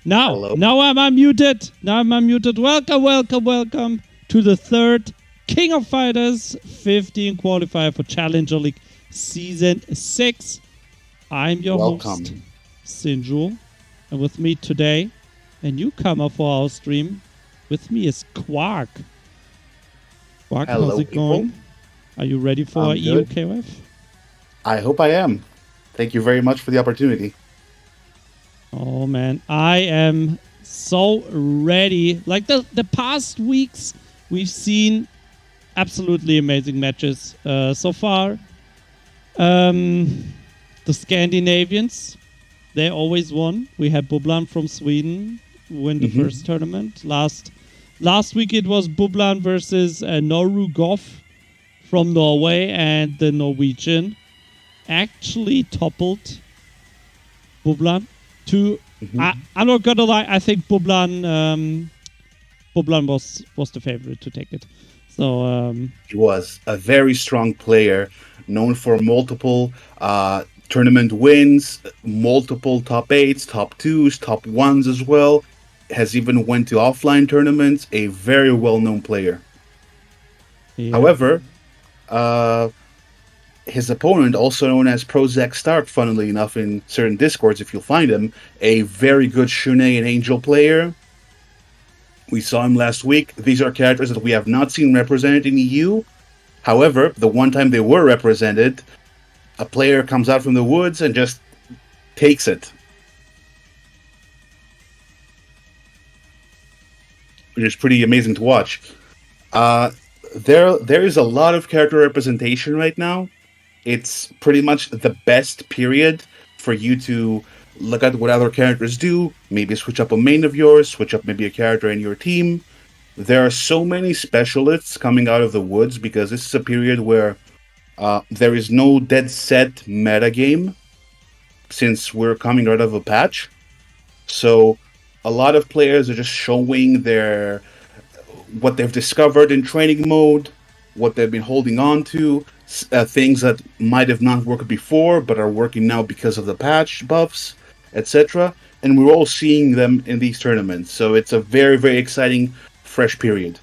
Hello. Now I'm unmuted. Welcome to the third King of Fighters 15 qualifier for Challenger League Season 6. I'm your host, Welcome. Sinju, and with me today, a newcomer for our stream, with me is Quark. Quark, Hello, how's it people. going? Are you ready for I'm good. KoF? I hope I am. Thank you very much for the opportunity. Oh man, I am so ready. Like the past weeks, we've seen absolutely amazing matches so far. The Scandinavians, they always won. We had Bublan from Sweden win the first tournament. Last week it was Bublan versus Noru Goff from Norway, and the Norwegian actually toppled Bublan. I'm not gonna lie, I think Bublan was the favorite to take it. So He was a very strong player, known for multiple tournament wins, multiple top 8s, top 2s, top 1s as well. Has even went to offline tournaments. A very well-known player. yeah. However, his opponent, also known as Prozac Stark, funnily enough, in certain discords, if you'll find him, a very good Shune and Angel player. We saw him last week. These are characters that we have not seen represented in EU. However, the one time they were represented, a player comes out from the woods and just takes it. Which is pretty amazing to watch. There is a lot of character representation right now. It's pretty much the best period for you to look at what other characters do, maybe switch up a main of yours, switch up maybe a character in your team. There are so many specialists coming out of the woods because this is a period where there is no dead set meta game since we're coming out of a patch. So a lot of players are just showing their what they've discovered in training mode, what they've been holding on to, things that might have not worked before but are working now because of the patch buffs, etc. And we're all seeing them in these tournaments. So it's a very, very exciting, fresh period.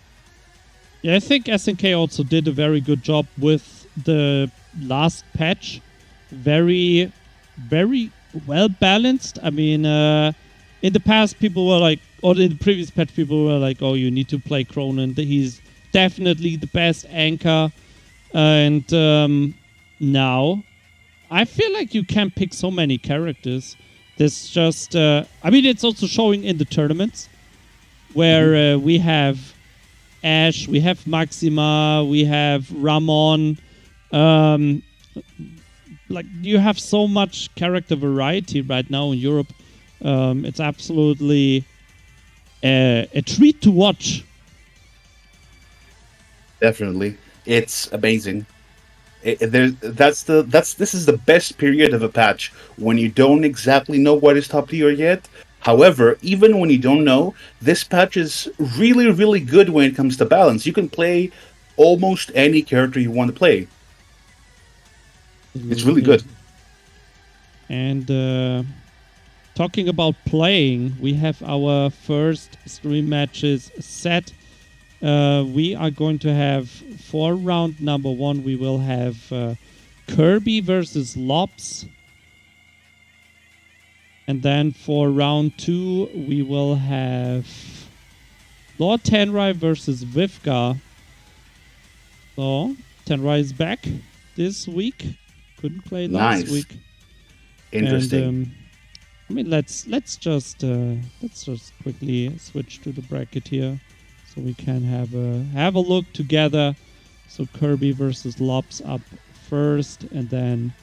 Yeah, I think SNK also did a very good job with the last patch. Very, very well balanced. I mean, in the past, people were like, or in the previous patch, people were like, oh, you need to play Cronin. He's definitely the best anchor. And now, I feel like you can pick so many characters. There's just, I mean, it's also showing in the tournaments where we have Ash, we have Maxima, we have Ramon. Like, you have so much character variety right now in Europe. It's absolutely a treat to watch. Definitely, it's amazing. This is the best period of a patch when you don't exactly know what is top tier yet. However, even when you don't know, this patch is really, really good when it comes to balance. You can play almost any character you want to play. It's really good. And talking about playing, we have our first stream matches set. We are going to have, for round number 1, we will have Kirby versus Lops. And then for round 2, we will have Lord Tenrai versus Vivka. So, Tenrai is back this week. Couldn't play last week. Interesting. And, I mean, let's just quickly switch to the bracket here, so we can have a look together. So Kirby versus Lops up first, and then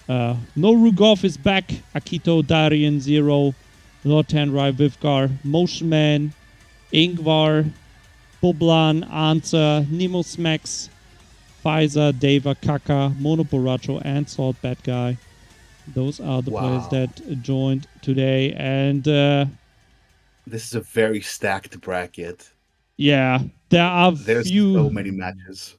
Norugov is back. Akito, Darien, Zero, Lord Tenrai, Vivgar, Motion Man, Ingvar, Bublan, Answer, Nemo Smacks, Pfizer, Deva, Kaka, Monoboracho, and Salt Bad Guy. Those are the players that joined today, and this is a very stacked bracket. Yeah, there's so many matches.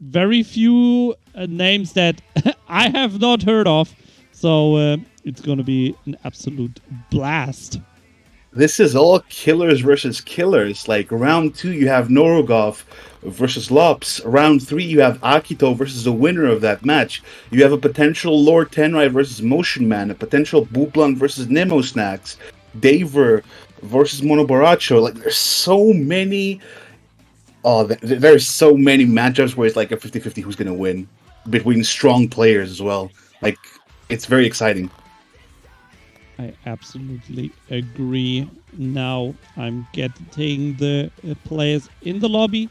Very few names that I have not heard of, so it's gonna be an absolute blast. This is all killers versus killers. Like round 2, you have Norogov versus Lops. Round 3, you have Akito versus the winner of that match. You have a potential Lord Tenrai versus Motion Man, a potential Buplan versus Nemo Snacks, Daver versus Monobaracho. Like there's so many. Oh, there's so many matchups where it's like a 50-50 who's gonna win between strong players as well. Like it's very exciting. I absolutely agree. Now I'm getting the players in the lobby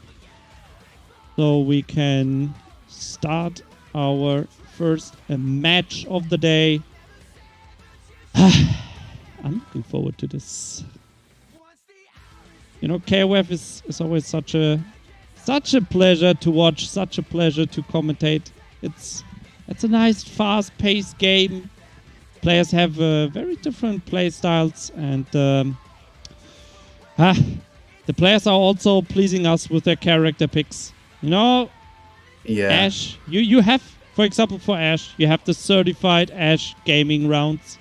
so we can start our first match of the day. I'm looking forward to this. You know, KoF is always such a pleasure to watch, such a pleasure to commentate. It's a nice, fast-paced game. Players have very different play styles, and the players are also pleasing us with their character picks. You know, Yeah. Ash, you have, for example, for Ash, you have the certified Ash gaming rounds,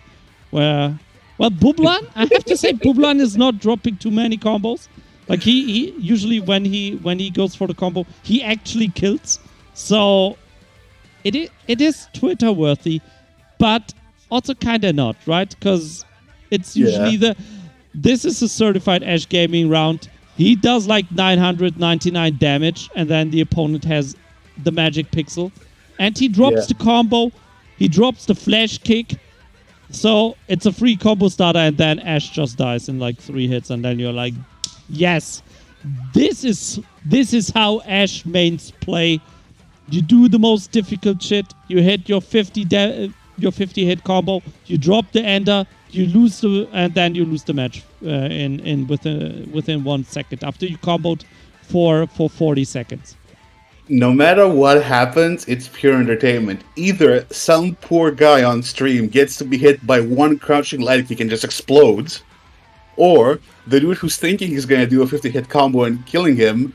where, well, Bublan, I have to say, Bublan is not dropping too many combos. Like he usually when he goes for the combo, he actually kills. So it is Twitter worthy, but also kind of not, right? Because it's usually this is a certified Ash gaming round. He does like 999 damage, and then the opponent has the magic pixel, and he drops the combo. He drops the flash kick. So it's a free combo starter, and then Ash just dies in like 3 hits, and then you're like, yes, this is how Ash mains play. You do the most difficult shit. You hit your 50 hit combo. You drop the ender. You lose and then you lose the match within 1 second after you comboed for 40 seconds. No matter what happens, it's pure entertainment. Either some poor guy on stream gets to be hit by one crouching light kick and just explodes, or the dude who's thinking he's gonna do a 50-hit combo and killing him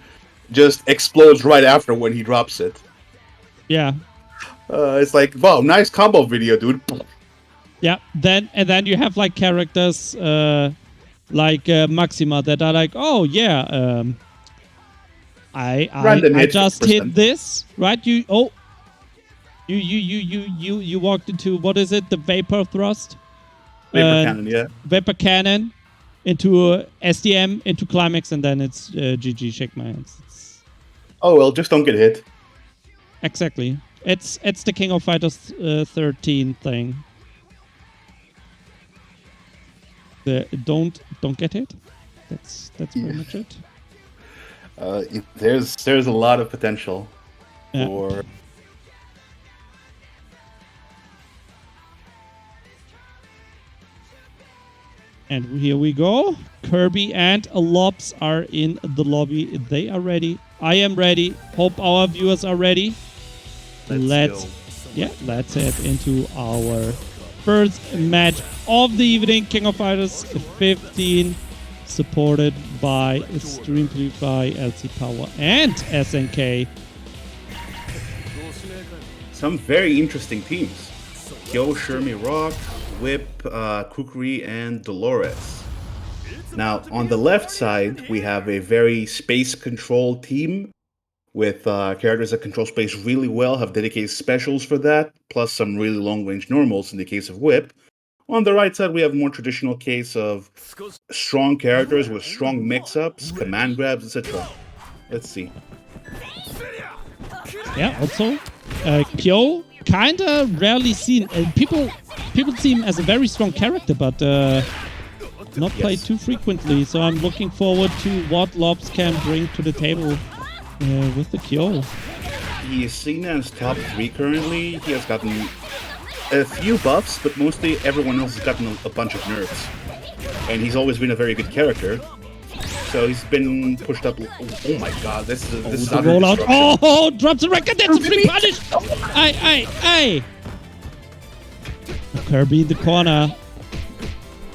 just explodes right after when he drops it. Yeah. It's like, wow, nice combo video, dude. Yeah. Then you have like characters like Maxima that are like, oh yeah, I just hit this, right? You walked into, what is it? The vapor thrust? Vapor cannon, yeah. Vapor cannon into SDM, into climax, and then it's GG, shake my hands. Oh well, just don't get hit. Exactly. It's the King of Fighters 13 thing. The don't get hit. That's pretty much it. There's a lot of potential for. And here we go. Kirby and Lops are in the lobby. They are ready. I am ready. Hope our viewers are ready. Let's head into our first match of the evening. King of Fighters 15, supported by Streamplify, LC Power, and SNK. Some very interesting teams. Kyo, Shermie Rock, Whip, Kukri, and Dolores. Now, on the left side, we have a very space-controlled team with characters that control space really well, have dedicated specials for that, plus some really long-range normals in the case of Whip. On the right side, we have a more traditional case of strong characters with strong mix-ups, command grabs, etc. Let's see. Yeah, also, Kyo, kinda rarely seen. People see him as a very strong character, but not played too frequently. So I'm looking forward to what Lops can bring to the table with the Kyo. He is seen as top 3 currently. He has gotten a few buffs, but mostly everyone else has gotten a bunch of nerfs. And he's always been a very good character. So he's been pushed up. Oh my god, this is the rollout. Oh, drops the record. That's a free punish. Aye. Kirby in the corner.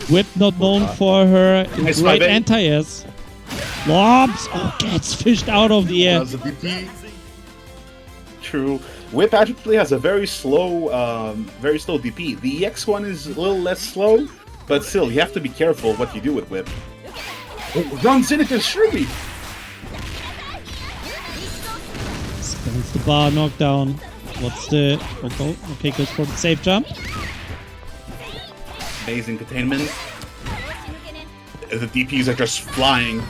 Whip not known for her great anti-airs. Lops. Oh, gets fished out of the air. True. Whip actually has a very slow DP. The EX one is a little less slow, But still, you have to be careful what you do with whip. Oh, runs in against Shirley! Spins the bar, knockdown. What's the... Okay, goes for the safe jump. Amazing containment. The DPs are just flying.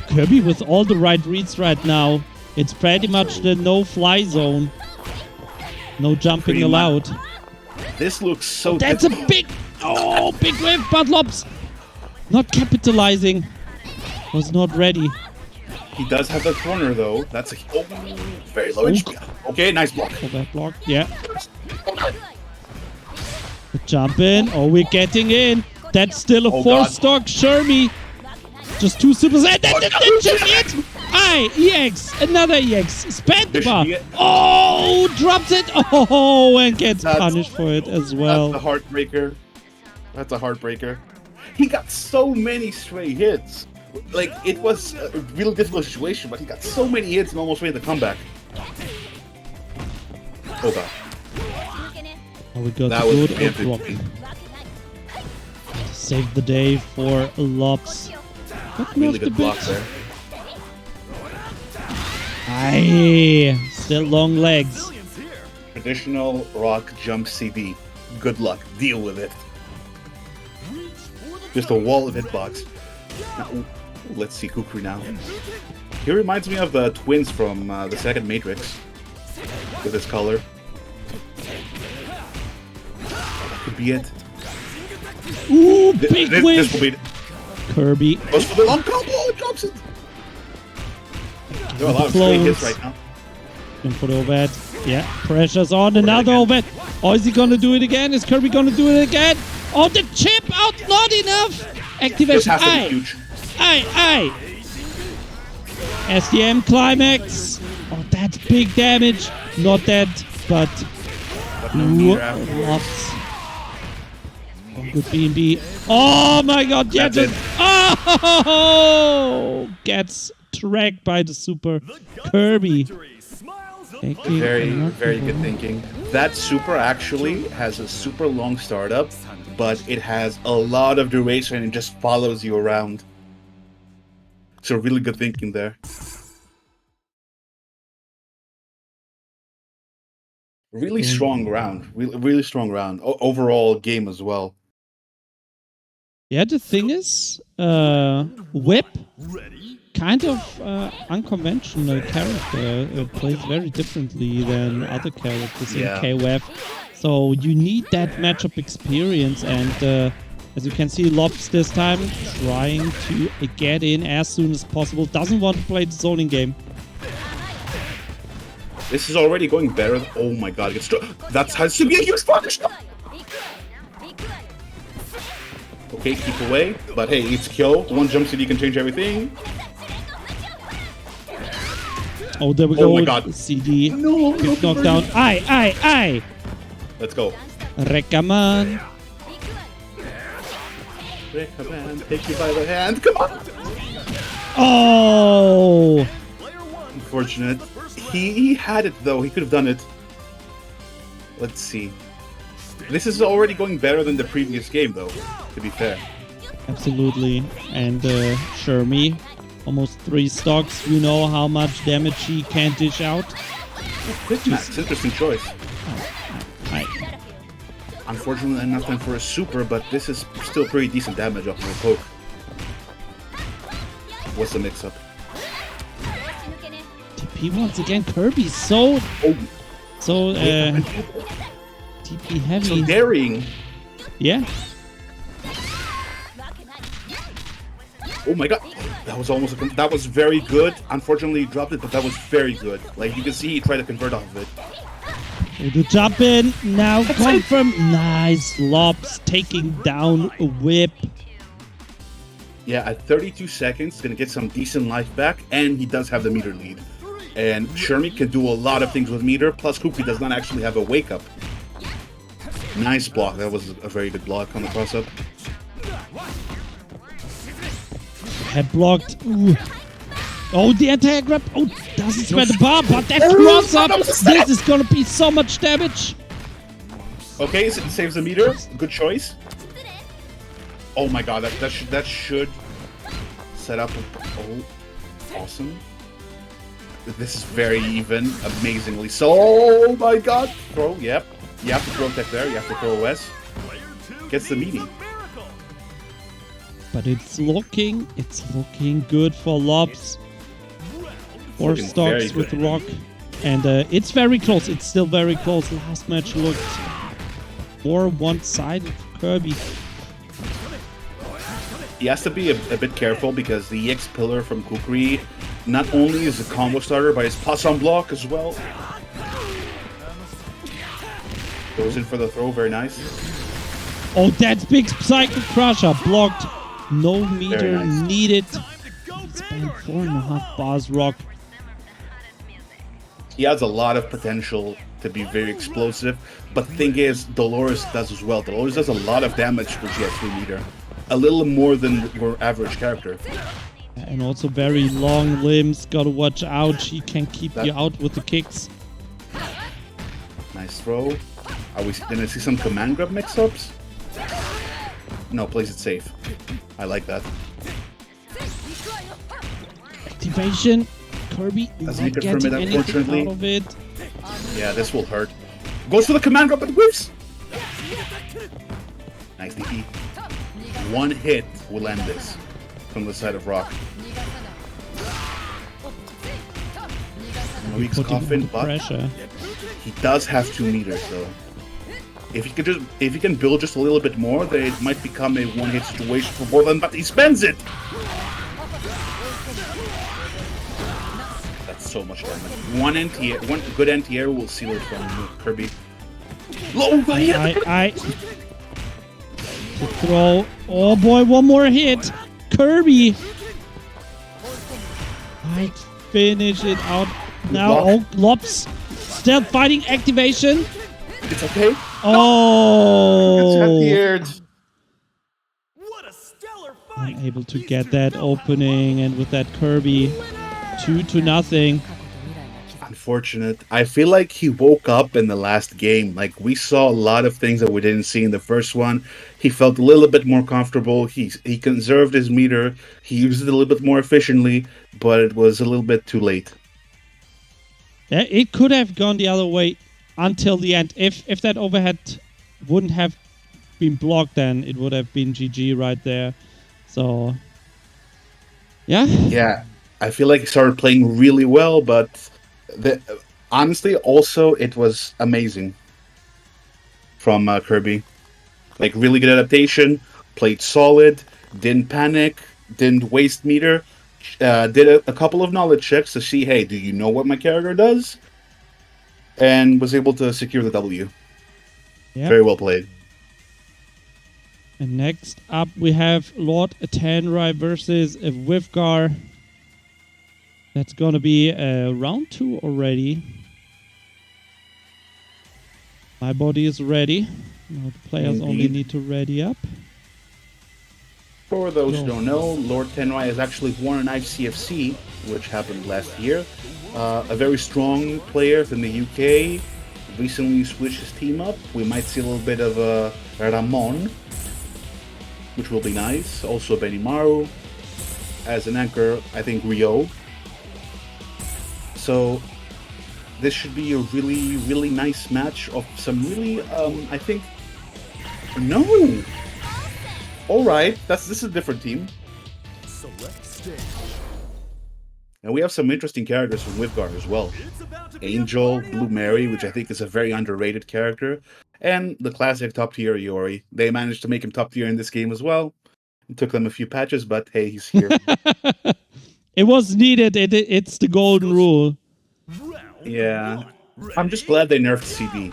Kirby with all the right reads right now. It's pretty much the no-fly zone. No jumping Pretty allowed. This looks so... That's a big... Oh, big whiff, but Lobs not capitalizing. Was not ready. He does have the corner, though. That's a... Oh, very low HP. Okay, nice block. Oh, that block, yeah. The jump in. Oh, we're getting in. That's still a 4-stock Shermie. Just 2 supers. And then the Aye, EX. Another EX. Spend the bar. Oh, drops it. Oh, and gets punished for it as well. That's a heartbreaker. That's a heartbreaker. He got so many stray hits. Like, it was a really difficult situation, but he got so many hits and almost made the comeback. Oh, God. Oh, we got That the was good block. Save the day for Lobs. Really good block there. Aye, still long legs. Traditional rock jump CD. Good luck. Deal with it. Just a wall of hitbox. Now, let's see Kukri now. He reminds me of the twins from the second Matrix. With his color. That could be it. Ooh, big whiff! This will be... Kirby. Goes for the long combo! It drops it! There are a lot of straight hits right now. In for the overhead. Yeah, pressure's on. Another overhead. Oh, is he gonna do it again? Is Kirby gonna do it again? Oh, the chip out! Not enough! Activation. Aye. SDM climax. Oh, that's big damage. Not dead, but lots. Oh, good B&B. Oh my god, yeah, just... Oh! Gets tracked by the super Kirby. Very, very good thinking. That super actually has a super long startup, but it has a lot of duration and just follows you around. So really good thinking there. Really strong round. Really strong round. Overall game as well. Yeah, the thing is, Whip, kind of unconventional character, plays very differently than other characters in KoF. So you need that matchup experience, and as you can see, Lobs this time trying to get in as soon as possible. Doesn't want to play the zoning game. This is already going better. Oh my god, that's has to be a huge punish. Okay, keep away. But hey, it's kill. One jump CD can change everything. Oh, there we go. Oh my god. CD. No, knockdown. Aye. Let's go. Rekaman. Take you by the hand. Come on. Oh. Unfortunate. He had it though. He could have done it. Let's see. This is already going better than the previous game, though, to be fair. Absolutely. And Shermie, almost 3 stocks. You know how much damage he can dish out. Quick Max, interesting choice. Aye. Unfortunately, nothing for a super, but this is still pretty decent damage off of a poke. What's the mix-up? TP once again. Kirby so TP heavy. So daring. Yeah. Oh my god. That was almost that was very good. Unfortunately, he dropped it, but that was very good. Like, you can see he tried to convert off of it. Oh, the jump in. Now confirm. Nice. Lobs taking down a whip. Yeah, at 32 seconds, gonna get some decent life back, and he does have the meter lead. And Shermie can do a lot of things with meter, plus Kuki does not actually have a wake-up. Nice block. That was a very good block on the cross-up. Head blocked. Ooh. Oh, the anti grab. Oh, doesn't spend the bar, but that cross-up. This is gonna be so much damage. Okay, so it saves the meter. Good choice. Oh my god, that should set up. Oh, awesome. This is very even, amazingly so. Oh my god! Throw, yep. You have to throw tech there, you have to throw S. Gets the meaty. But it's looking good for Lobs. 4 stocks with Rock. And it's very close. It's still very close. Last match looked more one-sided for Kirby. He has to be a bit careful because the EX pillar from Kukri not only is a combo starter, but it's pass on block as well. Goes in for the throw, very nice. Oh, that's big Psycho Crusher. Blocked. No meter needed. Spent 4.5 bars Rock. He has a lot of potential to be very explosive, but the thing is, Dolores does as well. Dolores does a lot of damage when she has 3 meter. A little more than your average character. And also very long limbs. Gotta watch out. She can keep you out with the kicks. Nice throw. Are we gonna see some command grab mix-ups? No, plays it safe. I like that. Activation. Kirby doesn't not confirm getting it, anything unfortunately. out of it. Yeah, this will hurt. Goes for the command grab, but whiffs! Nice DP. One hit will end this from the side of Rock. Week's coffin, but pressure. He does have 2 meters though. If he can build just a little bit more, then it might become a one-hit situation for Borland, but he spends it! That's so much damage. One good anti-air will seal it from Kirby. Low, to throw. Oh boy, one more hit. Kirby might finish it out now. Oh, Lobs still fighting activation. It's okay. Oh, It's anti-aired. Unable to get that opening, and with that Kirby, 2-0. Unfortunate. I feel like he woke up in the last game. Like, we saw a lot of things that we didn't see in the first one. He felt a little bit more comfortable. He conserved his meter. He used it a little bit more efficiently, but it was a little bit too late. Yeah, it could have gone the other way until the end. If that overhead wouldn't have been blocked, then it would have been GG right there. So, yeah. Yeah, I feel like he started playing really well, but honestly, also, it was amazing from Kirby. Like, really good adaptation, played solid, didn't panic, didn't waste meter, did a couple of knowledge checks to see, hey, do you know what my character does? And was able to secure the W. Yep. Very well played. And next up, we have Lord Tenrai versus Wivgar. That's gonna be round 2 already. My body is ready. Now the players only need to ready up. For those who don't know, Lord Tenrai has actually won an ICFC, which happened last year. A very strong player from the UK. Recently switched his team up. We might see a little bit of Ramon, which will be nice. Also Benimaru. As an anchor, I think Rio. So this should be a really, really nice match of some really, I think... No! Alright, this is a different team. And we have some interesting characters from Wivgar as well. Angel, Blue Mary, which I think is a very underrated character, and the classic top tier Iori. They managed to make him top tier in this game as well. It took them a few patches, but hey, he's here. It was needed. It's the golden rule. Yeah. I'm just glad they nerfed CD.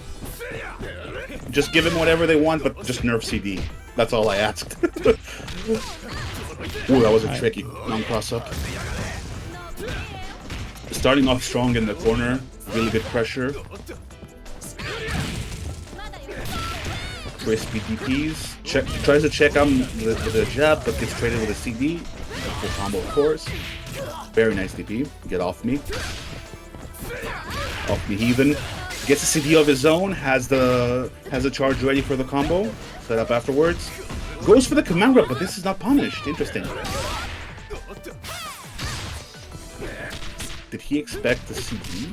Just give him whatever they want, but just nerf CD. That's all I asked. Ooh, that was a tricky non-cross up. Starting off strong in the corner, really good pressure. Crispy DPs. Tries to check him with a jab, but gets traded with a CD. Full combo, of course. Very nice DP. Get off me. Off me, Heathen. Gets a CD of his own. Has the charge ready for the combo. Set up afterwards. Goes for the command grab, but this is not punished. Interesting. Did he expect the CD?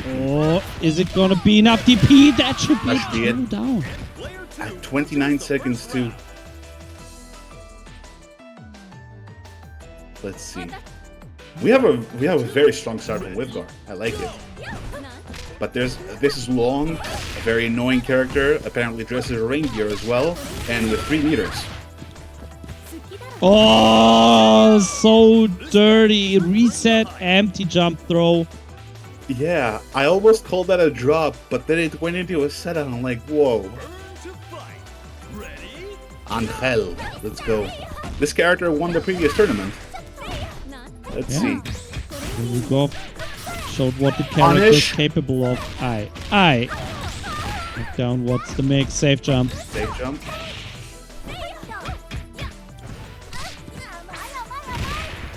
Oh, is it gonna be enough DP? That should be it. Down. At 29 seconds too. Let's see. We have a very strong start from Wivgar. I like it. But this is Long, a very annoying character, apparently dressed as a reindeer as well, and with 3 meters. Oh, so dirty. Reset, empty jump throw. Yeah, I almost called that a drop, but then it went into a setup and I'm like, whoa. Angel, let's go. This character won the previous tournament. Let's see. Here we go. Showed what the character is capable of. Aye. Knock down, what's the mix? Safe jump. Safe jump.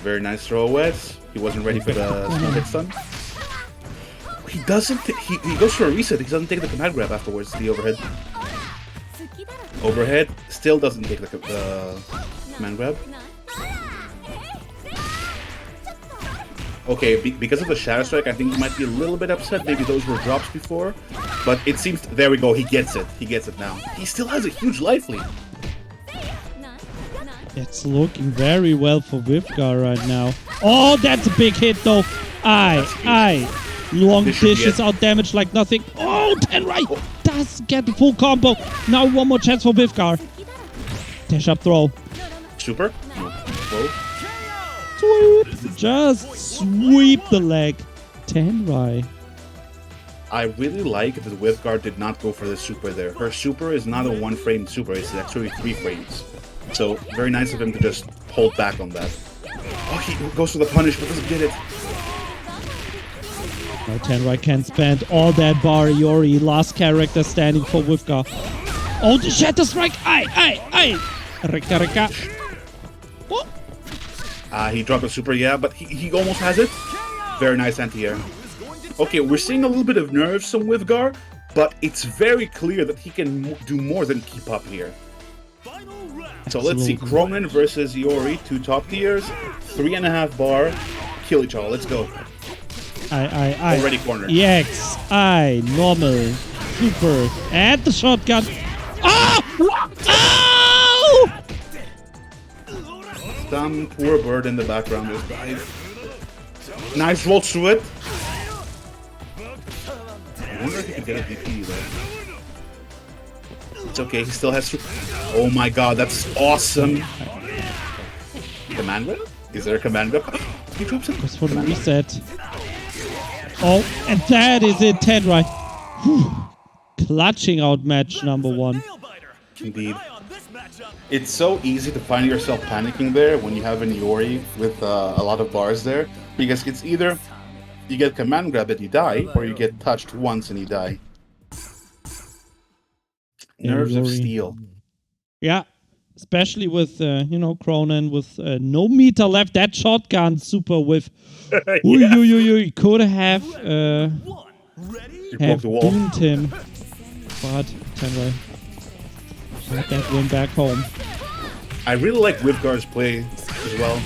Very nice throwaways. He wasn't ready for the hit stun. He doesn't. He goes for a reset. He doesn't take the command grab afterwards. The overhead. Overhead still doesn't take the command grab. Okay, because of the Shadow Strike, I think he might be a little bit upset. Maybe those were drops before. But it seems... There we go. He gets it. He gets it now. He still has a huge life lead. It's looking very well for Wivgar right now. Oh, that's a big hit, though. Aye. Long dishes out damage like nothing. Oh, Tenrai does get the full combo. Now one more chance for Wivgar. Dash up throw. Super. No. Sweep. Just sweep the leg. Tenrai. I really like that Wivgar did not go for the super there. Her super is not a 1-frame super. It's actually 3 frames. So, very nice of him to just hold back on that. Oh, he goes for the punish, but doesn't get it. Now Tenrai can spend all that bar. Iori, last character standing for Wivgar. Oh, the Shatter Strike! Aye! Rika. Oh. He dropped a super, yeah, but he almost has it. Very nice anti-air. Okay, we're seeing a little bit of nerves from Wivgar, but it's very clear that he can do more than keep up here. So let's see, Cronin versus Iori, 2 top tiers, 3.5 bar, kill each other, let's go. Aye. Already cornered. EX, I, normal, super, and the shotgun. Ah! Ow! Some poor bird in the background just died. Nice roll through it. I wonder if he can get a DP though. It's okay, he still has to... Oh my god, that's awesome! Command grab? Is there a command grab? He drops it. Just for the reset. Oh, and that is it, Tenrai. Clutching out match number 1. Indeed. It's so easy to find yourself panicking there when you have an Iori with a lot of bars there, because it's either you get command grab and you die, or you get touched once and you die. Nerves of steel. Yeah, especially with, Cronin with no meter left. That shotgun super with... You could have doomed him. But Tenrai got that win back home. I really like Wivgar's play as well.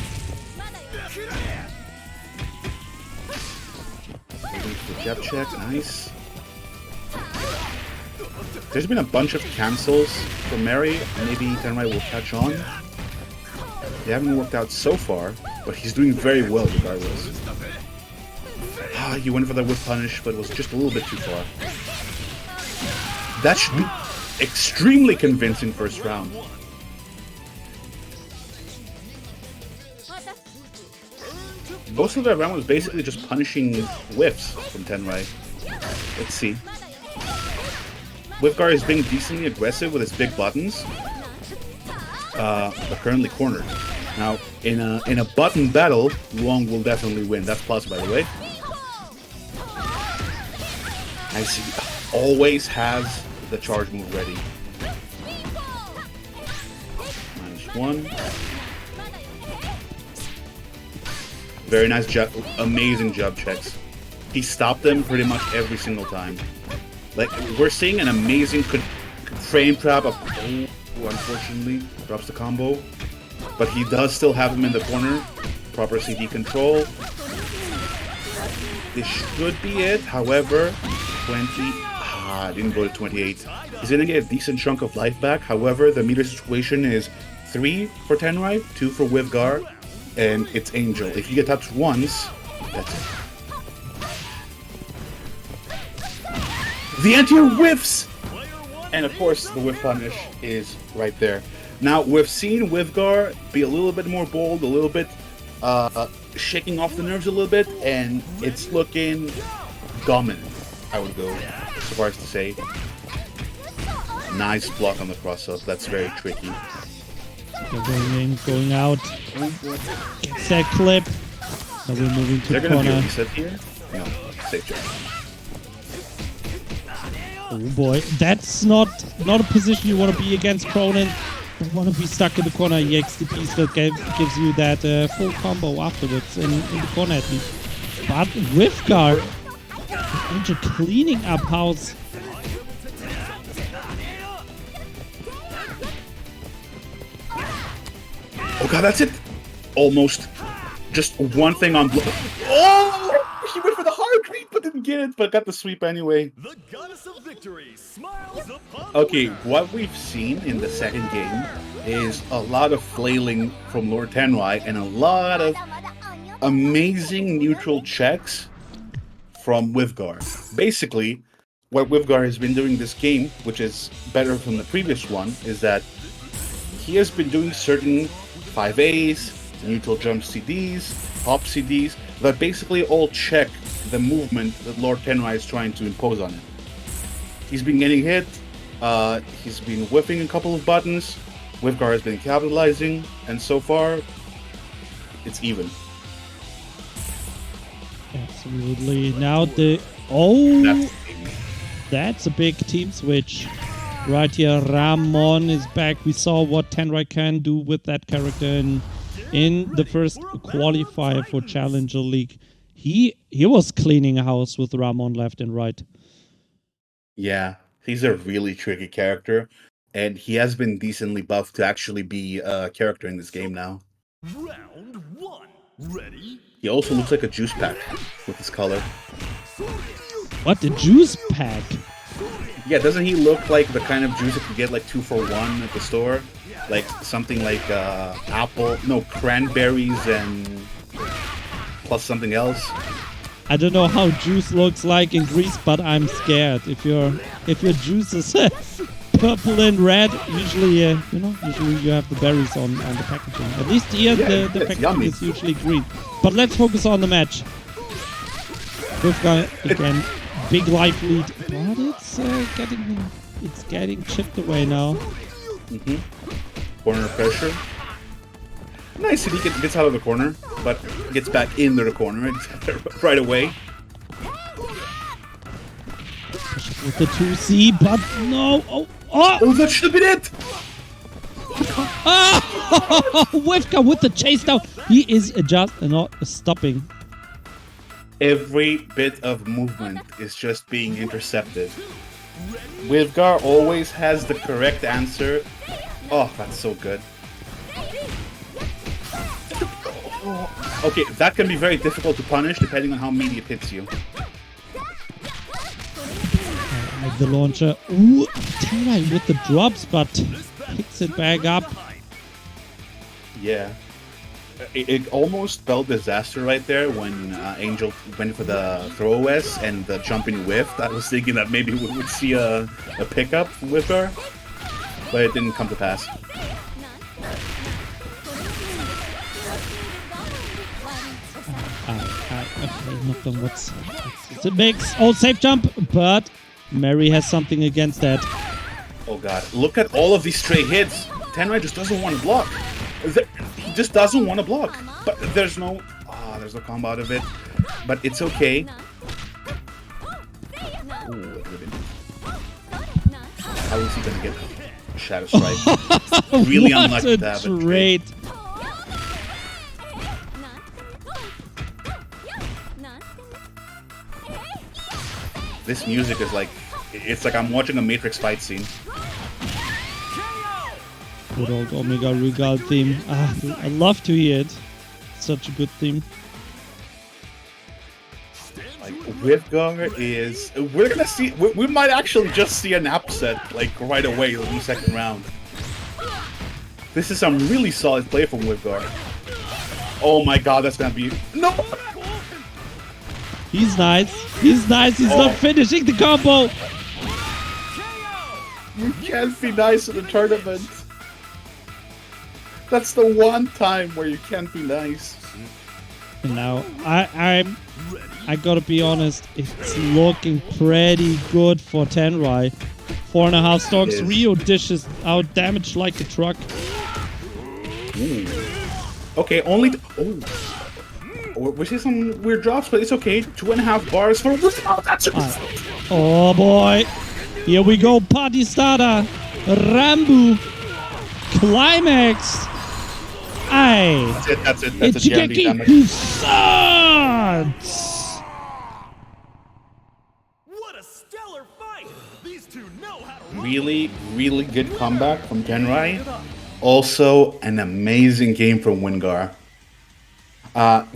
Jab check, nice. There's been a bunch of cancels for Mary. Maybe Tenrai will catch on. They haven't worked out so far, but he's doing very well regardless. He went for the whip punish, but it was just a little bit too far. That should be extremely convincing first round. Most of that round was basically just punishing whiffs from Tenrai. Let's see. Wivgar is being decently aggressive with his big buttons, but currently cornered. Now, in a button battle, Long will definitely win. That's plus, by the way. I see. Always has the charge move ready. -1. Very nice jump, amazing jump checks. He stopped them pretty much every single time. Like, we're seeing an amazing frame trap of... Oh, who unfortunately drops the combo. But he does still have him in the corner. Proper CD control. This should be it. However, 20... didn't go to 28. He's going to get a decent chunk of life back. However, the meter situation is 3 for Tenrai, 2 for Wivgar, and it's Angel. If you get touched once, that's it. The anti-air whiffs! And of course, the whiff punish is right there. Now, we've seen Wivgar be a little bit more bold, a little bit shaking off the nerves a little bit, and it's looking dominant, I would go so far as to say. Nice block on the cross-up, that's very tricky. Going in, going out. Gets that clip. Now we're moving to the corner. Is there going to be a reset here? No, safe check. Oh boy, that's not a position you want to be against Cronin. Don't want to be stuck in the corner. EXTP still gives you that full combo afterwards in the corner at least. But Wivgar, Angel cleaning up house. Oh god, that's it! Almost. Just one thing on blue. Oh! He went for the hard read, but didn't get it, but got the sweep anyway. The goddess of victory smiles upon Okay, what we've seen in the second game is a lot of flailing from Lord Tenrai and a lot of amazing neutral checks from Wivgar. Basically, what Wivgar has been doing this game, which is better from the previous one, is that he has been doing certain 5As, neutral jump CDs, pop CDs, that basically all check the movement that Lord Tenrai is trying to impose on him. He's been getting hit, he's been whipping a couple of buttons, Wivgar has been capitalizing, and so far, it's even. Absolutely. Now the... Oh! That's a big team switch. Right here, Ramon is back. We saw what Tenrai can do with that character in the first qualifier for Challenger League. He was cleaning house with Ramon left and right. Yeah, he's a really tricky character, and he has been decently buffed to actually be a character in this game now. round one. Ready? He also looks like a juice pack with his color. What, the juice pack? Yeah, doesn't he look like the kind of juice that you get like 2 for 1 at the store? Like something like cranberries and plus something else. I don't know how juice looks like in Greece, but I'm scared. If your juice is purple and red, usually you have the berries on the packaging. At least here the packaging yummy. is usually green. But let's focus on the match. This guy again, big life lead, but it's getting chipped away now. Corner pressure. Nice, he gets out of the corner, but gets back into the corner right away. With the 2C, but no! Oh, that should have been it! Wivka with the chase down. He is just not stopping. Every bit of movement is just being intercepted. Wivgar always has the correct answer. Oh, that's so good. Okay, that can be very difficult to punish depending on how meaty it hits you. Like the launcher. Ooh, Tenrai with the drops, but picks it back up. Yeah. It almost spelled disaster right there when Angel went for the throw S and the jumping whiff. I was thinking that maybe we would see a pickup with her, but it didn't come to pass. Okay, knocked on what's a mix. Oh, safe jump, but Mary has something against that. Oh god, look at all of these stray hits. Tenrai just doesn't want to block. He just doesn't want to block. But there's no combo out of it. But it's okay. Ooh, how is he gonna get Shadow Strike? Really unlucky to have it. Great. This music is like, it's like I'm watching a Matrix fight scene. Good old Omega Regal theme. Ah, I love to hear it. Such a good theme. Like, Withgar is... We're gonna see... We might actually just see an upset, like, right away in the second round. This is some really solid play from Withgar. Oh my god, that's gonna be... No! He's nice. He's nice. He's not finishing the combo. You can't be nice in a tournament. That's the one time where you can't be nice. And now, I gotta be honest, it's looking pretty good for Tenrai. 4.5 stocks. Rio dishes out damage like a truck. Ooh. Okay, only... We're seeing some weird drops, but it's okay. 2.5 bars for... Oh, that's oh boy. Here we go. Party starter. Rambu. Climax. Aye. That's it. That's a GMD damage. What a stellar fight! These two know how to Really, really good comeback from Tenrai. Also, an amazing game from Wingar.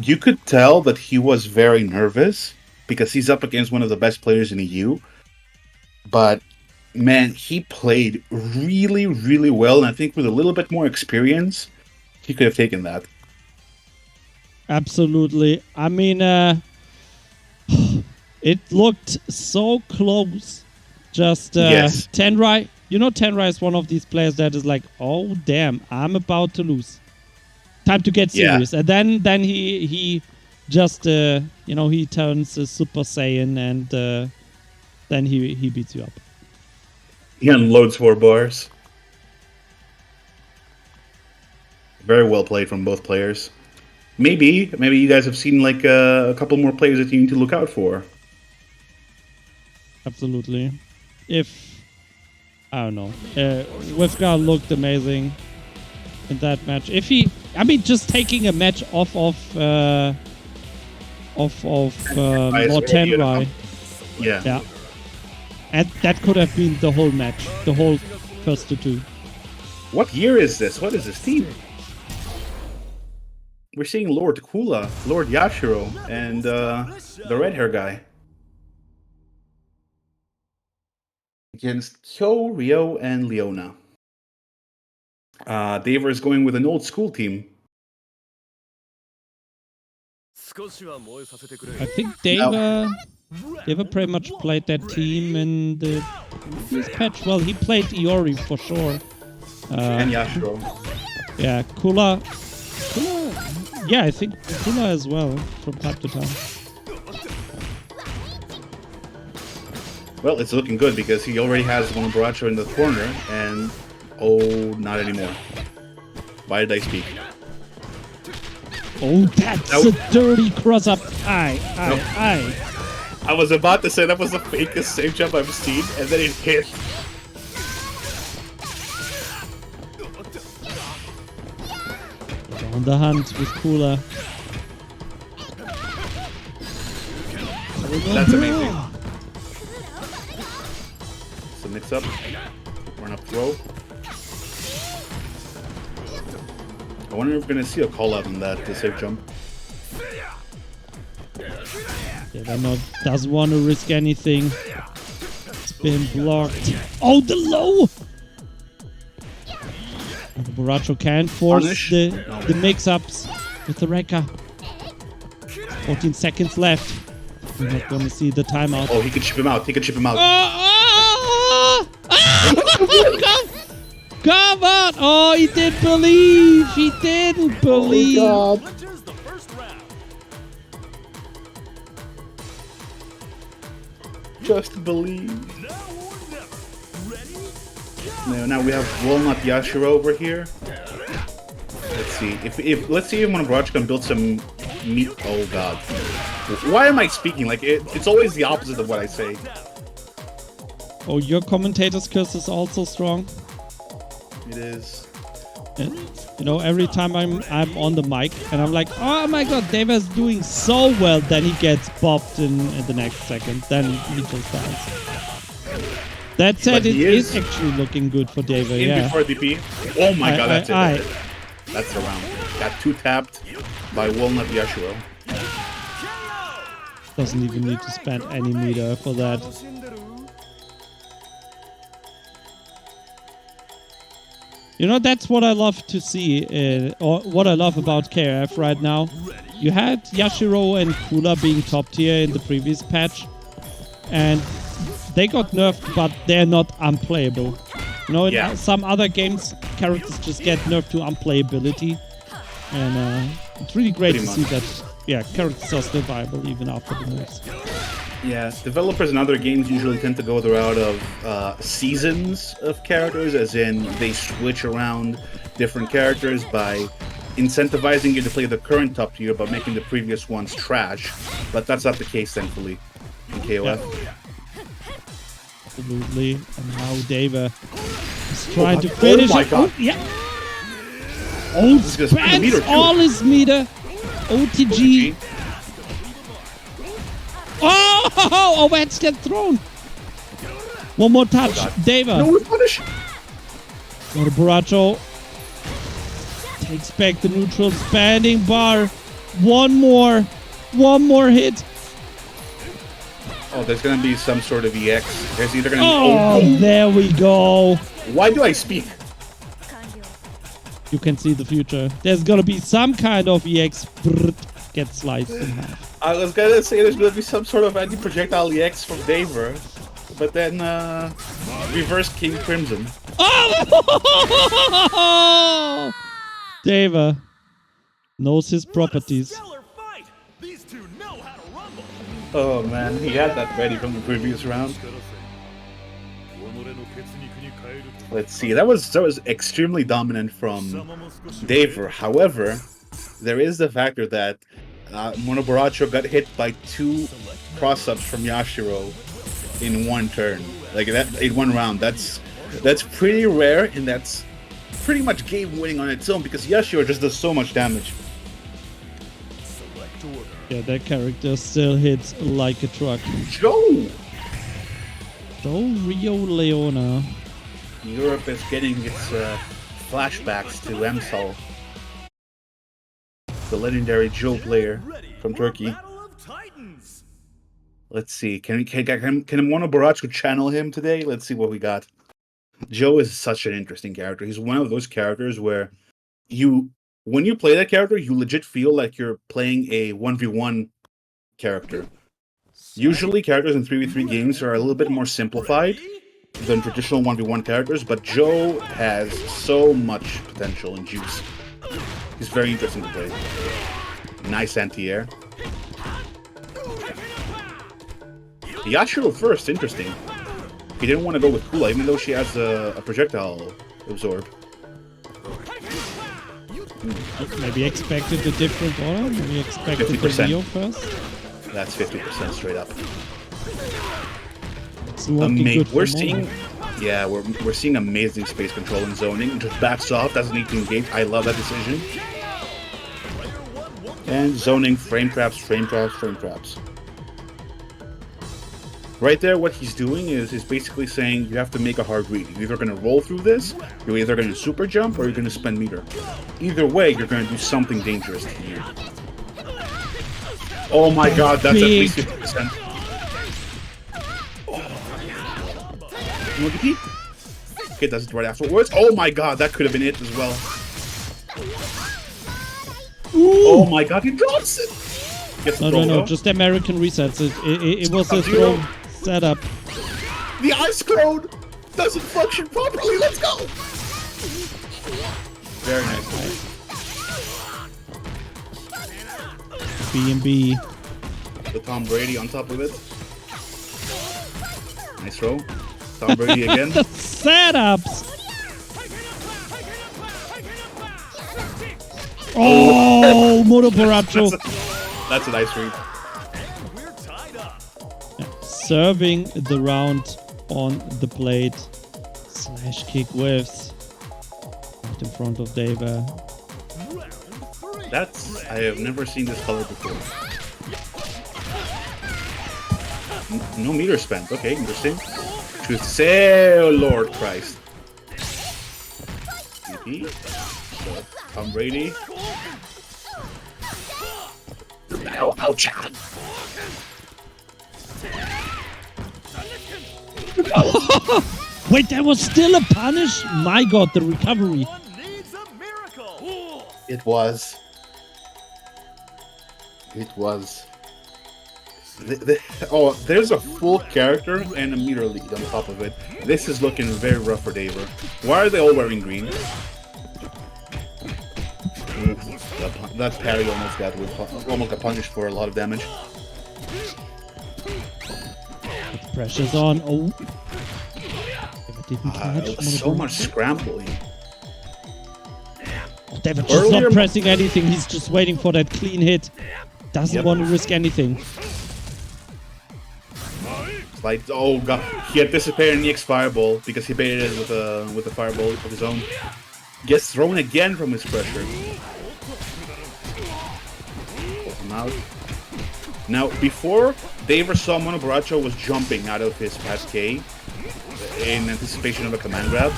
You could tell that he was very nervous because he's up against one of the best players in EU. But, man, he played really, really well. And I think with a little bit more experience, he could have taken that. Absolutely. I mean, it looked so close. Just Yes. Tenrai. You know, Tenrai is one of these players that is like, oh, damn, I'm about to lose. Time to get serious. And then he just, he turns Super Saiyan and then he beats you up. He unloads 4 bars. Very well played from both players. Maybe you guys have seen like a couple more players that you need to look out for. Absolutely. I don't know. Withgar looked amazing in that match. Just taking a match off Lord Tenrai. Yeah. Yeah. And that could have been the whole match. The whole first to 2. What year is this? What is this team? We're seeing Lord Kula, Lord Yashiro, and the red hair guy. Against Kyo, Rio, and Leona. Daver is going with an old school team. I think Deva pretty much played that team in the previous patch. Well, he played Iori for sure. And Yashiro. Yeah, Kula. Yeah, I think Kula as well from time to time. Well, it's looking good because he already has one Baracho in the corner, and oh, not anymore. Why did I speak? Oh, that's a dirty cross-up. Aye. I was about to say that was the fakest save jump I've seen, and then it hit. On the hunt with Kula. That's amazing. So mix up. Run up throw. I wonder if we're gonna see a call out on that, the safe jump. Yeah, doesn't want to risk anything. It's been blocked. Oh, the low! And the Baracho can't force the mix-ups with the Rekka. 14 seconds left. We're not gonna see the timeout. Oh, he can chip him out. Come on! Oh, he didn't believe! He didn't believe! Oh, God. Just believe. Now we have Walnut Yashiro over here. Let's see. Let's see if Monogarach can build some meat. Oh God. Why am I speaking like it? It's always the opposite of what I say. Oh, your commentator's curse is also strong. It is. And, every time I'm on the mic and I'm like, oh my god, Davis doing so well, then he gets bopped in the next second. Then he just dies. That said, But it he is is actually looking good for Deva, in yeah. before DP. Oh my god, that's it. I- That's it. That's the round. Got 2 tapped by Walnut Yashiro. Doesn't even need to spend any meter for that. You know, that's what I love to see, or what I love about KoF right now. You had Yashiro and Kula being top tier in the previous patch, and they got nerfed, but they're not unplayable. You know, in some other games, characters just get nerfed to unplayability, and it's really great to see that, yeah, characters are still viable even after the nerfs. Yeah, developers in other games usually tend to go the route of seasons of characters, as in they switch around different characters by incentivizing you to play the current top tier but making the previous ones trash. But that's not the case, thankfully, in KoF. Yeah. Absolutely. And now Deva is trying to finish. Oh my god! Yeah. Oh, spends all his meter. OTG. Oh, overhead get thrown. One more touch. Deva. No punish. Baracho takes back the neutral standing bar. One more hit. Oh, there's gonna be some sort of EX. There's either gonna be... there we go. Why do I speak? You can see the future. There's gonna be some kind of EX. Get sliced in half. I was gonna say there's gonna be some sort of anti-projectile EX from Daver, but then reverse King Crimson. Oh! Deva knows his properties. Oh man, he had that ready from the previous round. Let's see, that was extremely dominant from Daver. However, there is the factor that Monobaracho got hit by 2 cross-ups from Yashiro in one turn. Like that in one round. That's pretty rare, and that's pretty much game winning on its own because Yashiro just does so much damage. Yeah, that character still hits like a truck. Joe Rio Leona. Europe is getting its flashbacks to Emsal, the legendary Joe player from Turkey. Let's see. Can Monobaracho channel him today? Let's see what we got. Joe is such an interesting character. He's one of those characters where when you play that character, you legit feel like you're playing a 1v1 character. Usually, characters in 3v3 games are a little bit more simplified than traditional 1v1 characters, but Joe has so much potential and juice. He's very interesting to play. Nice anti-air. Yashiro first, interesting. He didn't want to go with Kula, even though she has a projectile absorb. Maybe expected a different order? Maybe expected 50%. the Rio first? That's 50% straight up. It's looking good for we're seeing amazing space control and zoning. Just backs off, doesn't need to engage. I love that decision. And zoning, frame traps, frame traps, frame traps. Right there, what he's doing is basically saying you have to make a hard read. You're either going to roll through this, you're either going to super jump, or you're going to spend meter. Either way, you're going to do something dangerous to you. Oh my god, that's at least 50%. Oh. Okay, does it right afterwards. Oh my god, that could have been it as well. Ooh. Oh my god, he drops it! No, just American resets. It was a throw setup. The ice code doesn't function properly. Let's go. Very nice. B&B. The Tom Brady on top of it. Nice throw. Tom Brady again. The setups. Oh, Monobaracho. That's a nice read. Serving the round on the plate. Slash kick whiffs. Right in front of Deva. I have never seen this color before. No meter spent. Okay, interesting. excuse to say, oh Lord Christ. DP. So, Tom Brady. Oh, ouch. Wait, that was still a punish? My god, the recovery. One needs a miracle. It was. Oh, there's a full character and a meter lead on top of it. This is looking very rough for Daver. Why are they all wearing green? That parry almost got punished for a lot of damage. The pressure's on. Oh. Didn't catch. So much scrambling. Oh, David just not pressing anything. He's just waiting for that clean hit. Doesn't want to risk anything. Like, oh god, he anticipated Nick's fireball because he baited it with a fireball of his own. Gets thrown again from his pressure. Pull him out. Now, before Daver saw Mono Borracho was jumping out of his past K in anticipation of a command grab.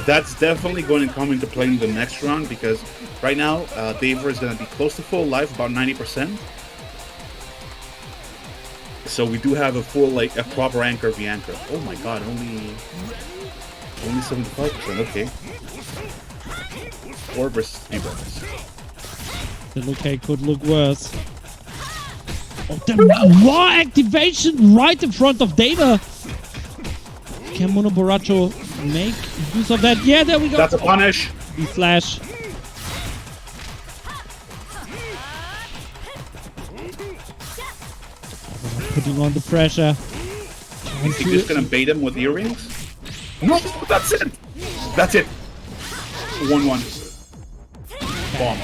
That's definitely going to come into play in the next round because right now Daver is going to be close to full life, about 90%. So we do have a full, like, a proper anchor v anchor. Oh my god, only 75%, okay. 4 versus 3 bonus. The okay could look worse. Oh, the raw activation right in front of Data. Can Mono Borracho make use of that? Yeah, there we go. That's a punish. The flash. Putting on the pressure. Is he just gonna bait him with earrings? No, that's it. That's it. 1-1. Bomb.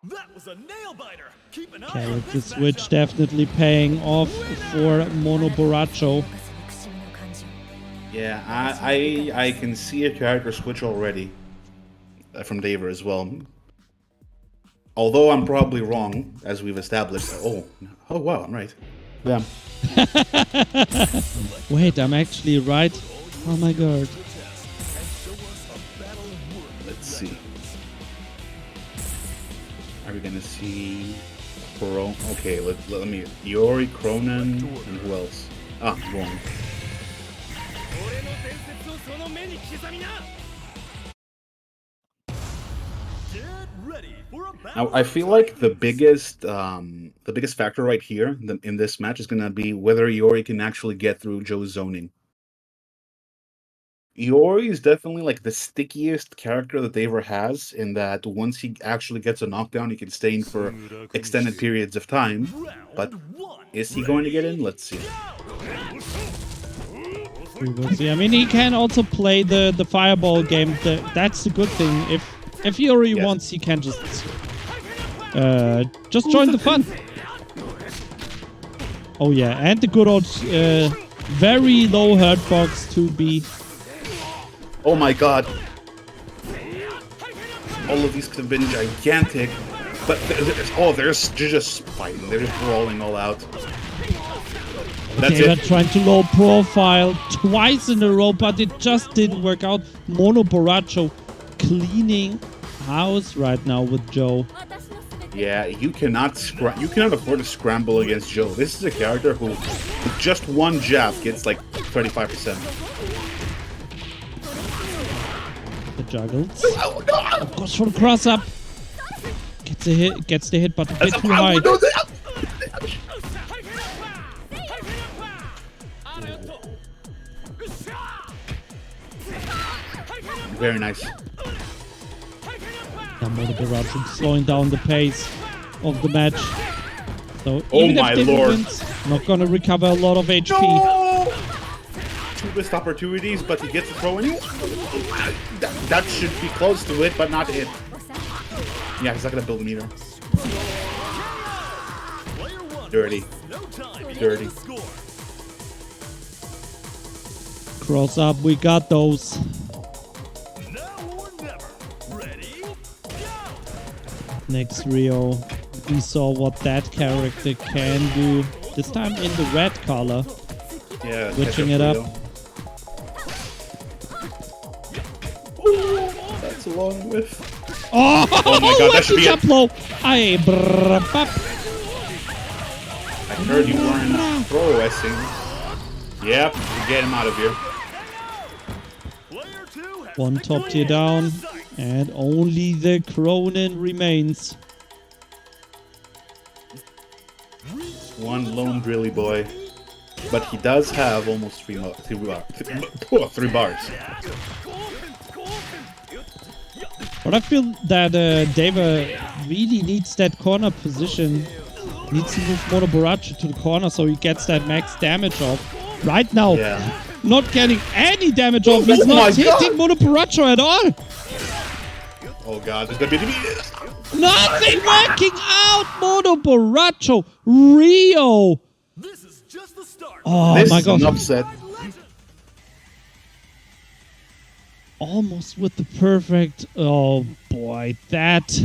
That was a nail biter. Keep an eye Okay, on the this switch matchup. definitely paying off for Mono Borracho. Yeah, I can see a character switch already from Daver as well. Although I'm probably wrong, as we've established. Oh wow, I'm right. Yeah. Wait, I'm actually right. Oh my god. Let's see. Are we gonna see Okay, let me. Yori, Cronin, and who else? Ah, wrong. Get ready for a Now, battle. I feel like the biggest factor right here in this match is gonna be whether Yori can actually get through Joe's zoning. Yori is definitely like the stickiest character that Daver has, in that once he actually gets a knockdown, he can stay in for extended periods of time. But is he going to get in? Let's see. We will see. I mean, he can also play the fireball game. That's the good thing. If Yuri wants, he can just join the fun. Oh yeah, and the good old very low hurt box to be. Oh my god. All of these could have been gigantic. But they're just fighting. They're just brawling all out. That's They're it. trying to low profile twice in a row, but it just didn't work out. Mono Borracho cleaning house right now with Joe. Yeah, you cannot afford to scramble against Joe. This is a character who, with just one jab, gets like 35%. The juggles. Of course, from cross up. Gets the hit, but a bit too high. Very nice. Now Mono Borracho slowing down the pace of the match. So Oh even my if David lord. wins, not gonna recover a lot of HP. No! Two missed opportunities, but he gets to throw in. That should be close to it, but not it. Yeah, he's not gonna build a meter. Dirty. Dirty. Cross up, we got those. Next Rio, we saw what that character can do. This time in the red color. Yeah, Switching it up. Ooh, that's a long whiff. Oh, Oh my god, that should be jump it. low. Aye, brr, bop. I heard you weren't pro-wrestling. Yep, get him out of here. One top tier down, and only the Cronin remains. One lone drilly boy. But he does have almost three bars. But I feel that Deva really needs that corner position. Needs to move Mono Boracho to the corner so he gets that max damage off. Right now, Yeah. not getting any damage off. He's not hitting Mono Boracho at all. Oh god, there's gonna be... Nothing working out. Mono Boracho. Rio. This is just the start. Oh This my is an god. upset. Almost with the perfect. Oh boy, that.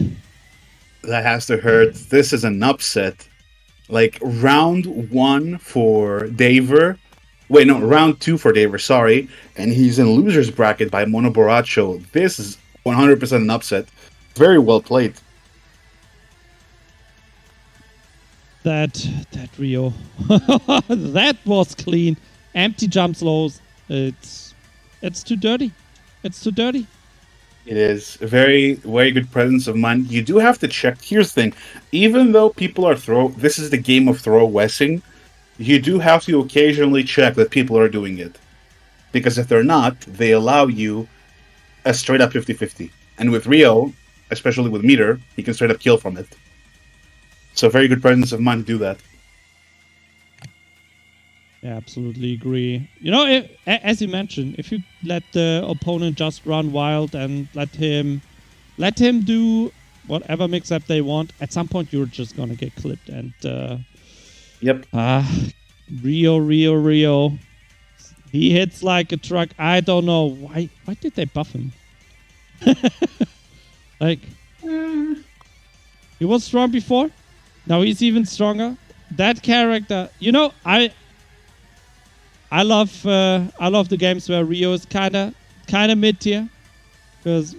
That has to hurt. This is an upset. Like, round 1 for Daver. Wait, no, round 2 for Daver, sorry. And he's in loser's bracket by Mono Boracho. This is 100% an upset. Very well played. That Rio. That was clean. Empty jump slows. It's too dirty. It's too dirty. It is a very, very good presence of mind. You do have to check. Here's the thing. Even though people are this is the game of throw-wessing, you do have to occasionally check that people are doing it. Because if they're not, they allow you a straight-up 50-50. And with Rio, especially with meter, he can straight-up kill from it. So very good presence of mind to do that. Yeah, absolutely agree. You know, as you mentioned, if you let the opponent just run wild and let him do whatever mix-up they want, at some point you're just gonna get clipped. And Yep. Rio, he hits like a truck. I don't know why did they buff him? Like, he was strong before. Now he's even stronger. That character, you know, I love the games where Rio is kind of mid tier, because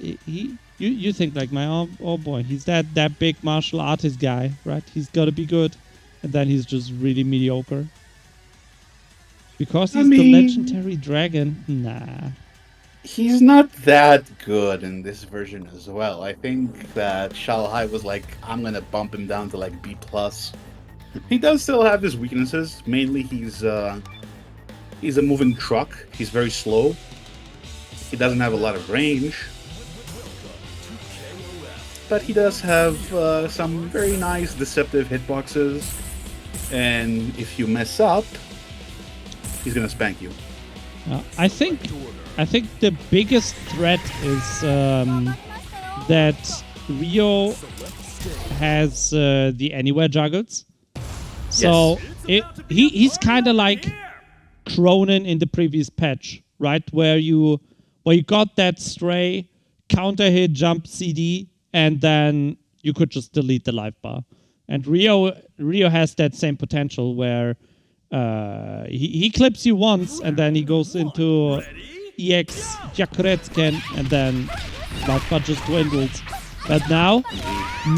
you think like, oh boy, he's that big martial artist guy, right? He's got to be good, and then he's just really mediocre. Because he's the legendary dragon. Nah. He's not that good in this version as well. I think that Shalahai was like, I'm gonna bump him down to like B+. He does still have his weaknesses. Mainly he's a moving truck. He's very slow. He doesn't have a lot of range. But he does have some very nice deceptive hitboxes. And if you mess up, he's gonna spank you. I think the biggest threat is that Rio has the anywhere juggles. So he's kind of like Cronin in the previous patch, right? Where you got that stray counter hit jump CD, and then you could just delete the life bar. And Rio has that same potential where he clips you once, and then he goes into EX Jakuretsken, and then life bar just dwindles. But now,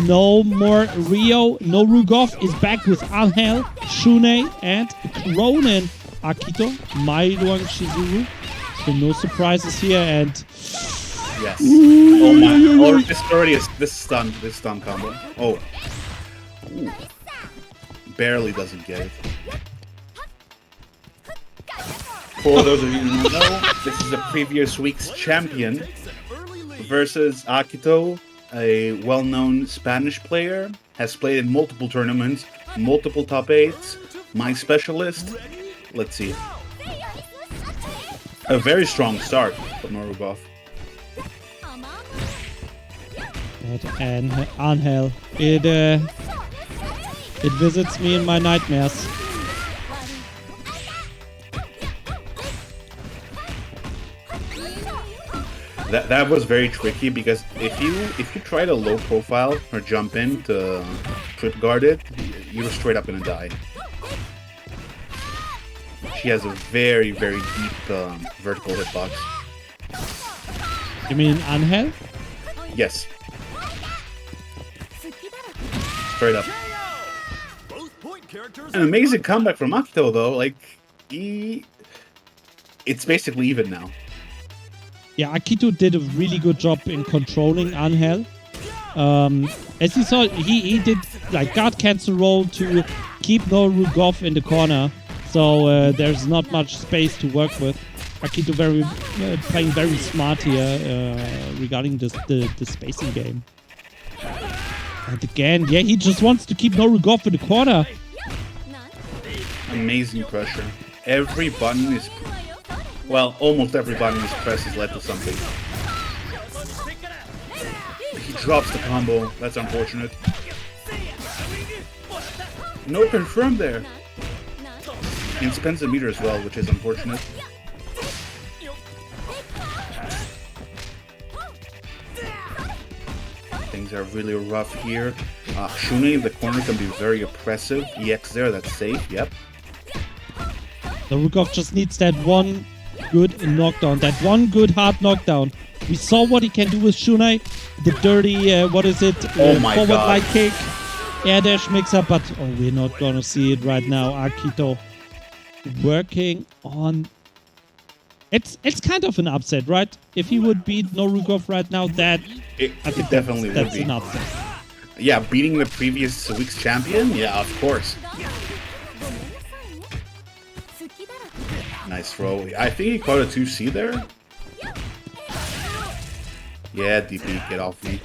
no more Rio, no Rugov is back with Angel, Shune, and Cronin. Akito, Mairuang Shizuru. So no surprises here, and yes. Oh my! Or this already is this stun combo. Oh, ooh. Barely doesn't get it. For those of you who don't know, this is the previous week's champion versus Akito, a well-known Spanish player, has played in multiple tournaments, multiple top 8s, my specialist. Let's see. A very strong start for Norugov. And Angel, it visits me in my nightmares. That was very tricky, because if you try to low profile or jump in to trip guard it, you're straight up gonna die. She has a very, very deep vertical hitbox. You mean Angel? Yes. Straight up. Both point characters An amazing comeback from Akito, though. Like, it's basically even now. Yeah, Akito did a really good job in controlling Angel. As you saw, he did like guard cancel roll to keep Norugov in the corner. So there's not much space to work with. Akito playing very smart here regarding the spacing game. And again, yeah, he just wants to keep Norugov in the corner. Amazing pressure. Every button is... Well, almost every button is pressed has led to something. He drops the combo. That's unfortunate. No confirm there. He spends the meter as well, which is unfortunate. Things are really rough here. Shune in the corner can be very oppressive. EX there, that's safe, yep. Norugov just needs that one good knockdown, that one good hard knockdown. We saw what he can do with Shunai, the dirty, what is it, Oh my forward God. light kick, air dash mix-up, but we're not gonna see it right now. Akito working on... It's kind of an upset, right? If he would beat Norugov right now, that... It think definitely would that's be. an upset. Yeah, beating the previous week's champion? Yeah, of course. Nice throw. I think he caught a 2C there. Yeah, DP, get off me.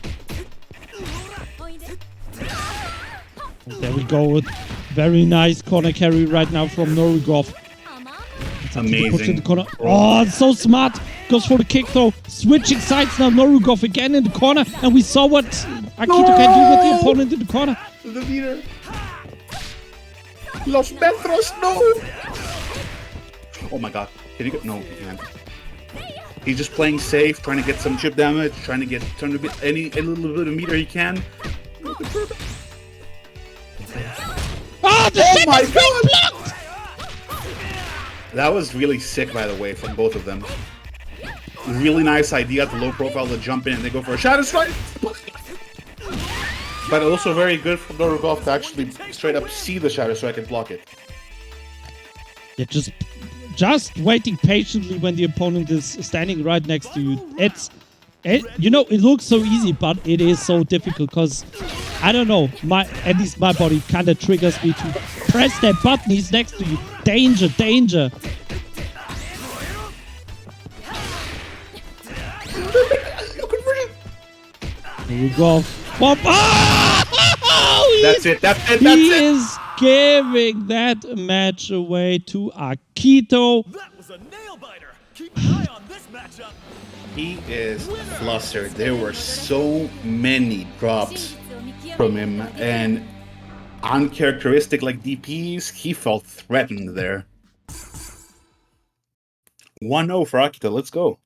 There we go. Very nice corner carry right now from Norugov. Push in Amazing. the corner. Oh, so smart. Goes for the kick though. Switching sides now. Norugov again in the corner. And we saw what Akito can do with the opponent in the corner. The leader. Los Metros, no! Oh my god. Can he go? No, he can't. He's just playing safe, trying to get some chip damage, trying to get any little bit of meter he can. Oh, the Oh my second spin God! blocked! That was really sick, by the way, from both of them. Really nice idea at the low profile to jump in and they go for a shadow strike. But also very good from Norugov to actually straight up see the shadow strike and block it. Yeah, just waiting patiently when the opponent is standing right next to you. You know, it looks so easy, but it is so difficult because, I don't know, at least my body kind of triggers me to press that button. He's next to you. Danger, danger. Here we go. Whoop. Oh, That's it, that's it, that's he it! is giving that match away to Akito. That was a nail biter. Keep an eye on this matchup. He is flustered. There were so many drops from him, and uncharacteristic like DPs, he felt threatened there. 1-0 for Akito, let's go.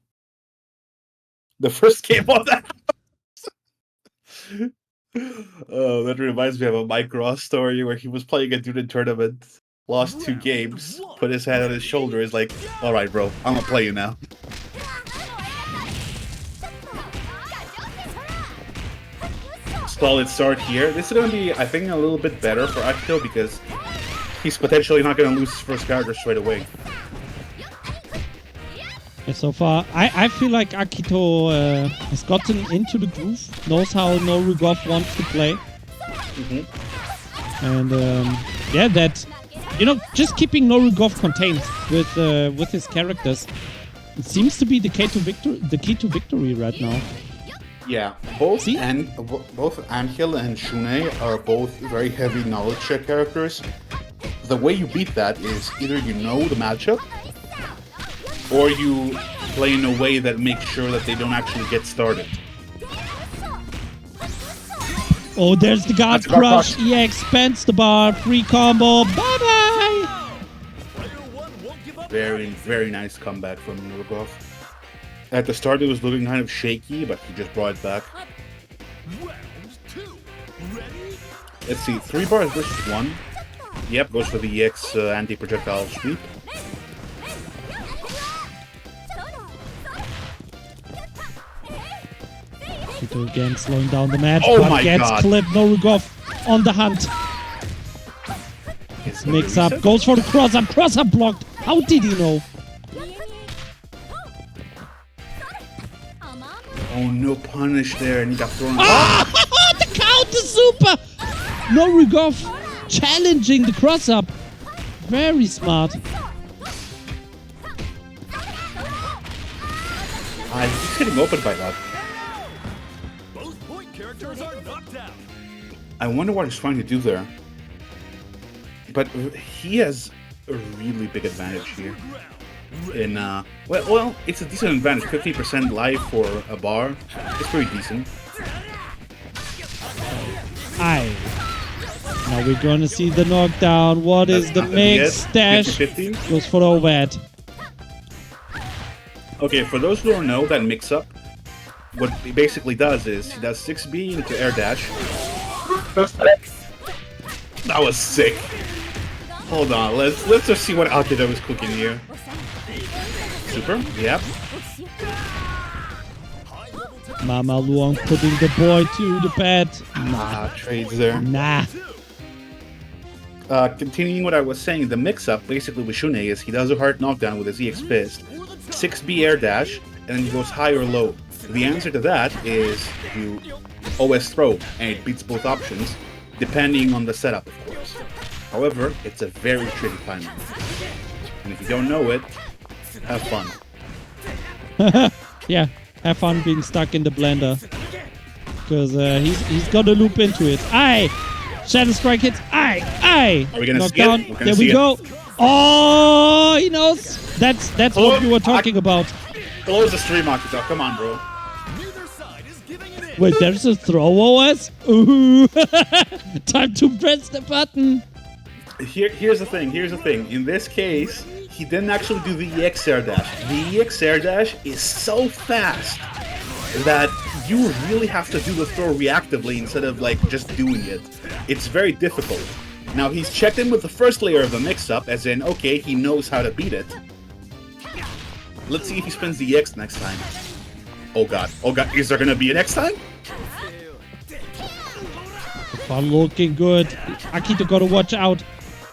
The first game of that. Oh, that reminds me of a Mike Ross story where he was playing a dude in tournament, lost 2 games, put his hand on his shoulder, is like, alright bro, I'm gonna play you now. Solid start here. This is gonna be, I think, a little bit better for Akito because he's potentially not gonna lose his first character straight away. Yeah, so far, I feel like Akito has gotten into the groove, knows how Norugov wants to play. And yeah, that, you know, just keeping Norugov contained with his characters, it seems to be the key to victory right now. Yeah, both Angel and Shune are both very heavy knowledge check characters. The way you beat that is either you know the matchup, or you play in a way that makes sure that they don't actually get started. Oh, there's the guard crush. EX spends the bar. Free combo. Bye-bye. Very, very nice comeback from Norugov. At the start, it was looking kind of shaky, but he just brought it back. Round 2. Ready? Let's see, 3 bars versus 1. Yep, goes for the EX anti-projectile sweep. Akito again slowing down the match, Oh but my gets God. clipped. Norugov on the hunt. Mix up, goes for the cross-up. Cross-up blocked. How did he know? Oh, no punish there, and he got thrown. Ah! The counter super! Norugov challenging the cross-up. Very smart. He's getting opened by that. Both point characters are knocked out. I wonder what he's trying to do there. But he has a really big advantage here. In well, it's a decent advantage. 50% life for a bar. It's pretty decent. Aye. Now we're gonna see the knockdown. What is the mix? Dash 50-50. goes for the overhead. Okay, for those who don't know, that mix-up, what he basically does is he does 6B into air dash. That was sick. Hold on, let's just see what Akito is cooking here. Super, yep. Mama Luong putting the boy to the bed. Trades there. Nah. Continuing what I was saying, the mix-up basically with Shune is he does a hard knockdown with his EX Fist, 6B air dash, and then he goes high or low. The answer to that is you OS throw, and it beats both options, depending on the setup, of course. However, it's a very tricky timing. And if you don't know it, have fun. Yeah, have fun being stuck in the blender. Because he's got to loop into it. Aye! Shadow Strike hits. Aye! Aye! Are we gonna see Knockdown. it? We're gonna There see we it. go. Oh, he knows. That's what we were talking about. Close the stream, Akito. Come on, bro. Neither side is giving it in. Wait, there's a throw OS? Ooh. Time to press the button. Here's the thing. In this case, he didn't actually do the EX air dash. The EX air dash is so fast that you really have to do the throw reactively instead of like just doing it. It's very difficult. Now he's checked in with the first layer of the mix-up, as in, okay, he knows how to beat it. Let's see if he spins the EX next time. Oh god, is there gonna be a next time? Fun looking good. Akito gotta watch out.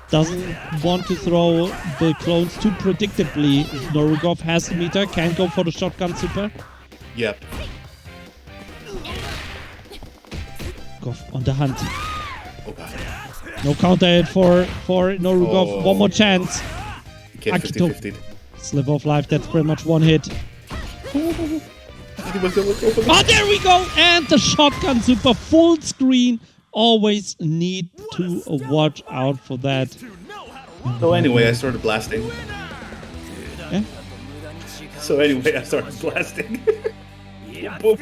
Doesn't want to throw the clones too predictably. Norugov has the meter, can't go for the shotgun super. Yep. Goff on the hunt. Oh god. No counter hit for Norugov. Oh. One more chance. Get Akito. 50-50. Sliver of life, that's pretty much one hit. Oh, there we go! And the shotgun super full screen. Always need to watch out for that. So anyway, I started blasting. Yeah? Boop,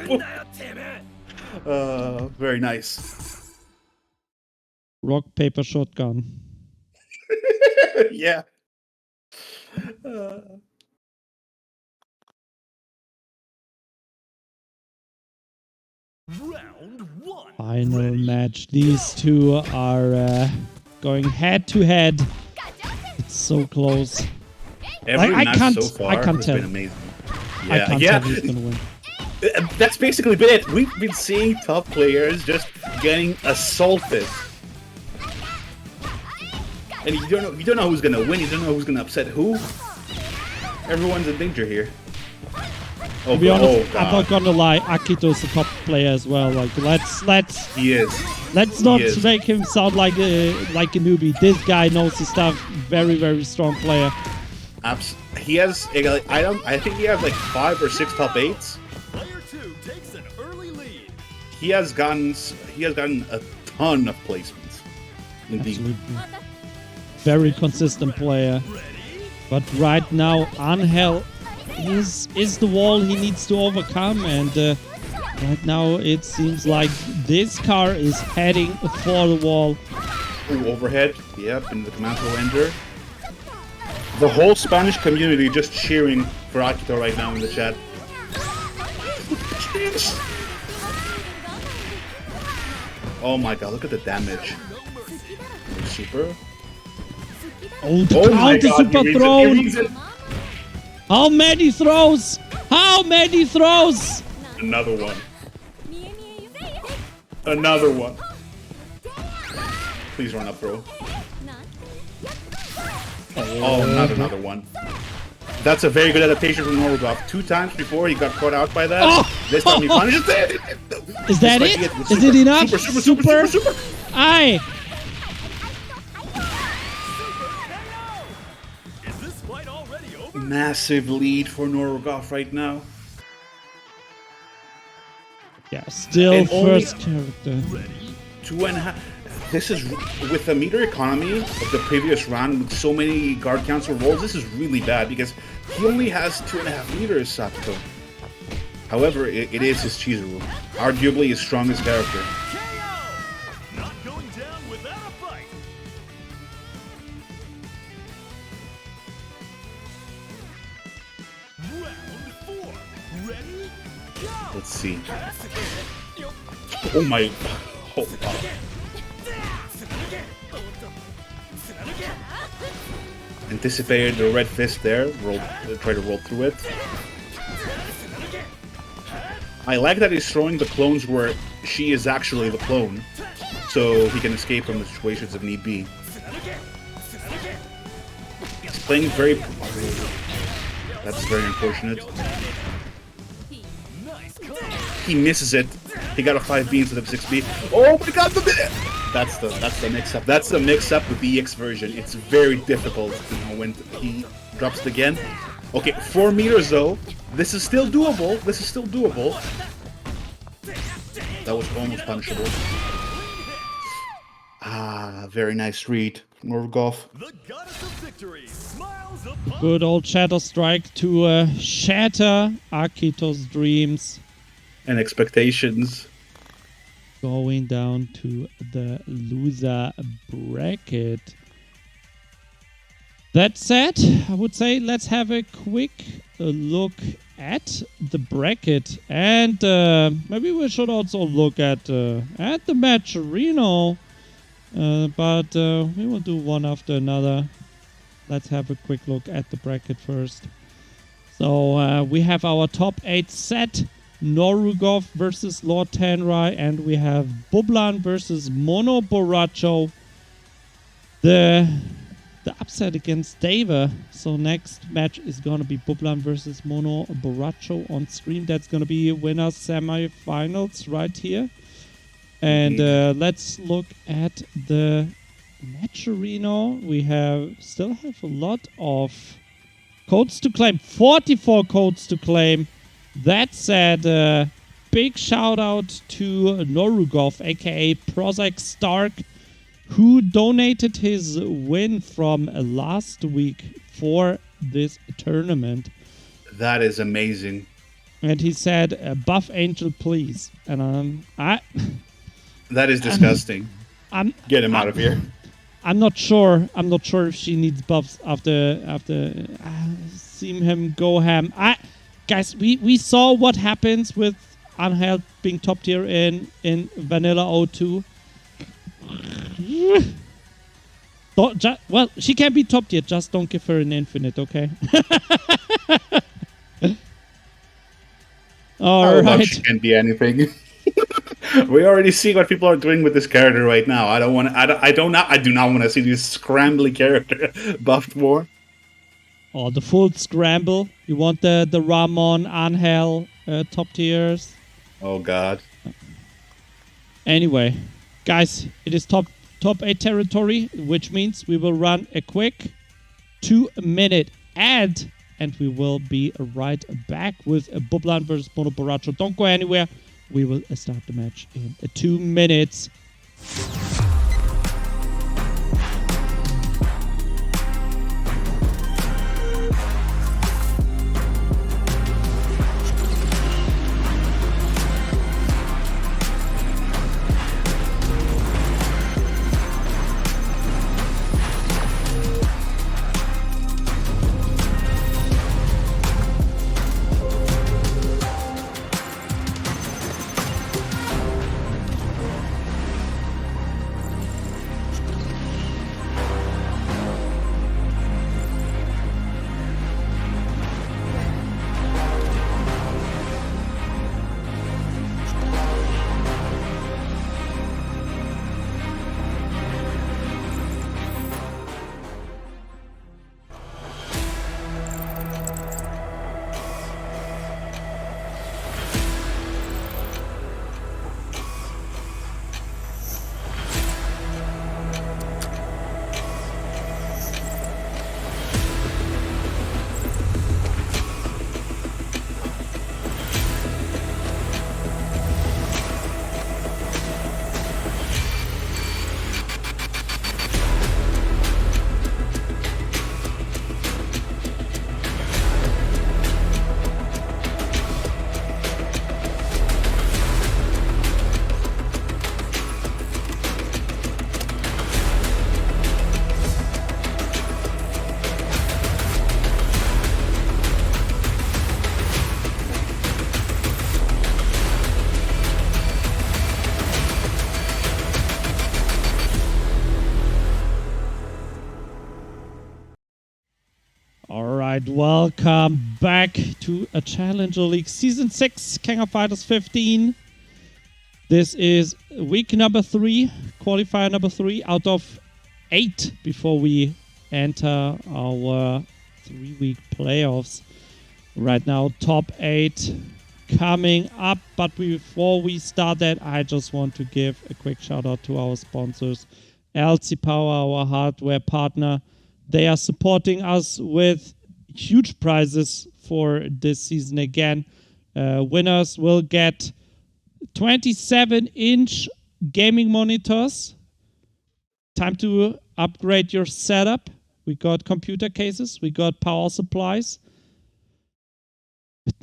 boop. Very nice. Rock, paper, shotgun. Yeah. Round one. Final match. These two are going head to head. It's so close. Every I match can't- so far I can't has tell. been amazing. I can't Yeah, tell who's gonna win. That's basically been it. We've been seeing top players just getting assaulted. And you don't know who's gonna win, you don't know who's gonna upset who. Everyone's in danger here. Oh, To be honest, oh I'm not god. gonna lie. Akito's a top player as well. Like let's He is. not He is. make him sound like a newbie. This guy knows his stuff. Very very strong player. He has I think he has like 5 or 6 top 8s. Player 2 takes an early lead. He has gotten a ton of placements. Indeed. Absolutely. Very consistent player. But right now, Angel is the wall he needs to overcome, and right now it seems like this car is heading for the wall. Ooh, overhead. Yep, into the command flow enter. The whole Spanish community just cheering for Akito right now in the chat. Oh my god, look at the damage. Super. Oh, the Oh my counter god, super he reads it, throw! he reads it. How many throws? How many throws? Another one. Another one. Please run up throw. Oh, not another one. That's a very good adaptation from Norgoff. 2 times before he got caught out by that. Oh! This time he punishes it. Is that This it? might be with Is super. it enough? Super. Aye. Is this fight already over? Massive lead for Norgoff right now. Yeah, still And only- first character. 2.5. This is, with the meter economy of the previous round, with so many guard council rolls, this is really bad because he only has 2.5 meters, Sato. However, it is his Chizuru, arguably his strongest character. KO! Not going down without a fight. Round 4. Ready? Go! Let's see. Oh my. Oh, wow. Anticipated the red fist there, try to roll through it. I like that he's throwing the clones where she is actually the clone, so he can escape from the situations if need be. He's playing very... That's very unfortunate. He misses it. He got a 5B instead of 6B. Oh my god, that's the mix-up. That's the mix-up with the EX version. It's very difficult to know when he drops it again. Okay, 4 meters though. This is still doable. That was almost punishable. Ah, very nice read. Norgoff. The goddess of victory smiles upon Good old Shatter Strike to shatter Akito's dreams. And expectations. Going down to the loser bracket. That said, I would say let's have a quick look at the bracket, and maybe we should also look at the match Reno. But we will do one after another. Let's have a quick look at the bracket first. So we have our top 8 set. Norugov versus Lord Tanrai, and we have Bublan versus Mono Borracho. The upset against Dava. So next match is gonna be Bublan versus Mono Borracho on stream. That's gonna be winner semifinals right here. And let's look at the match arena. We still have a lot of codes to claim. 44 codes to claim. That said, big shout out to Norugov, aka Prozac Stark, who donated his win from last week for this tournament. That is amazing. And he said, "Buff Angel, please." And That is disgusting. Get him out of here. I'm not sure. I'm not sure if she needs buffs after seeing him go ham. Guys, we saw what happens with Angel being top tier in Vanilla 02. Well, she can be top tier. Just don't give her an infinite, okay? All right. She can be anything. We already see what people are doing with this character right now. I do not want to see this scrambly character buffed more. Oh, the full scramble. You want the Ramon, Angel top tiers. Oh god. Anyway, guys, it is top 8 territory, which means we will run a quick 2-minute ad, and we will be right back with Bublan versus Mono Borracho. Don't go anywhere. We will start the match in 2 minutes. Alright, welcome back to a Challenger League Season 6, King of Fighters 15. This is week number 3, qualifier number 3 out of 8 before we enter our 3-week playoffs. Right now, top 8 coming up, but before we start that, I just want to give a quick shout out to our sponsors, LC Power, our hardware partner. They are supporting us with huge prizes for this season again. Winners will get 27-inch gaming monitors. Time to upgrade your setup. We got computer cases. We got power supplies.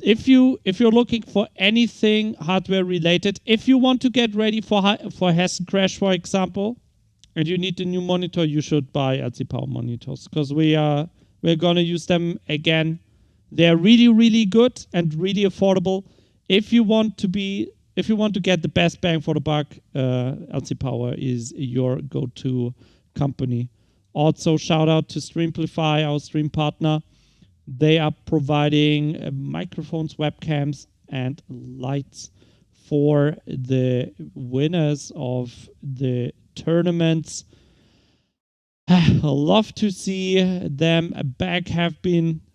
If you're looking for anything hardware related, if you want to get ready for Hessen Crash, for example, and you need a new monitor, you should buy LC Power monitors, because we're gonna use them again. They're really, really good and really affordable. If you want to get the best bang for the buck, LC Power is your go-to company. Also, shout out to Streamplify, our stream partner. They are providing microphones, webcams, and lights for the winners of the tournaments. I love to see them back.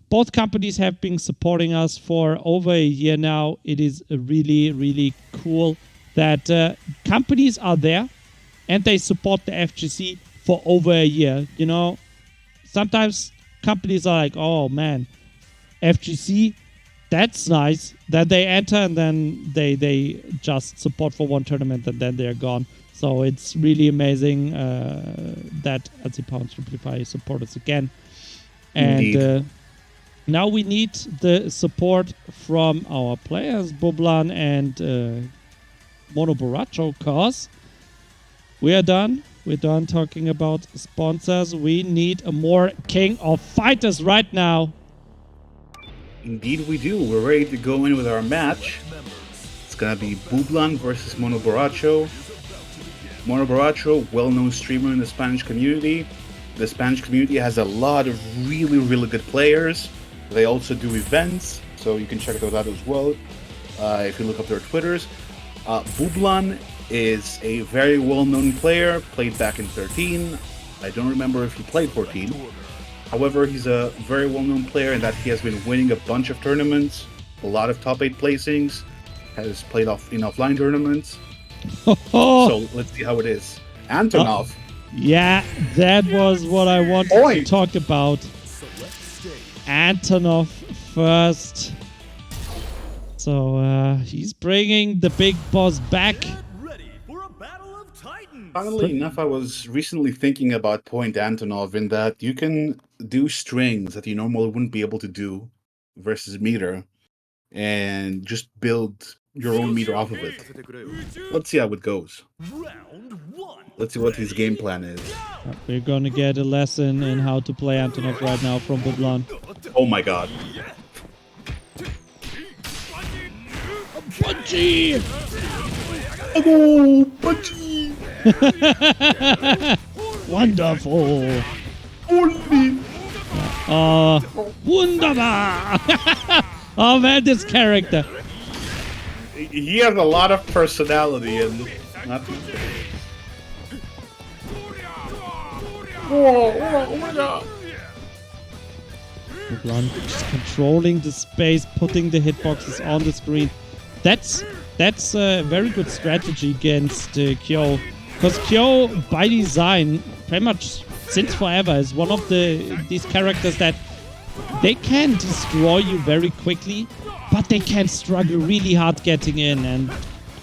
Both companies have been supporting us for over a year now. It is really, really cool that companies are there and they support the FGC for over a year. You know, sometimes companies are like, oh man, FGC, that's nice. Then they enter and then they just support for one tournament and then they're gone. So it's really amazing that LC Power and Simplify support us again. And now we need the support from our players, Bublan and Mono Borracho, cause we are done. We're done talking about sponsors. We need a more King of Fighters right now. Indeed we do. We're ready to go in with our match. It's gonna be Bublan versus Mono Borracho. Mono Borracho, well-known streamer in the Spanish community. The Spanish community has a lot of really, really good players. They also do events, so you can check those out as well if you look up their Twitters. Bublan is a very well-known player, played back in 13. I don't remember if he played 14. However, he's a very well-known player in that he has been winning a bunch of tournaments, a lot of top 8 placings, has played in offline tournaments. So let's see how it is. Antonov. Yeah, that was what I wanted to talk about. Antonov first. So he's bringing the big boss back. Funnily enough, I was recently thinking about Point Antonov in that you can do strings that you normally wouldn't be able to do versus meter and just build your own meter off of it. Let's see how it goes. Let's see what his game plan is. We're gonna get a lesson in how to play Antonov right now from Bublan. Oh my god. Punchy! Oh, punchy! Wonderful! Wunderbar! Oh man, this character. He has a lot of personality and not. Oh my god! Bublan just controlling the space, putting the hitboxes on the screen. That's a very good strategy against Kyo, because Kyo, by design, pretty much since forever, is one of these characters that they can destroy you very quickly, but they can struggle really hard getting in and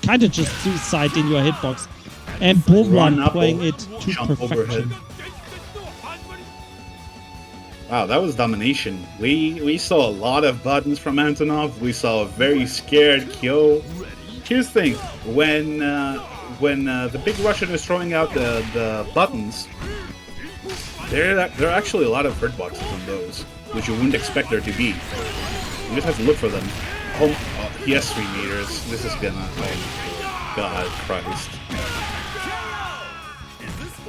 kind of just suicide in your hitbox. And Bublan playing it to perfection. Wow, that was domination. We saw a lot of buttons from Antonov. We saw a very scared Kyo. Here's the thing: when the big Russian is throwing out the buttons, there are actually a lot of hurt boxes on those, which you wouldn't expect there to be. You just have to look for them. Oh, he has 3 meters. This is gonna. Oh, God Christ.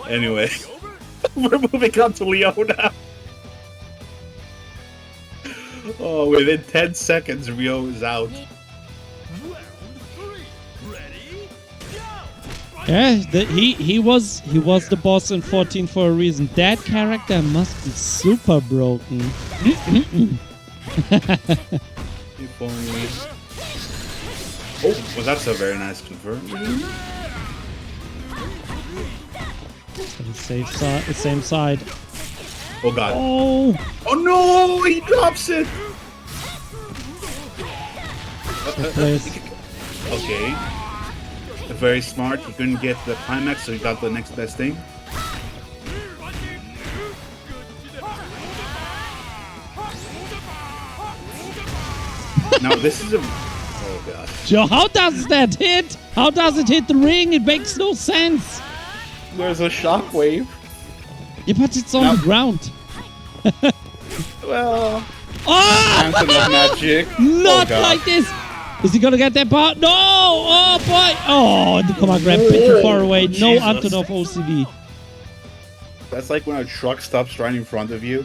Anyway, we're moving on to Leona. Oh, within 10 seconds, Rio is out. Round 3. Ready? Go! Yeah, he was the boss in 14 for a reason. That character must be super broken. If only. Oh, well, that's a very nice convert. Same side. Oh god. Oh, Oh no! He drops it! place. Okay. Very smart. He couldn't get the climax, so he got the next best thing. Now this is a... Oh god. Joe, how does that hit? How does it hit the ring? It makes no sense. There's a shockwave. Yeah, but it's on the ground. Well... Oh! Anthem of magic. Not Oh, God. like this. Is he gonna get that part? No! Oh boy! Oh, the command grab bit too far away. No Jesus. Antonov OCV. That's like when a truck stops right in front of you.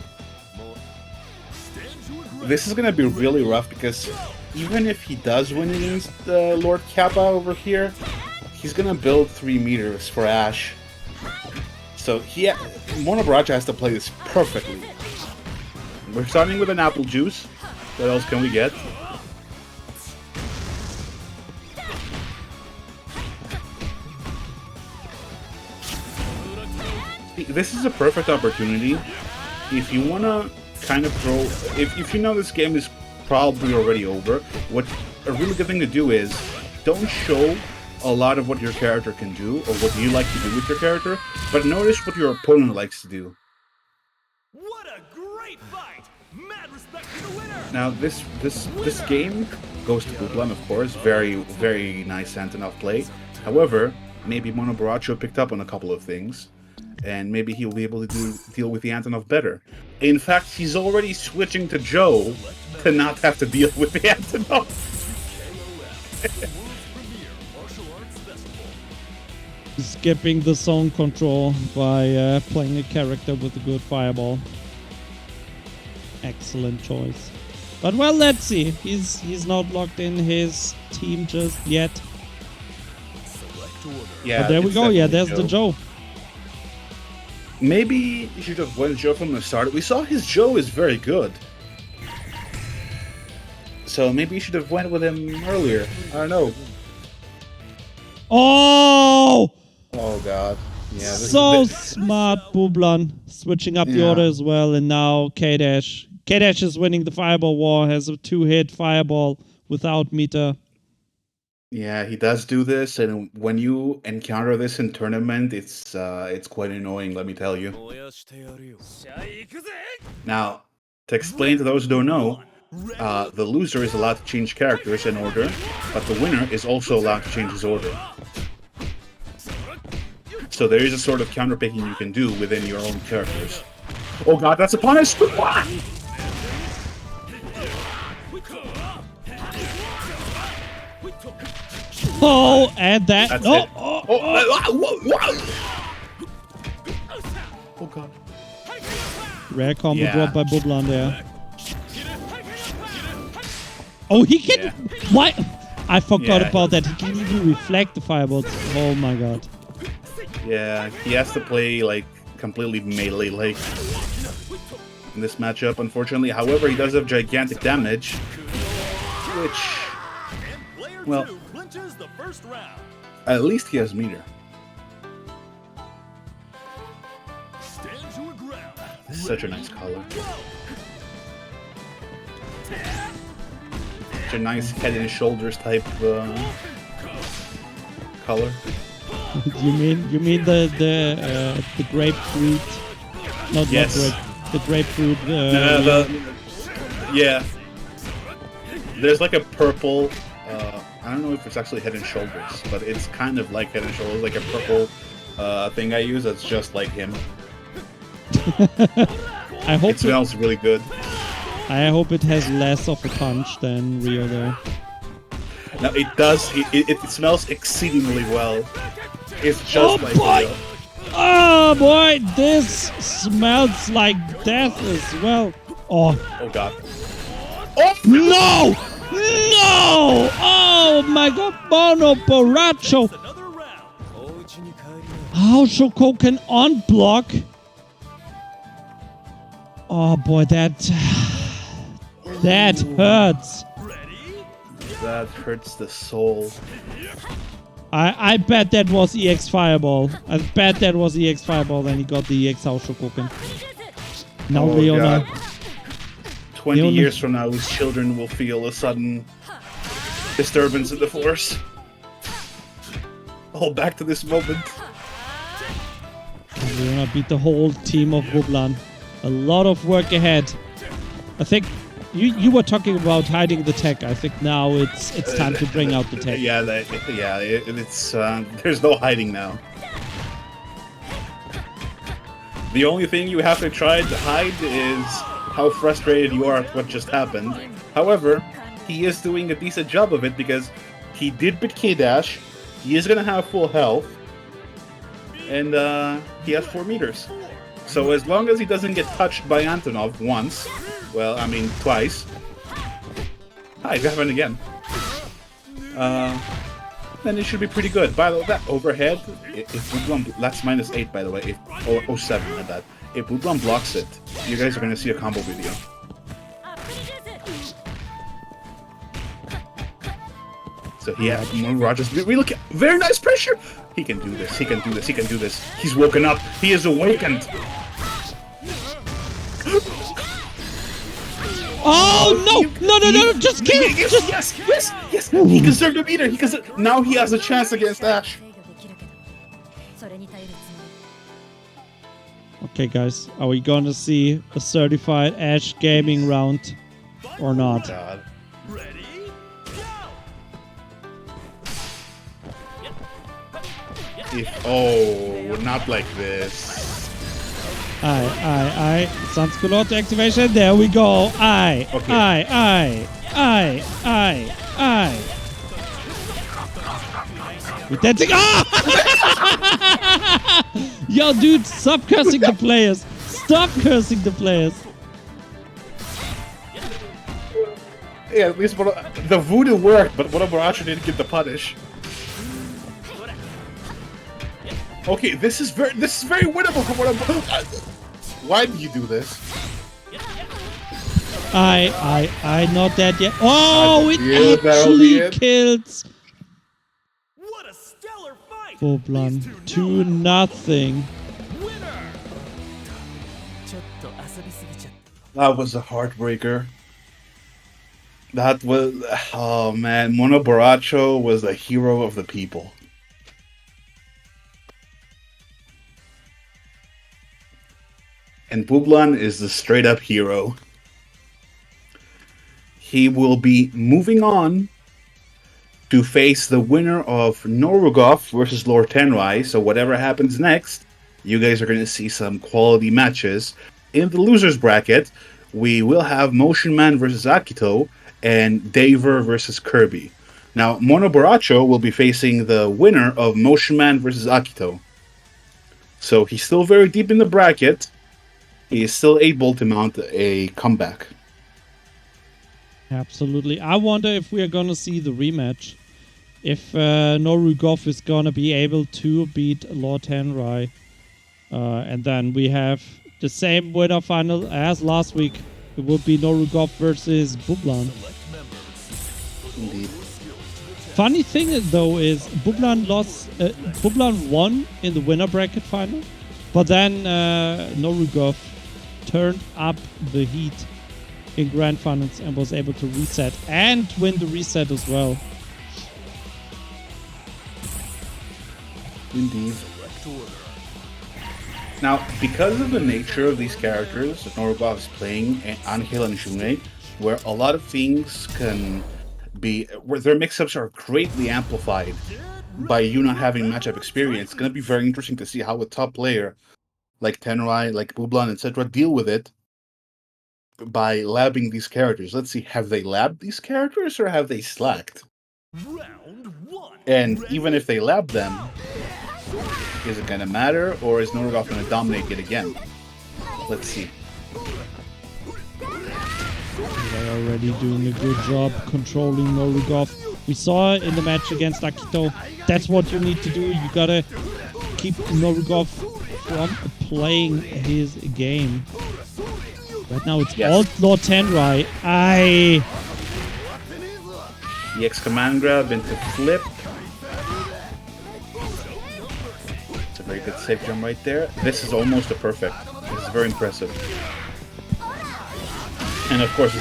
This is gonna be really rough because even if he does win against Lord Kappa over here, he's gonna build 3 meters for Ash. So Monobracha has to play this perfectly. We're starting with an apple juice. What else can we get? This is a perfect opportunity if you wanna kind of throw. If you know this game is probably already over, what a really good thing to do is don't show a lot of what your character can do or what you like to do with your character, but notice what your opponent likes to do. What a great fight! Mad respect to the winner! Now this game goes to Bublan, of course. Very, very nice Antonov play. However, maybe Monobracho picked up on a couple of things, and maybe he'll be able to deal with the Antonov better. In fact, he's already switching to Joe to not have to deal with the Antonov. Skipping the zone control by playing a character with a good fireball. Excellent choice. But well, let's see. He's not locked in his team just yet. Yeah, But there we it's go. Yeah, definitely there's the Joe. Maybe you should have went Joe from the start. We saw his Joe is very good. So maybe you should have went with him earlier. I don't know. Oh! Oh god. Yeah. So smart, Bublan. Switching up the Yeah. order as well, and now K-Dash. K-Dash is winning the fireball war, has a 2-hit fireball without meter. Yeah, he does do this, and when you encounter this in tournament, it's quite annoying, let me tell you. Now, to explain to those who don't know, the loser is allowed to change characters in order, but the winner is also allowed to change his order. So there is a sort of counterpicking you can do within your own characters. Oh god, that's a punish! Oh, and that. That's Oh, it. oh, Oh god. Rare combo Yeah. drop by Bublan there. Oh, he can. Yeah. What? I forgot Yeah. about that. He can even reflect the fireballs. Oh my god. Yeah, he has to play like completely melee like in this matchup, unfortunately. However, he does have gigantic damage, which, Player well, 2 clinches the first round. at least he has meter. Stand your ground. Such a nice color. Such a nice head and shoulders type color. You mean the grapefruit? Not Yes. grape. The grapefruit. Yeah. There's like a purple. I don't know if it's actually Head and Shoulders, but it's kind of like Head and Shoulders, like a purple thing I use that's just like him. I hope It smells really good. I hope it has less of a punch than Rio there. Now it does. It smells exceedingly well. It's just like boy! Rio. Oh boy, this smells like death as well. Oh, Oh god. Oh! No! No! Oh my god, Mono Borracho! Another round. How Shokoken on block? Oh boy, that hurts. Ready? That hurts the soul. I bet that was EX Fireball. I bet that was EX Fireball, then he got the EX House Shokoken. Now Oh, Leona. God. 20 Leona. years from now, his children will feel a sudden disturbance in the force. All back to this moment. Leona beat the whole team of Bublan. A lot of work ahead. I think you were talking about hiding the tech. I think now it's time to bring out the tech. Yeah, it's there's no hiding now. The only thing you have to try to hide is how frustrated you are at what just happened. However, he is doing a decent job of it because he did beat K-Dash, he is gonna have full health, and he has 4 meters. So as long as he doesn't get touched by Antonov once, well, I mean twice. Hi, it happened again. Then it should be pretty good. By the way, that overhead, if Bublan, that's -8 by the way, or 7 at that. If Bublan blocks it, you guys are gonna see a combo video. So he has Rogers. We look at very nice pressure. He can do this. He can do this. He can do this. He's woken up. He is awakened. Oh no! Just kill it! Yes! He conserved a meter. Now he has a chance against Ash. Okay, guys, are we gonna see a certified Ash gaming round or not? God. Ready? Not like this. Aye. Sunsculotte activation. There we go. Aye. With that thing. Ah! Yo, dude, stop cursing the players. Stop cursing the players. Yeah, at least the voodoo worked, but Borracho didn't get the punish. Okay, this is very winnable for Why did you do this? Not dead yet. Oh, it actually kills What a stellar fight! Bublan 2-0. Winner! That was a heartbreaker. That was... Oh, man. Mono Borracho was the hero of the people. And Bublan is the straight-up hero. He will be moving on to face the winner of Norugov versus Lord Tenrai. So whatever happens next, you guys are going to see some quality matches. In the losers bracket, we will have Motion Man versus Akito and Daver versus Kirby. Now, Mono Borracho will be facing the winner of Motion Man versus Akito. So he's still very deep in the bracket. He is still able to mount a comeback. Absolutely. I wonder if we are going to see the rematch. If Norugov is going to be able to beat Lord Tenrai. And then we have the same winner final as last week. It will be Norugov versus Bublan. Indeed. Funny thing though is Bublan won in the winner bracket final. But then Norugov turned up the heat in grand finals and was able to reset and win the reset as well. Indeed. Now, because of the nature of these characters that Norugov is playing, Angel and Shunei, where a lot of things can be, where their mix-ups are greatly amplified by you not having matchup experience, it's going to be very interesting to see how a top player like Tenrai, like Bublan, etc. deal with it by labbing these characters. Let's see, have they labbed these characters or have they slacked? Round 1. And even if they lab them, is it gonna matter, or is Norugov gonna dominate it again? Let's see. already doing a good job controlling Norugov. We saw in the match against Akito, that's what you need to do. You gotta keep Norugov from playing his game. Right now it's all Lord Tenrai. EX command grab into flip. It's a very good safe jump right there. This is almost a perfect. This is very impressive. And of course,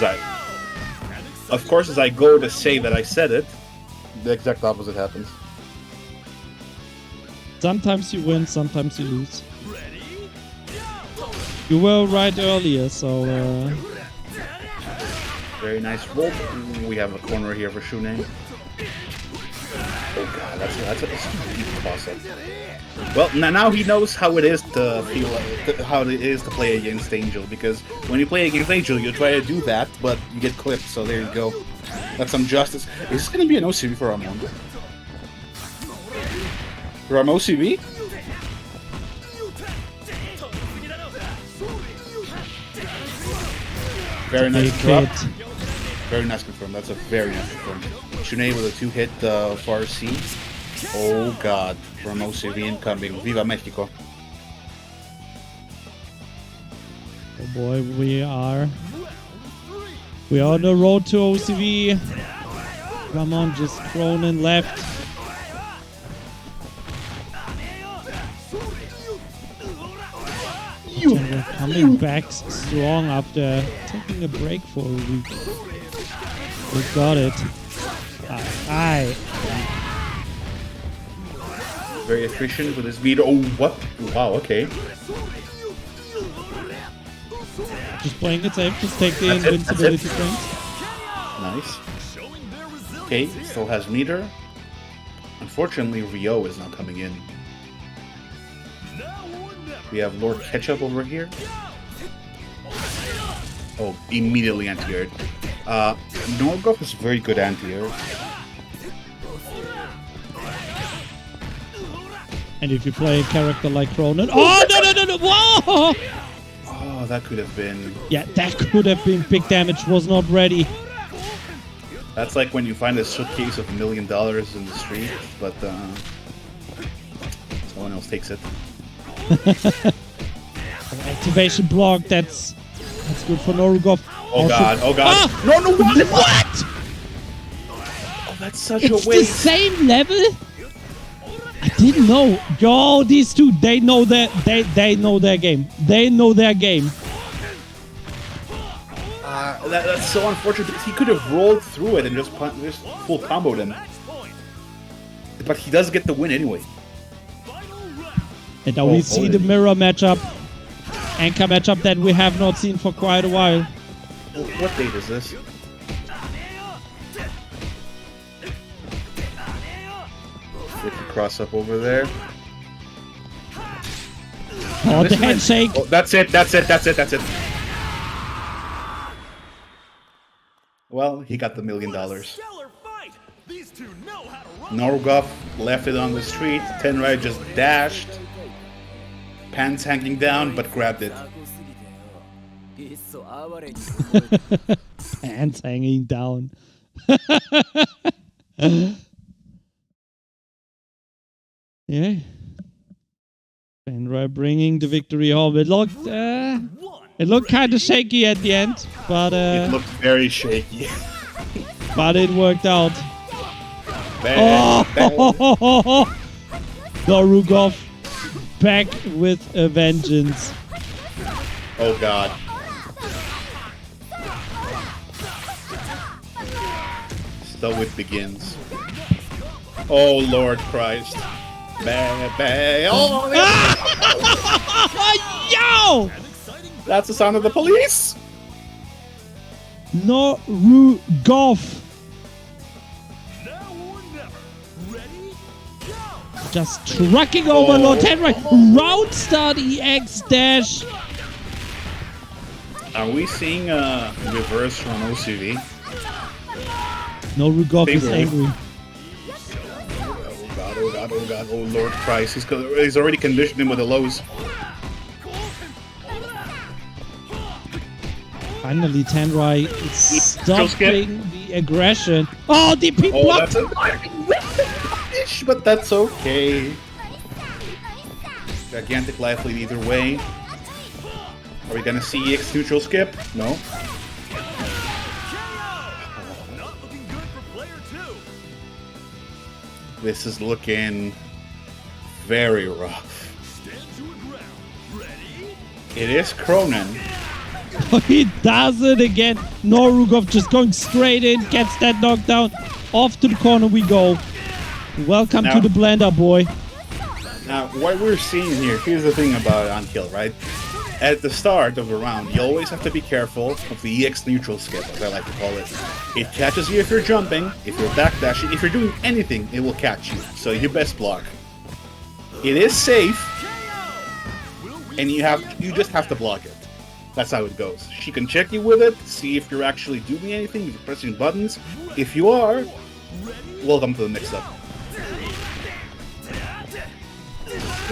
as I go to say that I said it, the exact opposite happens. Sometimes you win, sometimes you lose. You were right earlier, so... Very nice roll. We have a corner here for Shunei. Oh god, that's a deep toss-up. Well, now he knows how it is to feel, how it is to play against Angel, because when you play against Angel, you try to do that, but you get clipped, so there you go. That's some justice. Is this going to be an OCV for Ramon? Ram OCV? Very nice drop. Very nice confirm. That's a very nice confirm. Shunei with a 2-hit far C. Oh god. Ram OCV incoming. Viva Mexico. Oh boy, we are on the road to OCV. Ramon just thrown in left. We're coming back strong after taking a break for a week. We got it. Very efficient with his beat. Oh, what? Wow, okay. Just playing it safe. Just take the invincibility points. Nice. Okay, still has meter. Unfortunately, Ryo is not coming in. We have Lord Ketchup over here. Oh, immediately anti-aired. Norgov is very good anti-air. And if you play a character like Cronin... Oh, no! Whoa! Oh, that could have been... Yeah, that could have been big damage. Was not ready. That's like when you find a suitcase of $1 million in the street, but someone else takes it. Activation block, that's good for Norugov. Oh god, oh god. Ah! No, what? What? Oh, that's such a It's waste. the same level? I didn't know. Yo, these two, they know their game. They know their game. That's so unfortunate because he could have rolled through it and just full comboed him. But he does get the win anyway. And now we see the mirror matchup. Anchor matchup that we have not seen for quite a while. What date is this? If you cross up over there. Oh, the handshake. Oh, that's it. Well, he got the $1 million. Norgov left it on the street. Tenrai just dashed. Pants hanging down, but grabbed it. Pants hanging down. Yeah. Tenrai bringing the victory home. It looked kind of shaky at the end, but it looked very shaky. but it worked out. Bang, oh! Norugov back with a vengeance. Oh god. So it begins. Oh Lord Christ. Bang, bang. Oh, yo! That's the sound of the police. Norugov. Just trucking over Lord Tenrai. Round start EX dash. Are we seeing a reverse from OCV? Norugov is angry. Oh god, oh Lord Christ. He's already conditioned him with the lows. Finally, Tenrai is stopping the aggression. Oh, DP Oh, blocked! that's a but that's okay. Gigantic life lead either way. Are we gonna see EX neutral skip? No. Not looking good for player 2. This is looking very rough. Stand your ground. Ready? It is Cronin. He does it again. Norugov just going straight in, gets that knockdown. Off to the corner we go. Welcome Now- to the blender, boy. Now, what we're seeing here, here's the thing about on kill, right? At the start of the round, you always have to be careful of the EX neutral skip, as I like to call it. It catches you if you're jumping, if you're backdashing, if you're doing anything, it will catch you. So you best block. It is safe, and you just have to block it. That's how it goes. She can check you with it, see if you're actually doing anything, if you're pressing buttons. If you are, welcome to the mix-up.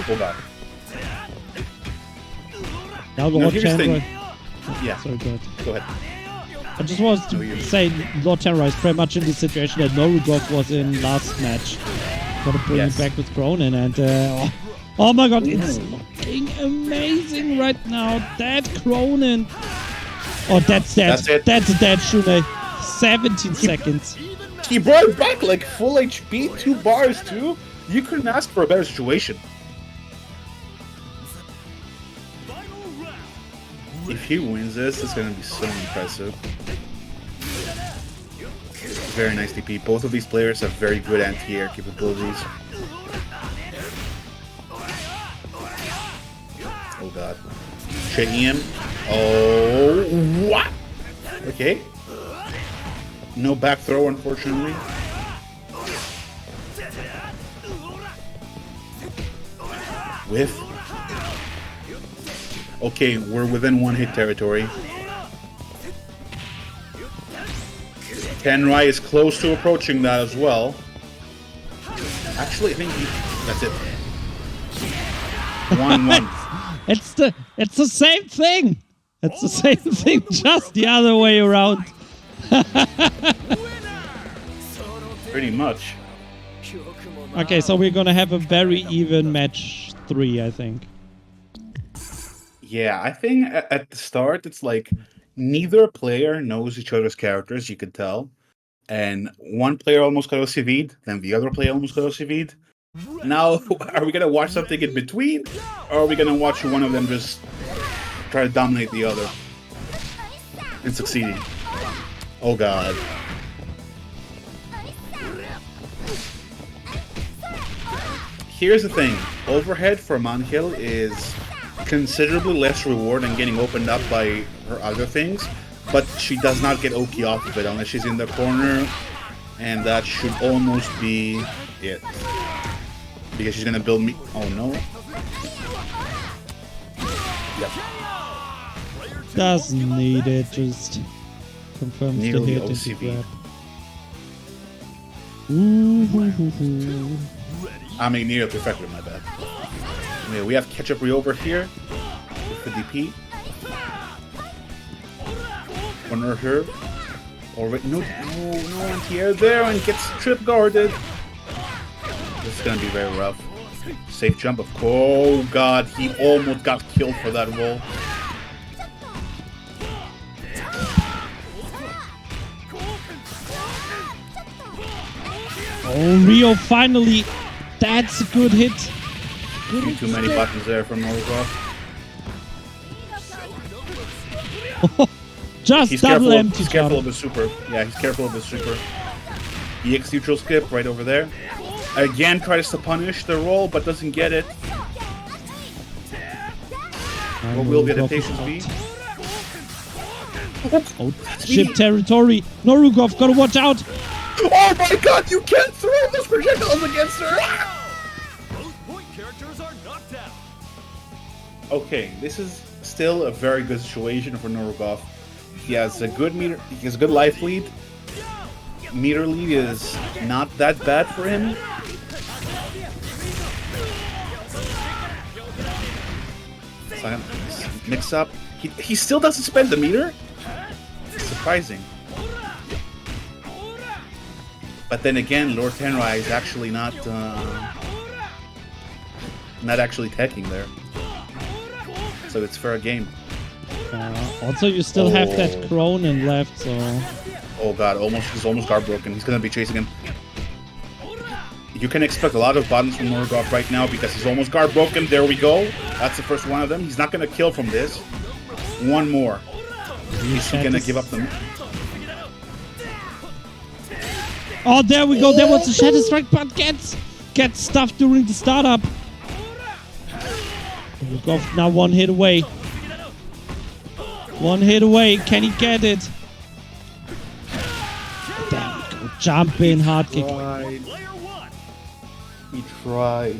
Go back. Now No, Lord here's the thing. Tenrai. Yeah, Sorry, go ahead. go ahead. I just wanted to say Lord Tenrai is pretty much in the situation that Norugov was in last match. Gotta bring Yes. it back with Cronin and oh my god, it's looking amazing right now. That Cronin. Oh, that's dead. That's it. That's dead, Shune. 17 seconds. He brought it back like full HP, 2 bars too. You couldn't ask for a better situation. Final round. If he wins this, it's gonna be so impressive. Very nice DP. Both of these players have very good anti-air capabilities. Oh god. Shaking him. Oh, what? Okay. No back throw, unfortunately. Whiff. Okay, we're within 1-hit territory. Tenrai is close to approaching that as well. Actually, I think that's it. 1-1. It's the same thing. It's the same thing, just the other way around. Pretty much. Okay, so we're gonna have a very even match 3, I think. Yeah, I think at the start, it's like neither player knows each other's characters, you could tell. And one player almost got OCV'd, then the other player almost got OCV'd. Now, are we gonna watch something in between? Or are we gonna watch one of them just try to dominate the other? And succeeding. Oh god. Here's the thing. Overhead for Manhil is considerably less reward than getting opened up by her other things, but she does not get Oki off of it unless she's in the corner, and that should almost be it. Because she's gonna build me. Oh no. Yep. Doesn't need it, just confirms the Nearly hit into OCV. grab. Ooh. I mean, near perfectly, my bad. Yeah, we have Ketchup over here with the DP. One or her. Already, no anti-air there, and gets trip guarded. This is gonna be very rough. Safe jump, of course. Oh god, he almost got killed for that roll. Oh, Rio finally. That's a good hit. Too many buttons there from Novikov. Just He's double empty he's careful of jump. his super. Yeah, he's careful of his super. EX neutral skip right over there. Again tries to punish the roll, but doesn't get it. What will the adaptations be? Oh, ship territory. Norugov, gotta watch out. Oh my god, you can't throw those projectiles against her! Both point characters are knocked out. Okay, this is still a very good situation for Norugov. He has a good meter, he has a good life lead. Meter lead is not that bad for him. Mix up. He still doesn't spend the meter? surprising. But then again, Lord Tenrai is actually not actually teching there, so it's fair game. Also, you still have that Cronin left, so. Oh god, he's almost guard broken. He's gonna be chasing him. You can expect a lot of buttons from Norgoff right now because he's almost guard broken. There we go. That's the first one of them. He's not gonna kill from this. One more. Is he gonna give up the... Oh, there we go. There was a Shadow Strike, but gets stuffed during the startup. Norgoff now one hit away. One hit away. Can he get it? There we go. Jump in, hard kick. He tried.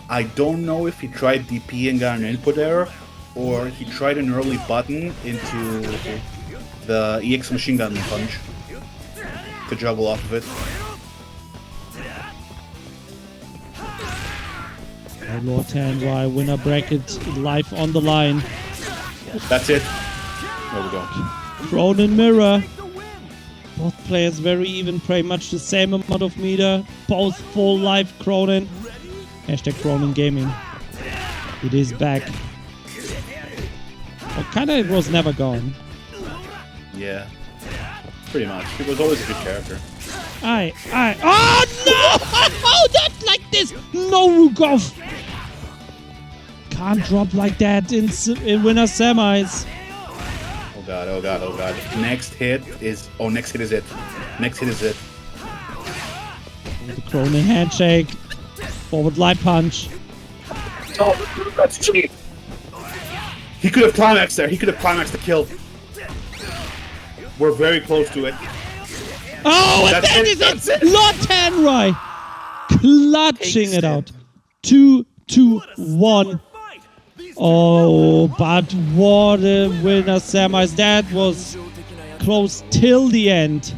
I don't know if he tried DP and got an input error, or he tried an early button into the EX machine gun punch to juggle off of it. Oh, Lord Tenrai, winner bracket live on the line. That's it. There we go. Cronin mirror. Both players very even, pretty much the same amount of meter. Both full life Cronin. Hashtag Cronin Gaming. It is back. Well, kinda it was never gone. Yeah. Pretty much. He was always a good character. Oh no! Oh, not like this! No, Rugov! Can't drop like that in winner semis. Oh god, oh god, oh god. Next hit is... Oh, next hit is it. Next hit is it. The Cronin handshake. Forward light punch. Oh, that's cheap. He could have climaxed there. He could have climaxed the kill. We're very close to it. Oh, and that is it! Lord Tenrai! Clutching it out. 2-2-1. Oh, but what a winner, semis. That was close till the end.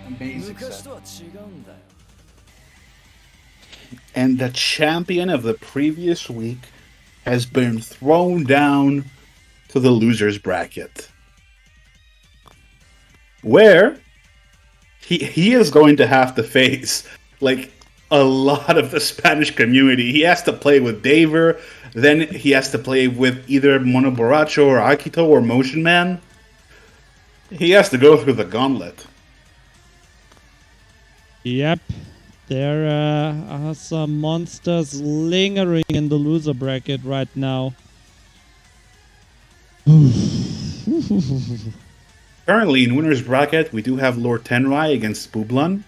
Amazing set. And the champion of the previous week has been thrown down to the losers bracket, where he is going to have to face like a lot of the Spanish community. He has to play with Daver, then he has to play with either Mono Borracho or Akito or Motion Man. He has to go through the gauntlet. Yep. There are some monsters lingering in the loser bracket right now. Currently, in winner's bracket, we do have Lord Tenrai against Bublan.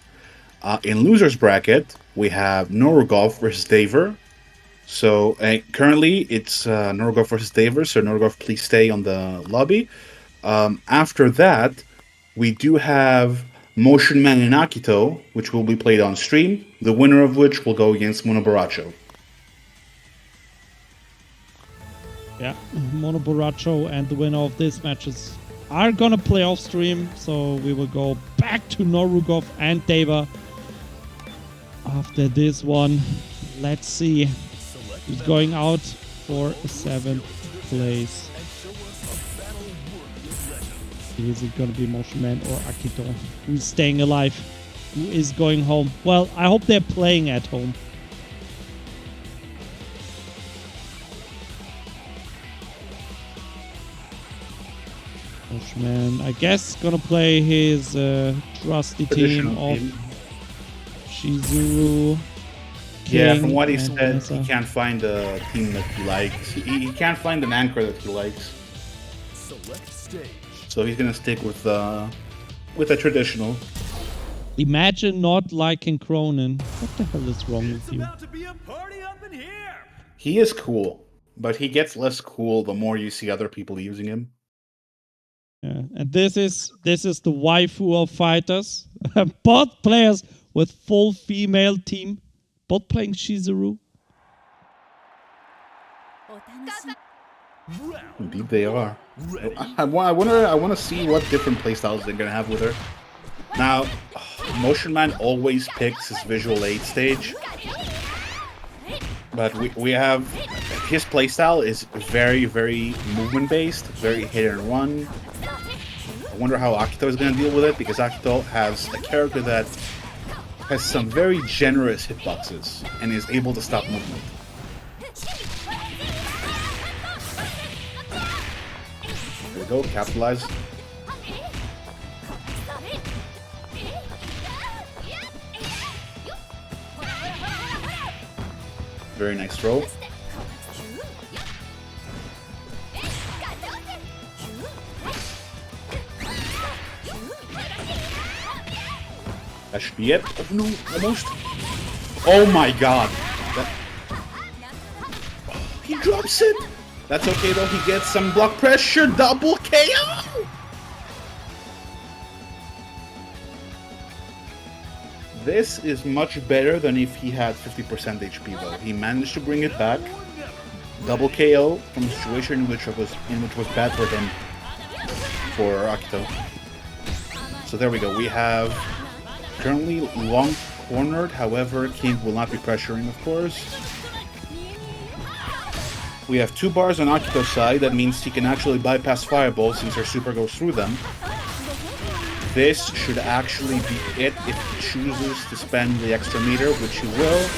In loser's bracket, we have Norgoff versus Daver. So currently, it's Norgoff versus Daver. So Norgoff, please stay on the lobby. After that, we do have Motion Man and Akito, which will be played on stream. The winner of which will go against Mono Borracho. Yeah, Mono Borracho and the winner of this matches are gonna play off stream, so we will go back to Norugov and Deva after this one. Let's see who's going out for 7th place. Is it gonna be Motion Man or Akito? Who's staying alive? Who is going home? Well, I hope they're playing at home. Motion Man, I guess, gonna play his trusty team of Shizuru. Yeah, King, from what he and said, Vanessa. he can't find a team that he likes. He can't find an anchor that he likes. So he's gonna stick with a traditional. Imagine not liking Cronin. What the hell is wrong with you? About to be a party up in here. He is cool, but he gets less cool the more you see other people using him. Yeah, and this is the waifu of fighters. Both players with full female team, both playing Shizuru. Indeed, they are. I want to see what different playstyles they're gonna have with her. Now, Motion Man always picks his visual aid stage, but we have his playstyle is very movement based, very hit and run. I wonder how Akito is going to deal with it, because Akito has a character that has some very generous hitboxes and is able to stop movement. There we go, capitalize. Very nice throw. That should be it. Oh no, almost. Oh my god. He drops it. That's okay though, he gets some block pressure. Double KO! This is much better than if he had 50% HP though. He managed to bring it back. Double KO from a situation in which was bad for him, for Akito. So there we go. We have currently long cornered, however, King will not be pressuring, of course. We have 2 bars on Akito's side, that means he can actually bypass Fireball since her super goes through them. This should actually be it if he chooses to spend the extra meter, which he will.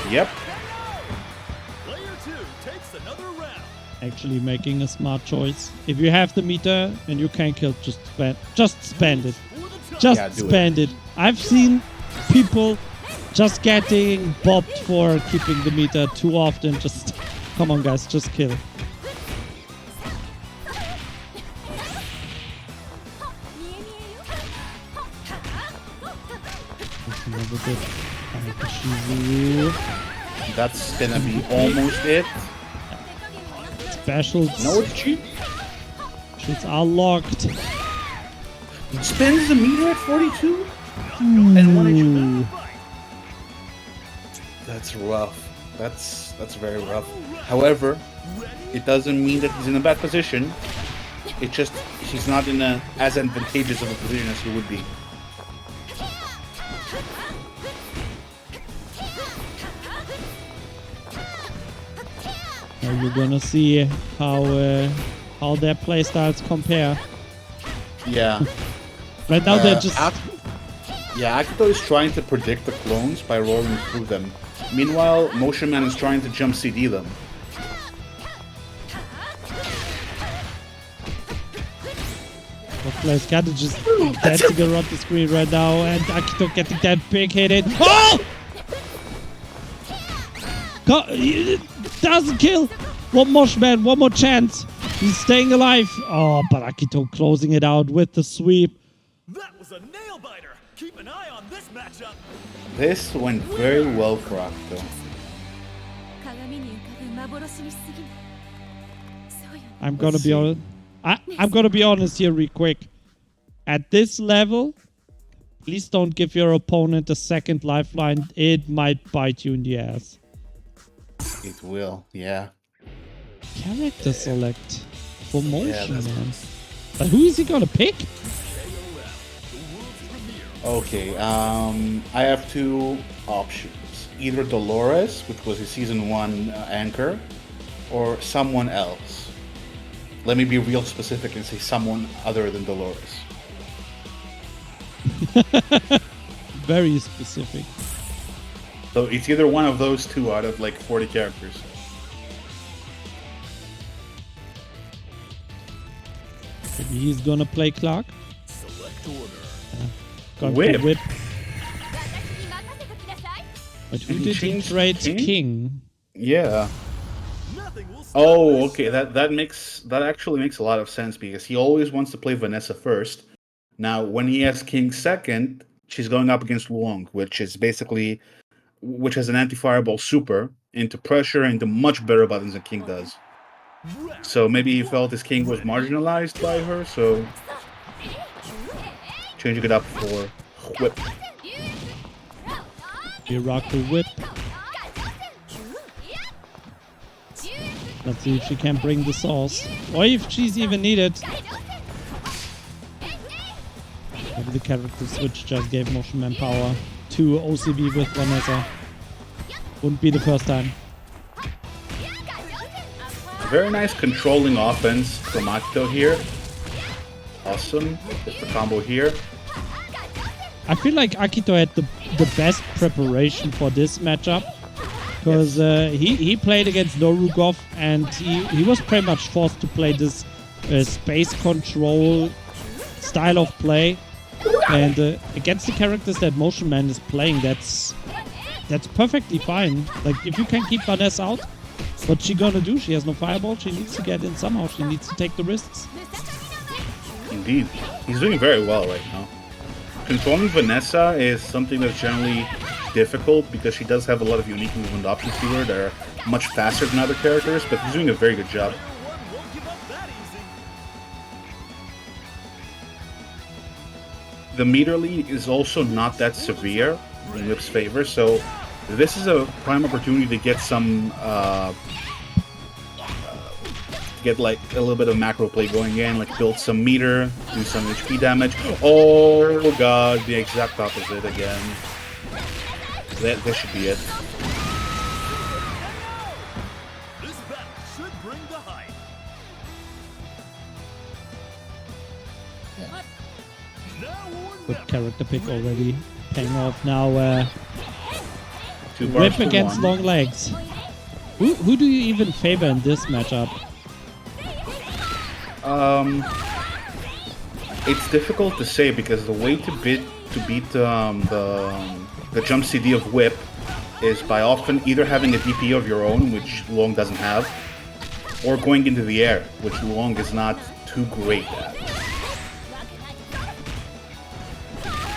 Yep. Player 2 takes another round. Actually making a smart choice. If you have the meter and you can kill, just spend it. Just spend it. I've seen people just getting bopped for keeping the meter too often. Just come on, guys, just kill. That's gonna be almost it. Specials. No, it's cheap. Specials are locked. He spends the meter at 42? And 1 HP. That's rough. That's very rough. However, it doesn't mean that he's in a bad position. It just, he's not in a as advantageous of a position as he would be. Now you're gonna see how their playstyles compare. Yeah. Right now they're just... Yeah, Akito is trying to predict the clones by rolling through them. Meanwhile, Motion Man is trying to jump CD them. Players gotta just dancing around the screen right now, and Akito getting that big hit in. Oh! It doesn't kill! One more man, one more chance. He's staying alive. Oh, but Akito closing it out with the sweep. That was a nail biter. Keep an eye on this matchup. This went very well for Akito. I'm gonna be honest. I'm gonna be honest here real quick. At this level, please don't give your opponent a second lifeline. It might bite you in the ass. It will, yeah. Character select for motion, Yeah, man. But who is he gonna pick? Okay, I have 2 options. Either Dolores, which was his Season 1 anchor, or someone else. Let me be real specific and say someone other than Dolores. Very specific. So it's either one of those 2 out of like 40 characters. Maybe he's gonna play Clark. Select order. Gonna Whip. play Whip. But who And he did he changed trade King? King? Yeah. Nothing will stop Oh, this. okay. That actually makes a lot of sense because he always wants to play Vanessa first. Now, when he has King second, she's going up against Wong, which has an anti-fireball super into pressure into much better buttons than King does. So maybe he felt his King was marginalized by her, so changing it up for Whip. You rock the Whip. Let's see if she can bring the sauce. Or if she's even needed. Maybe the character switch just gave Motion Man power to OCB with Vanessa. Wouldn't be the first time. Very nice controlling offense from Akito here. Awesome. Just the combo here. I feel like Akito had the best preparation for this matchup. Because he played against Norugov and he was pretty much forced to play this space control style of play. And against the characters that Motion Man is playing, that's perfectly fine. Like, if you can keep Vanessa out, what's she gonna do? She has no fireball. She needs to get in somehow. She needs to take the risks. Indeed. He's doing very well right now. Controlling Vanessa is something that's generally difficult because she does have a lot of unique movement options to her that are much faster than other characters, but he's doing a very good job. The meter lead is also not that severe in Whip's favor, so this is a prime opportunity to get some like a little bit of macro play going in, like build some meter, do some HP damage. Oh god, the exact opposite again. That should be it. This battle should bring the hype. Now or Good never. character pick already paying off now. 2 bars Whip to against 1. long legs. Who do you even favor in this matchup? It's difficult to say because the way to beat the jump CD of Whip is by often either having a DP of your own, which Long doesn't have, or going into the air, which Long is not too great at.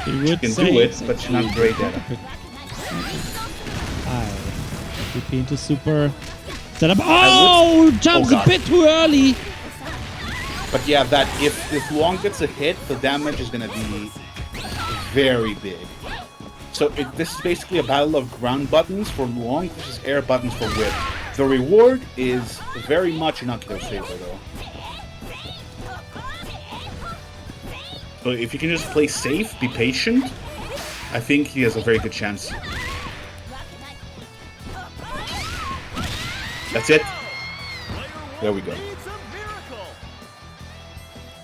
She can do it, but she's not great at it. DP into super. Set up. Oh! Jumps a God. bit too early. But yeah, that if Long gets a hit, the damage is gonna be very big. So this is basically a battle of ground buttons for Long versus air buttons for Whip. The reward is very much in Akito's favor, though. So if you can just play safe, be patient, I think he has a very good chance. That's it. There we go. It's a miracle.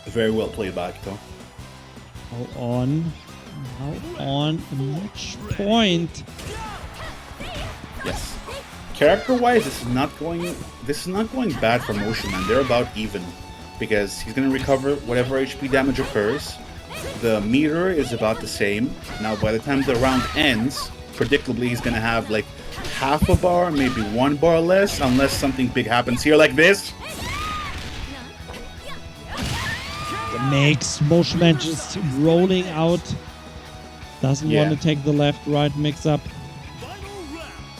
Very well played by Akito. Now on match point. Yes. Character-wise, this is not going bad for Motion Man. They're about even because he's going to recover whatever HP damage occurs. The meter is about the same. Now, by the time the round ends, predictably he's going to have like half a bar, maybe 1 bar less, unless something big happens here like this. Makes Motion Man just rolling out. Doesn't Yeah. want to take the left-right mix-up.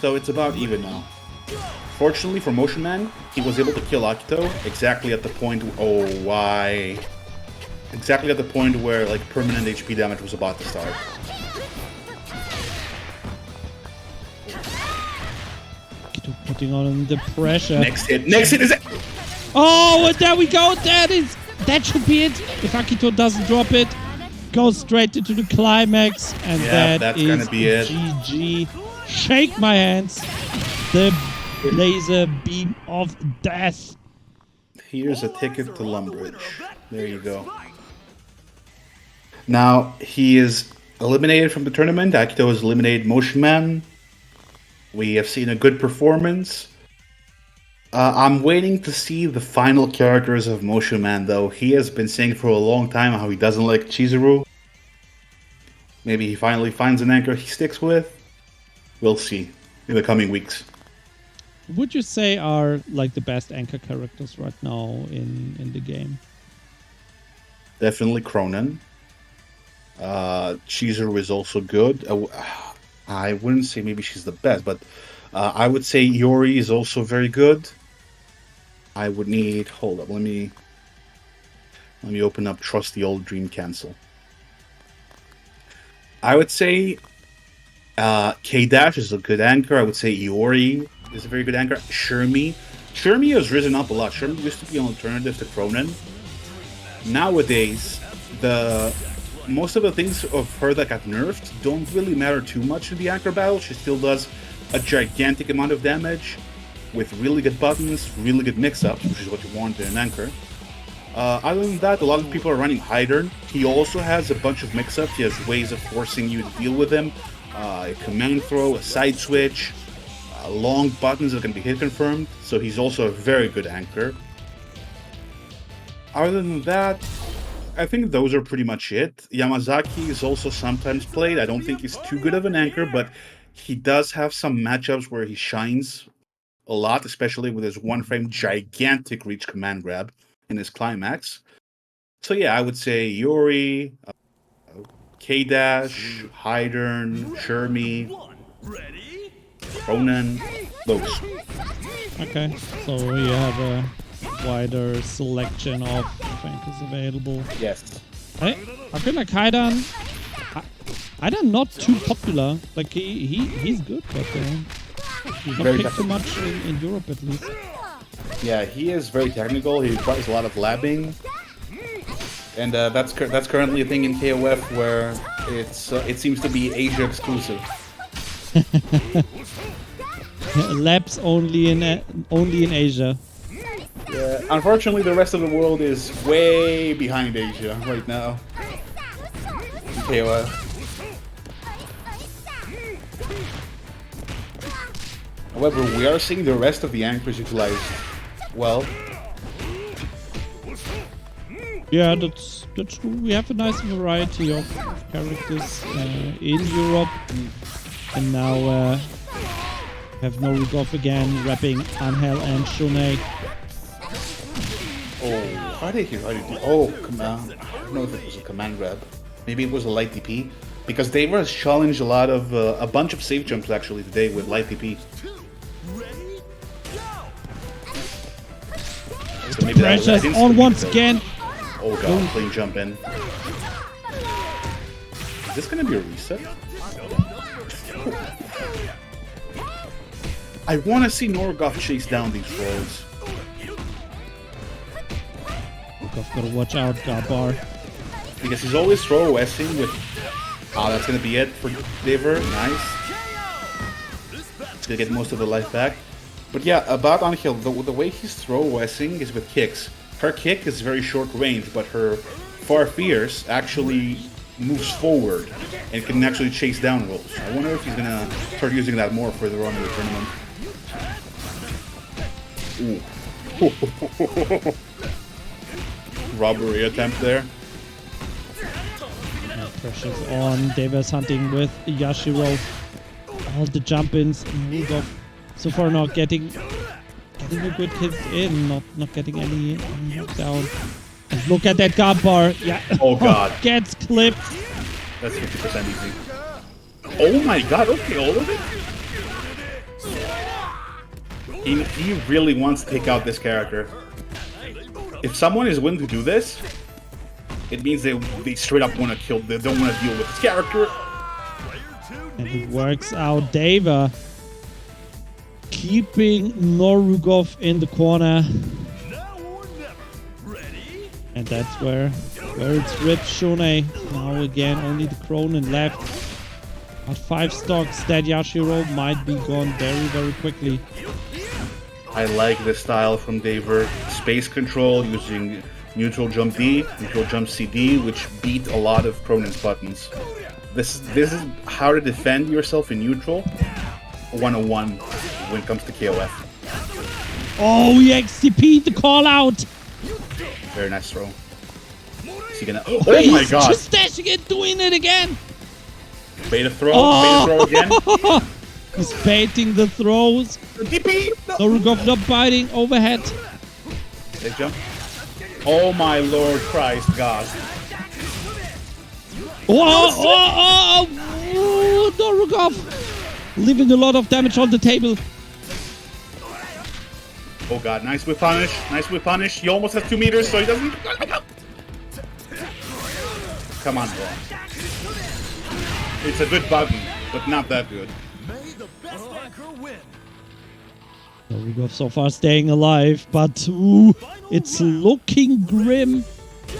So it's about even now. Fortunately for Motion Man, he was able to kill Akito exactly at the point. Oh, why? Exactly at the point where like permanent HP damage was about to start. Putting on the pressure. Next hit is it? Oh, and there we go. That should be it. If Akito doesn't drop it, goes straight into the climax, and Yeah, that that's is gonna be it. GG. Shake my hands. The laser beam of death. Here's a ticket to Lumbridge. There you go. Now he is eliminated from the tournament. Akito has eliminated Motion Man. We have seen a good performance. I'm waiting to see the final characters of Motion Man, though. He has been saying for a long time how he doesn't like Chizuru. Maybe he finally finds an anchor he sticks with. We'll see in the coming weeks. Would you say are like the best anchor characters right now in the game? Definitely Cronin. Chizuru is also good. I wouldn't say maybe she's the best, but I would say Yori is also very good. I would need... Hold up, let me open up Trusty Old Dream Cancel. I would say K-Dash is a good anchor. I would say Iori is a very good anchor. Shermie has risen up a lot. Shermie used to be an alternative to Cronin. Nowadays, most of the things of her that got nerfed don't really matter too much in the anchor battle. She still does a gigantic amount of damage with really good buttons, really good mix-ups, which is what you want in an anchor. Other than that, a lot of people are running Hydern. He also has a bunch of mix-ups. He has ways of forcing you to deal with him. A command throw, a side switch, long buttons that can be hit confirmed. So he's also a very good anchor. Other than that, I think those are pretty much it. Yamazaki is also sometimes played. I don't think he's too good of an anchor, but he does have some matchups where he shines a lot, especially with his one-frame gigantic reach command grab in his climax. So yeah, I would say Yuri, K-Dash, Hydern, Shermie, Ronan, those. Okay, so you have a wider selection of flankers available. Yes. I feel like Haidan not too popular. Like he's good, but he's not Very picked too much in Europe at least. Yeah, he is very technical. He requires a lot of labbing, and that's currently a thing in KoF where it seems to be Asia exclusive. Labs only in Asia. Yeah, unfortunately, the rest of the world is way behind Asia right now. In KoF. However, we are seeing the rest of the anchors utilized well. Yeah, that's true. We have a nice variety of characters in Europe, and now have Norugov again rapping Angel and Shunei. Oh, how did he? Oh, command. I don't know if it was a command grab. Maybe it was a light DP, because they were challenged a lot of a bunch of safe jumps actually today with light DP. So maybe Pressure's on once again. Oh god, clean jump in. Is this gonna be a reset? I want to see Norugov chase down these throws. Norugov gotta watch out, Gabar. Because he's always throw OSing with... Oh, that's gonna be it for Daver. Nice. He's gonna get most of the life back. But yeah, about Angel, the way he's throw OSing is with kicks. Her kick is very short range, but her far fierce actually moves forward and can actually chase down rolls. I wonder if he's gonna start using that more for the run of the tournament. Ooh. Robbery attempt there. Pressure's on. Davis hunting with Yashiro. All the jump-ins. Norugov so far not getting a good hit in, not getting any knockdown. And look at that guard bar. Yeah. Oh god. Gets clipped. That's 50% easy. Oh my god, okay, all of it? He really wants to take out this character. If someone is willing to do this, it means they straight up want to kill, they don't want to deal with this character. And it works out. Deva keeping Norugov in the corner. And that's where it's ripped. Shunei now again, only the Cronin left. At 5 stocks, that Yashiro might be gone very, very quickly. I like this style from Daver. Space control using neutral jump D, neutral jump CD, which beat a lot of Cronin's buttons. This is how to defend yourself in neutral 101 when it comes to KoF. Oh, he XTP'd the call out. Very nice throw. Is he gonna? Oh my god! Just dashing it, doing it again. Beta throw. Beta throw again. He's baiting the throws. DP. Norugov not biting overhead. They jump. Oh my Lord Christ, God! Oh, Norugov leaving a lot of damage on the table. Oh god, nice whip punish. Nice whip punish. He almost has 2 meters, so he doesn't. Come on, bro. It's a good button, but not that good. Norugov so far staying alive, but ooh, it's looking grim.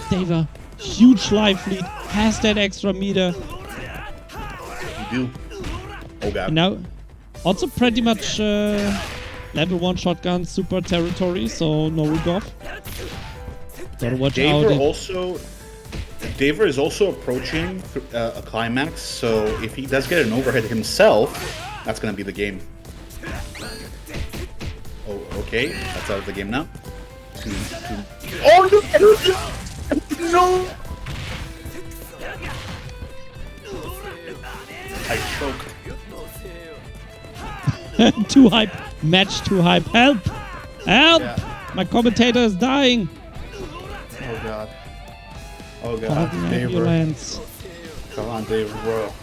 Deva, huge life lead, has that extra meter. You do. Oh god. And now, also pretty much level 1 shotgun super territory, so Norugov. Gotta watch Daver out. Daver is also approaching a climax, so if he does get an overhead himself, that's gonna be the game. Oh, okay, that's out of the game now. Oh no! No! I choked. Too hype. Match too hype. Help! Help! Yeah. My commentator is dying. Oh god. Oh god. Call the Daver. ambulance. Come on, Daver, bro.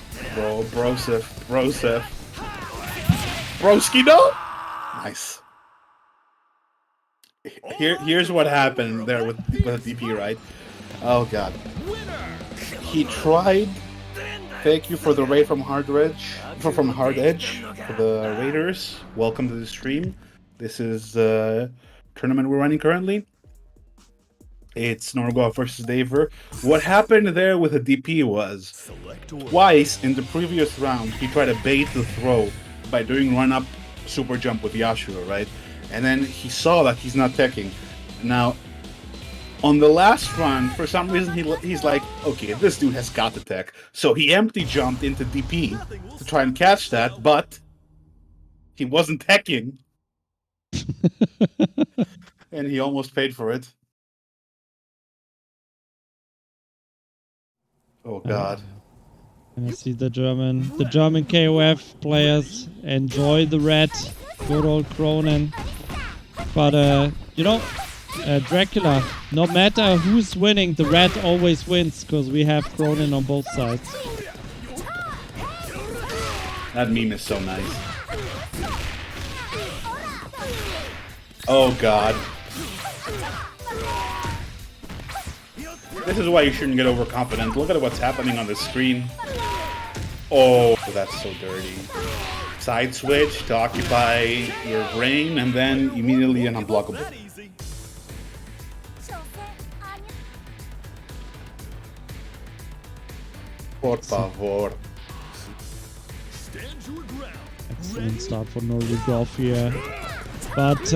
Broseph. Broski, no! Nice. Here's what happened there with the DP, right? Oh god. He tried. Thank you for the raid from Hard Edge. From Hard Edge for the raiders. Welcome to the stream. This is the tournament we're running currently. It's Norgov versus Daver. What happened there with the DP was twice in the previous round he tried to bait the throw by doing run up super jump with Yashiro, right? And then he saw that he's not teching. Now, on the last run, for some reason, he's like, okay, this dude has got the tech. So he empty jumped into DP to try and catch that, but he wasn't teching. And he almost paid for it. Oh god. And I see the German KoF players enjoy the red, good old Cronin. But Dracula, no matter who's winning, the red always wins because we have Cronin on both sides. That meme is so nice. Oh god. This is why you shouldn't get overconfident. Look at what's happening on the screen. Oh, that's so dirty. Side switch to occupy your brain, and then immediately an unblockable. Por favor. Excellent start for Norgov here. But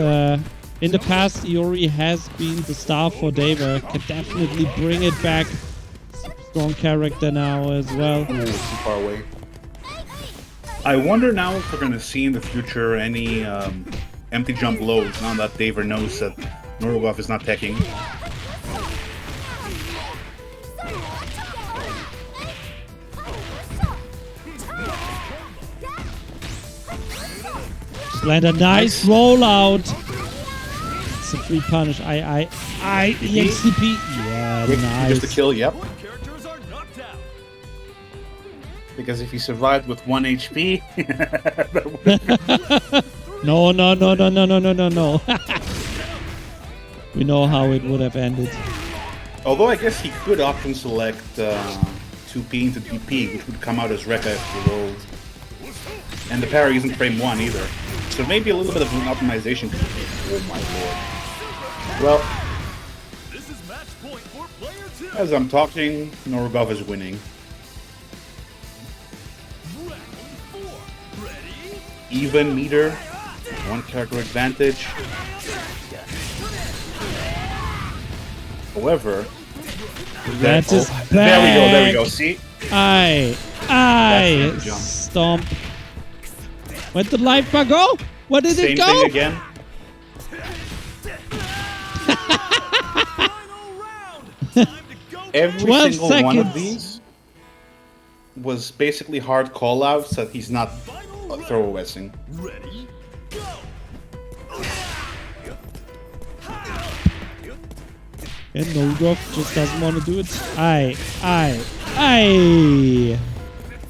in the past, Iori has been the star for Daver. Can definitely bring it back. Strong character now as well. Ooh, too far away. I wonder now if we're going to see in the future any empty jump loads now that Daver knows that Norgov is not teching. Just land a nice rollout. It's a free punish. EXCP. Yeah, nice. Just a kill, yep. Because if he survived with 1 HP... No. We know how it would have ended. Although I guess he could option select 2P into DP, which would come out as Rekka if he rolled. And the parry isn't frame 1 either. So maybe a little bit of an optimization. Oh my lord. Well, as I'm talking, Norgov is winning. Even meter, 1 character advantage. However, that is back. There we go, see? Stomp. Where did the life bar go? Where did it go? Same thing again. Every 12 single seconds. one of these was basically hard call-outs that he's not throw-awessing. Ready, go! And Norgov just doesn't want to do it. Aye.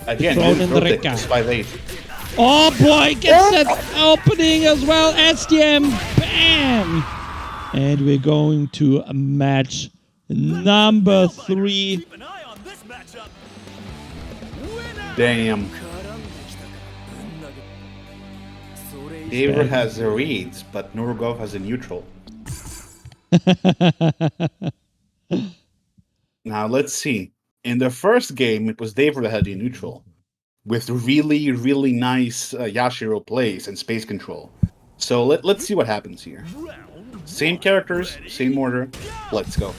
Again, Thrown in the it, Rekka. 5-8. Oh boy, gets that opening as well. SDM, bam! And we're going to match number 3. Keep an eye on this matchup. Winner! Damn. Daver has the reads, but Norgov has a neutral. Now let's see. In the first game, it was Daver that had the neutral, with really, really nice Yashiro plays and space control. So let's see what happens here. Same characters, same order. Let's go.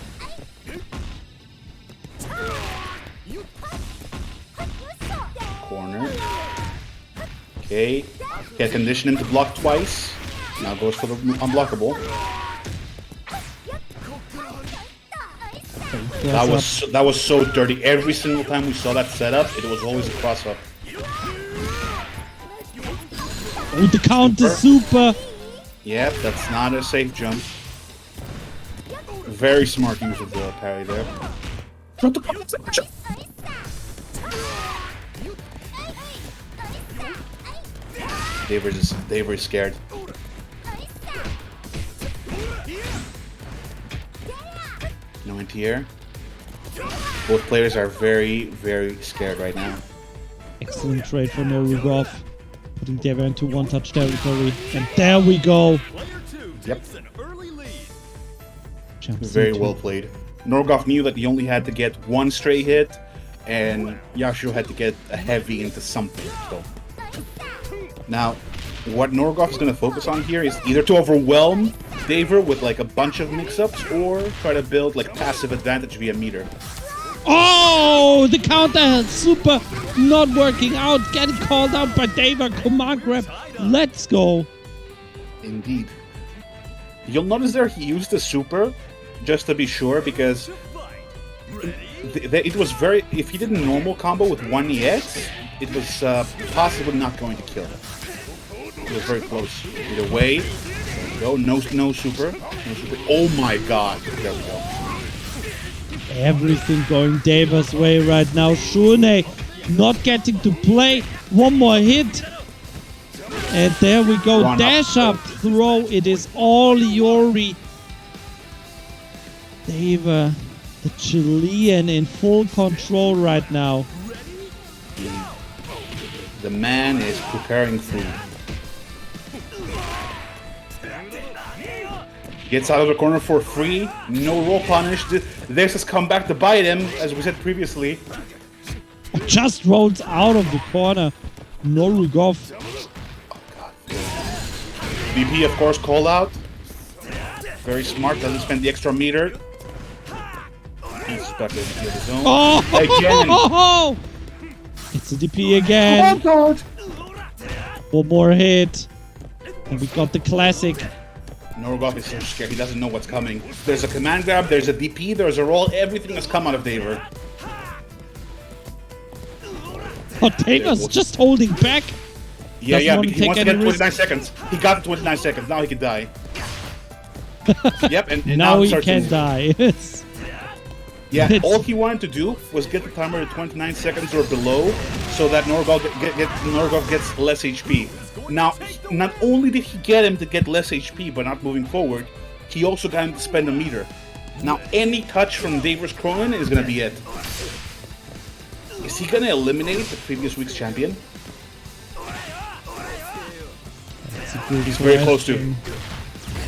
Corner. Okay. Get conditioned him to block twice. Now goes for the unblockable. That was so dirty. Every single time we saw that setup, it was always a cross up. Oh, the counter super. Yep, that's not a safe jump. Very smart use of the parry there. Daver is scared. No anti-air. Both players are very, very scared right now. Excellent trade for Norugov. Putting Deva into one-touch territory. And there we go. Yep. Jump Very C2. well played. Norgov knew that he only had to get one stray hit, and Yasuo had to get a heavy into something. So now, what Norgov is going to focus on here is either to overwhelm Daver with like a bunch of mix-ups, or try to build like passive advantage via meter. Oh, the counter super not working out. Getting called out by Deva. Command grab. Let's go. Indeed. You'll notice there he used the super just to be sure, because it was very... If he did a normal combo with one EX, it was possibly not going to kill him. It was very close. Either way, there we go. No super. No super. Oh my god. There we go. Everything going Deva's way right now. Shune not getting to play. One more hit. And there we go. Run Dash up, throw. It is all Yori. Deva, the Chilean, in full control right now. The man is preparing food. Gets out of the corner for free. No roll punish. This has come back to bite him, as we said previously. Just rolls out of the corner. Norugov. VP, of course, called out. Very smart. Doesn't spend the extra meter. He's stuck in his own. Oh! Again. It's a DP again. Oh god! One more hit. And we got the classic. Norgov is so scared. He doesn't know what's coming. There's a command grab, there's a DP, there's a roll. Everything has come out of Daver. Oh, Deva's just holding back. Yeah, want to he take wants to any get 29 risk. seconds. He got 29 seconds. Now he can die. Yep, and Now it he starts can to- die. Yeah, It's- all he wanted to do was get the timer to 29 seconds or below, so that Norgov gets less HP. Now, not only did he get him to get less HP by not moving forward, he also got him to spend a meter. Now, any touch from Daver's Cronin is going to be it. Is he going to eliminate the previous week's champion? He's very close to.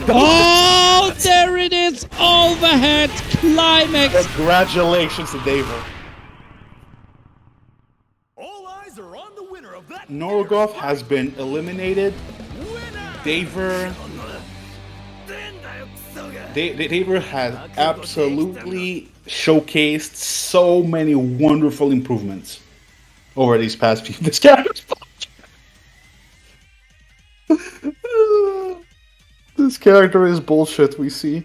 Oh, there it is. Overhead climax. Congratulations to Daver. All eyes are on the winner of that. Norgov has been eliminated. Daver... Daver has absolutely showcased so many wonderful improvements over these past few characters. This character is bullshit, we see.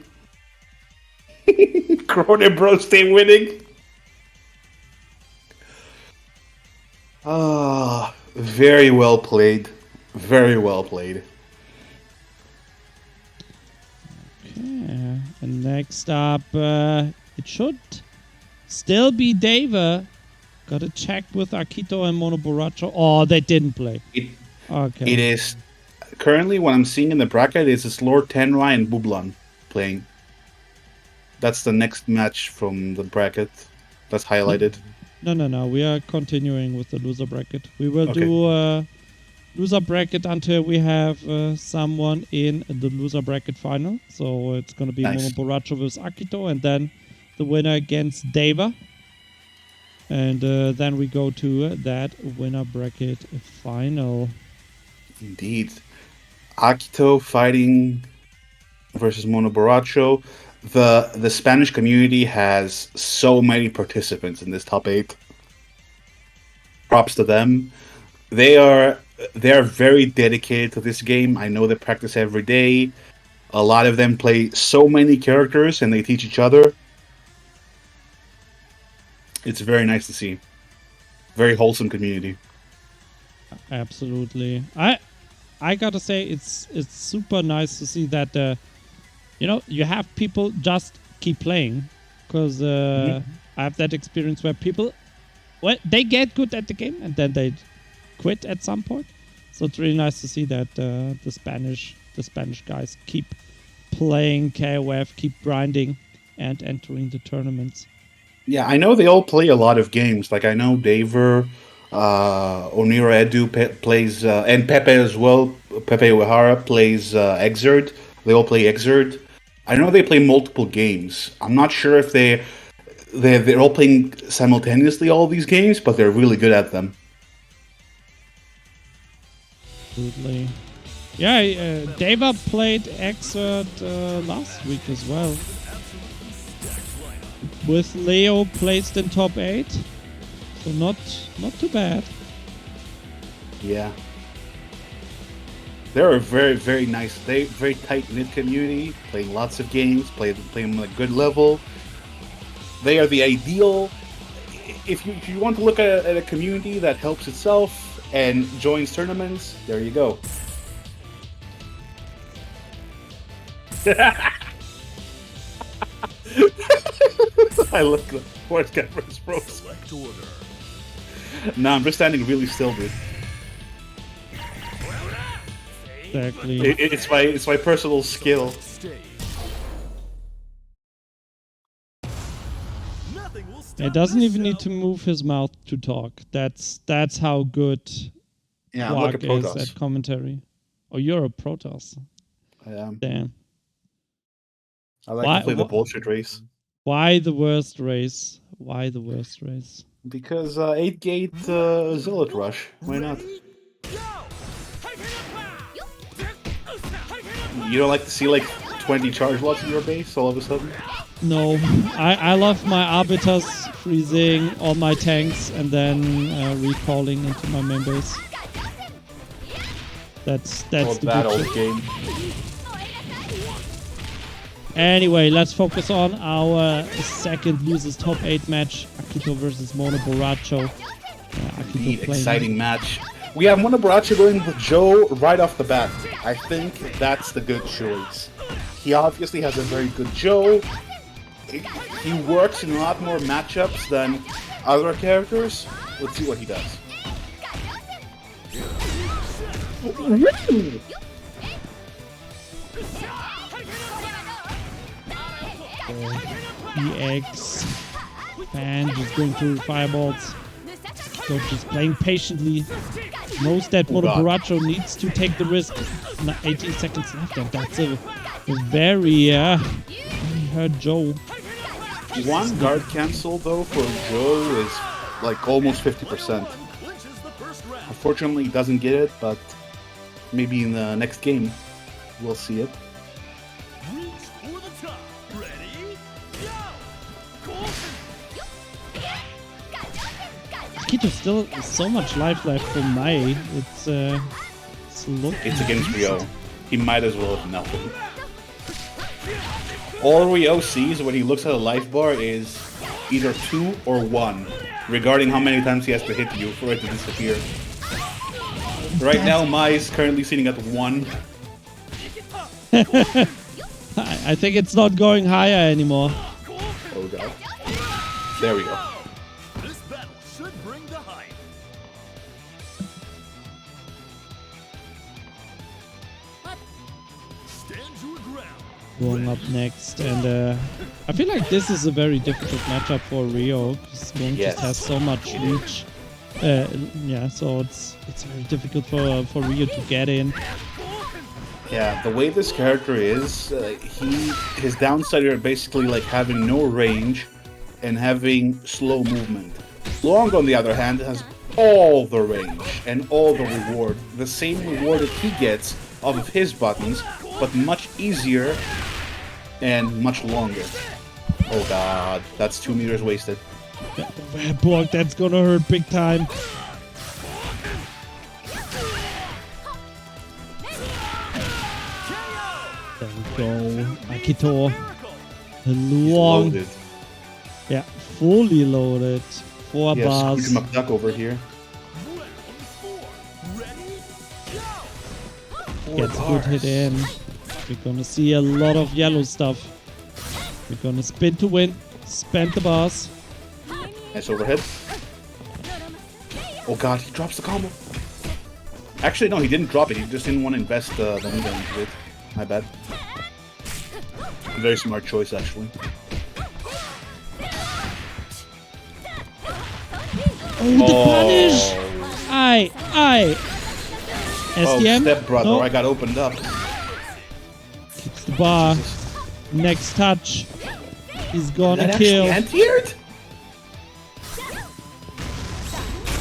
Cronin bro, stay winning. Ah, very well played. Very well played. Yeah, and next up, it should still be Deva. Got to check with Akito and Monoboracho. Oh, they didn't play. Okay. It is currently what I'm seeing in the bracket is Lord Tenrai and Bublan playing. That's the next match from the bracket that's highlighted. No. We are continuing with the loser bracket. We will do loser bracket until we have someone in the loser bracket final. So it's going to be Nice. Monoboracho versus Akito, and then the winner against Deva. And then we go to that winner bracket final. Indeed. Akito fighting versus Mono Borracho. The Spanish community has so many participants in this top 8. Props to them. They are very dedicated to this game. I know they practice every day. A lot of them play so many characters and they teach each other. It's very nice to see. Very wholesome community. Absolutely. I gotta say it's super nice to see that you have people just keep playing, because I have that experience where people, well, they get good at the game and then they quit at some point. So it's really nice to see that the Spanish guys keep playing KoF, keep grinding, and entering the tournaments. Yeah, I know they all play a lot of games. Like I know Daver, Onira Edu plays, and Pepe as well. Pepe Uehara plays Exerd. They all play Exerd. I know they play multiple games. I'm not sure if they're all playing simultaneously all these games, but they're really good at them. Absolutely. Yeah, Deva played Exert last week as well. With Leo placed in top 8. So not too bad. Yeah. They're a very, very nice, very tight-knit community, playing lots of games, playing them at a good level. They are the ideal, if you want to look at a community that helps itself and joins tournaments, there you go. I look like Forrest Gump bro. Select order. Nah, I'm just standing really still, dude. Exactly. It's my personal skill. Stage. Nothing will stop It doesn't this even need show. to move his mouth to talk. That's how good Yeah, look at Quark is Protoss. at commentary. Oh, you're a Protoss. I am. Damn. I like Why- to play the wh- bullshit race. Why the worst race? Why the worst race? Because 8 gate Zealot Rush. Why not? Ready? Go! You don't like to see like 20 charge lots in your base all of a sudden? No, I love my arbiters freezing all my tanks and then recalling into my main base. That's Oh, the that good old shit. game. Anyway, let's focus on our second losers top 8 match. Akito versus Mono Borracho. Akito Indeed, playing- exciting match. We have Mono Borracho going with Joe right off the bat. I think that's the good choice. He obviously has a very good Joe. He works in a lot more matchups than other characters. Let's see what he does. EX. And just going through fireballs. So just playing patiently. Knows that Mono God. Borracho needs to take the risk. 18 seconds left, and that's a very hurt Joe. One guard cancel though for Joe is like almost 50%. Clinches the first round. Unfortunately, he doesn't get it, but maybe in the next game we'll see it. Reach for the top. Ready? Go! Akito still has so much life left for Mai. It's looking It's against decent. Rio. He might as well have nothing. All Rio sees when he looks at a life bar is either 2 or 1, regarding how many times he has to hit you for it to disappear. Right now, Mai is currently sitting at 1. I think it's not going higher anymore. Oh god. There we go. This battle should bring the hype. Stand your ground. Going up next, and I feel like this is a very difficult matchup for Rio because Wong Yes. just has so much reach. Yeah, so it's very difficult for Rio to get in. Yeah, the way this character is, his downside are basically like having no range and having slow movement. Long, on the other hand, has all the range and all the reward. The same reward that he gets off of his buttons, but much easier and much longer. Oh god, that's 2 meters wasted. Bad block, that's gonna hurt big time. There we go. Akito. Long. Loaded. Yeah, fully loaded. 4 Yeah, bars. Scrooge McDuck over here. Gets good hit in. We're gonna see a lot of yellow stuff. We're gonna spin to win. Spend the bars. Nice overhead. Oh god, he drops the combo. Actually, no, he didn't drop it. He just didn't want to invest the meter into it. My bad. Very smart choice, actually. Oh, the punish! Aye. Oh, SDM? step brother, No. I got opened up. Keeps the bar. Next touch. He's gonna That kill. actually anti-aired?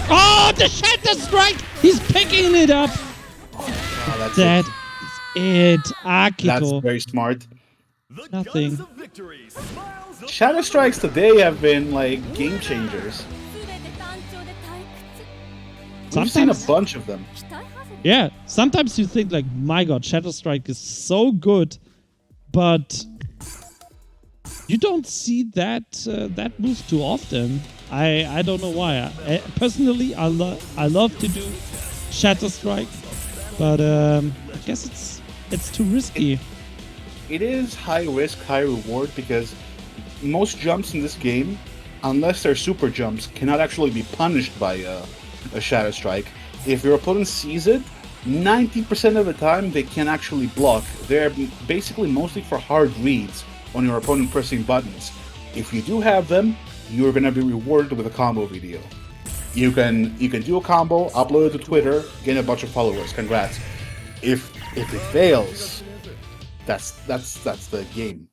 Oh, the Shatter Strike! He's picking it up. Oh, that's That it. is it. That's Akito. very smart. The Nothing. guns of victory. Smiles of Shadow Strikes today have been like game changers. We've seen a Sometimes, bunch of them. yeah, sometimes you think like, my god, Shatter Strike is so good, but you don't see that that move too often. I don't know why. Personally, I love to do Shatter Strike, but I guess it's too risky. It is high risk, high reward because most jumps in this game, unless they're super jumps, cannot actually be punished by a Shadow Strike. If your opponent sees it, 90% of the time they can actually block. They're basically mostly for hard reads on your opponent pressing buttons. If you do have them, you're gonna be rewarded with a combo video. You can do a combo, upload it to Twitter, gain a bunch of followers. Congrats. If it fails, that's the game.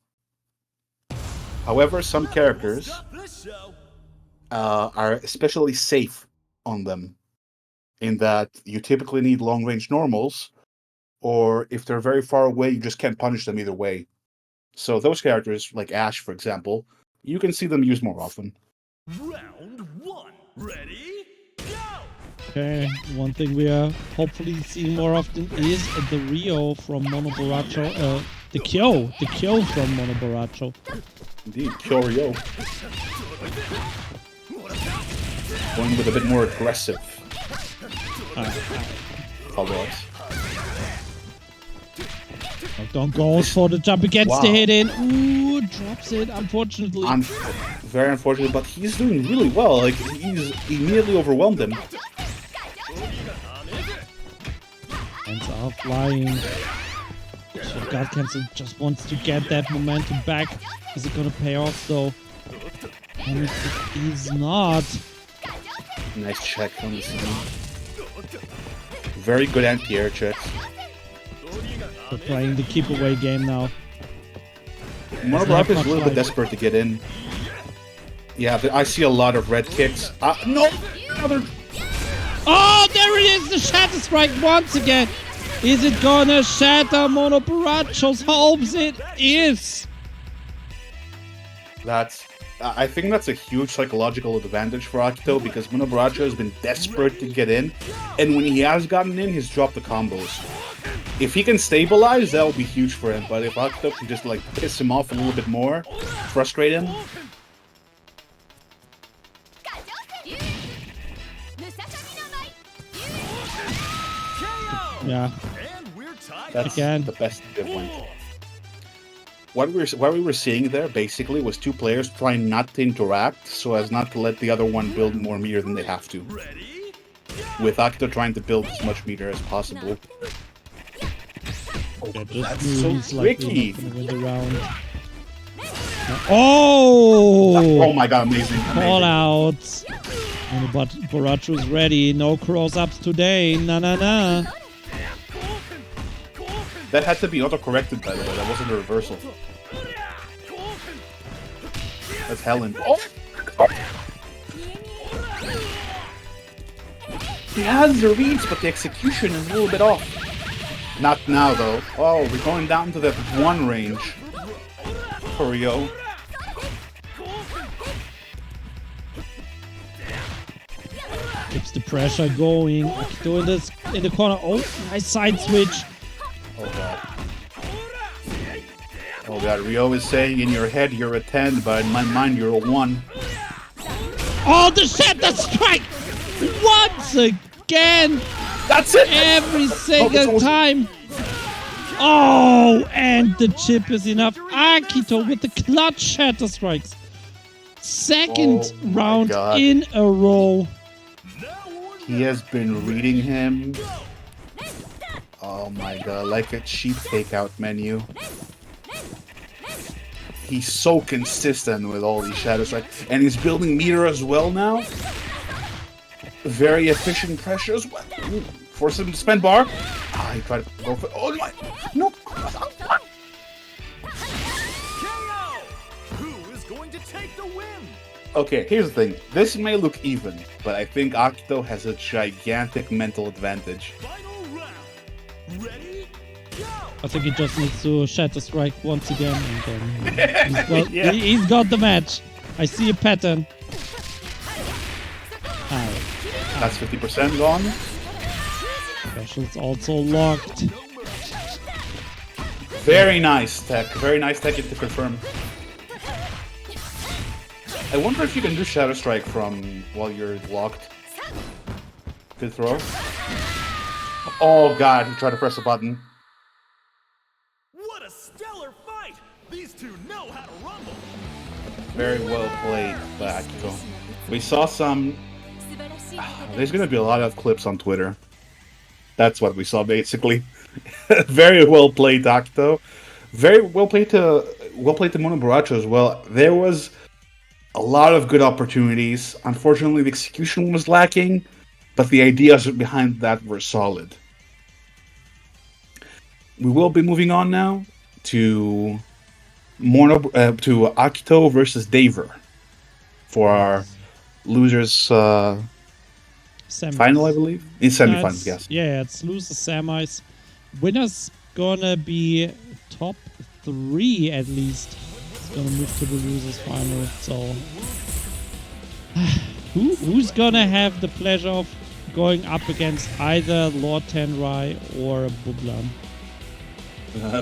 However, some characters this show. are especially safe on them, in that you typically need long-range normals, or if they're very far away, you just can't punish them either way. So those characters, like Ash, for example, you can see them used more often. Round 1. Ready? Go! Okay, one thing we are hopefully seeing more often is the Rio from Monobaracho, the Kyo from Monobaracho. Indeed, Kyoryo. Going with a bit more aggressive follow-ups. Knockdown goes for the jump against Wow. the hit in. Ooh, drops it, unfortunately. Very unfortunate, but he's doing really well. Like, he's immediately overwhelmed him. Hands are flying. So God Cancel just wants to get that momentum back. Is it gonna pay off though? And it is not. Nice check on the scene. Very good anti-air checks. They're playing the keep away game now. Monobaracho is a much little bit life. desperate to get in. Yeah, I see a lot of red kicks. No! Another... Oh, there it is! The Shatter Strike once again! Is it gonna shatter Monobaracho's hopes? It is! I think that's a huge psychological advantage for Akito, because Monobaracho has been desperate to get in, and when he has gotten in, he's dropped the combos. If he can stabilize, that would be huge for him, but if Akito can just like piss him off a little bit more, frustrate him, Yeah, And we're tied. that's Again. the best equivalent. What we were seeing there basically was two players trying not to interact so as not to let the other one build more meter than they have to, Ready? with Akito trying to build as much meter as possible. yeah, just That's knew so he's likely tricky. not gonna win the round. Oh! Oh my god, amazing. Call amazing. out. Monobaracho's ready. No cross ups today. Na. That had to be auto-corrected, by the way. That wasn't a reversal. That's Helen. Oh! He has the reads, but the execution is a little bit off. Not now, though. Oh, we're going down to that one range for Ryo. Keeps the pressure going. Akito in the corner. Oh, nice side switch. Oh god. Oh god, Ryo is saying in your head you're a 10, but in my mind you're a 1. Oh, the shatter strike! Once again! That's it! Every single time! Oh, and the chip is enough. Akito with the clutch shatter strikes. Second Oh my round God. in a row. He has been reading him. Oh my god, like a cheap takeout menu. He's so consistent with all these shadows, right? And he's building meter as well now. Very efficient pressure as well. Ooh, force him to spend bar. Ah, he tried to go for. Oh my! No! KO! Who is going to take the win? Okay, here's the thing. This may look even, but I think Akito has a gigantic mental advantage. Final round. Ready? Go! I think he just needs to shatter strike once again, and then Yeah. he's got the match. I see a pattern. Ow. That's 50% gone. Special's also locked. Very nice tech. Very nice tech to confirm. I wonder if you can do Shadow Strike from while you're locked. Good throw. Oh god, he tried to press a button. What a stellar fight! These two know how to rumble. Very well played by Akito. We saw some... There's gonna be a lot of clips on Twitter. That's what we saw basically. Very well played, Akito. Very well played to Mono Borracho as well. There was a lot of good opportunities. Unfortunately, the execution was lacking, but the ideas behind that were solid. We will be moving on now to Akito versus Daver for our losers Semis. final, I believe. In semifinals, yes. Yeah, it's losers semis. Winner's gonna be top 3 at least. It's gonna move to the losers final. So, who's gonna have the pleasure of going up against either Lord Tenrai or Bublan?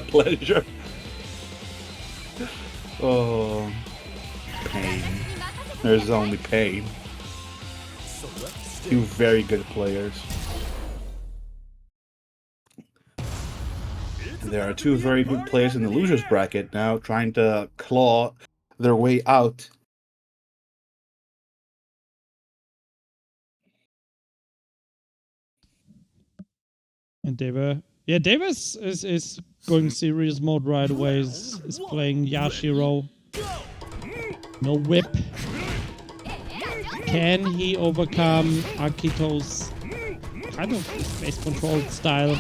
Pleasure. Oh, pain. There's only pain. Two very good players. There are two very good players in the losers bracket now, trying to claw their way out. And Daver is going serious mode right away. Is playing Yashiro. No whip. Can he overcome Akito's kind of space control style?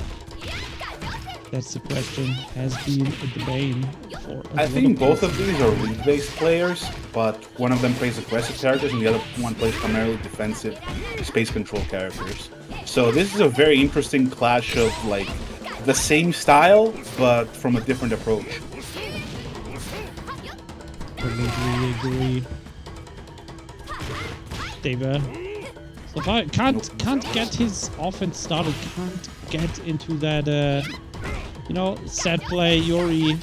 That's the question. Has been a debate for I think both of these are read-based players, but one of them plays aggressive characters and the other one plays primarily defensive space control characters. So this is a very interesting clash of like the same style, but from a different approach. Completely agree. Daver so far can't get his offense started. Can't get into that set play Yuri.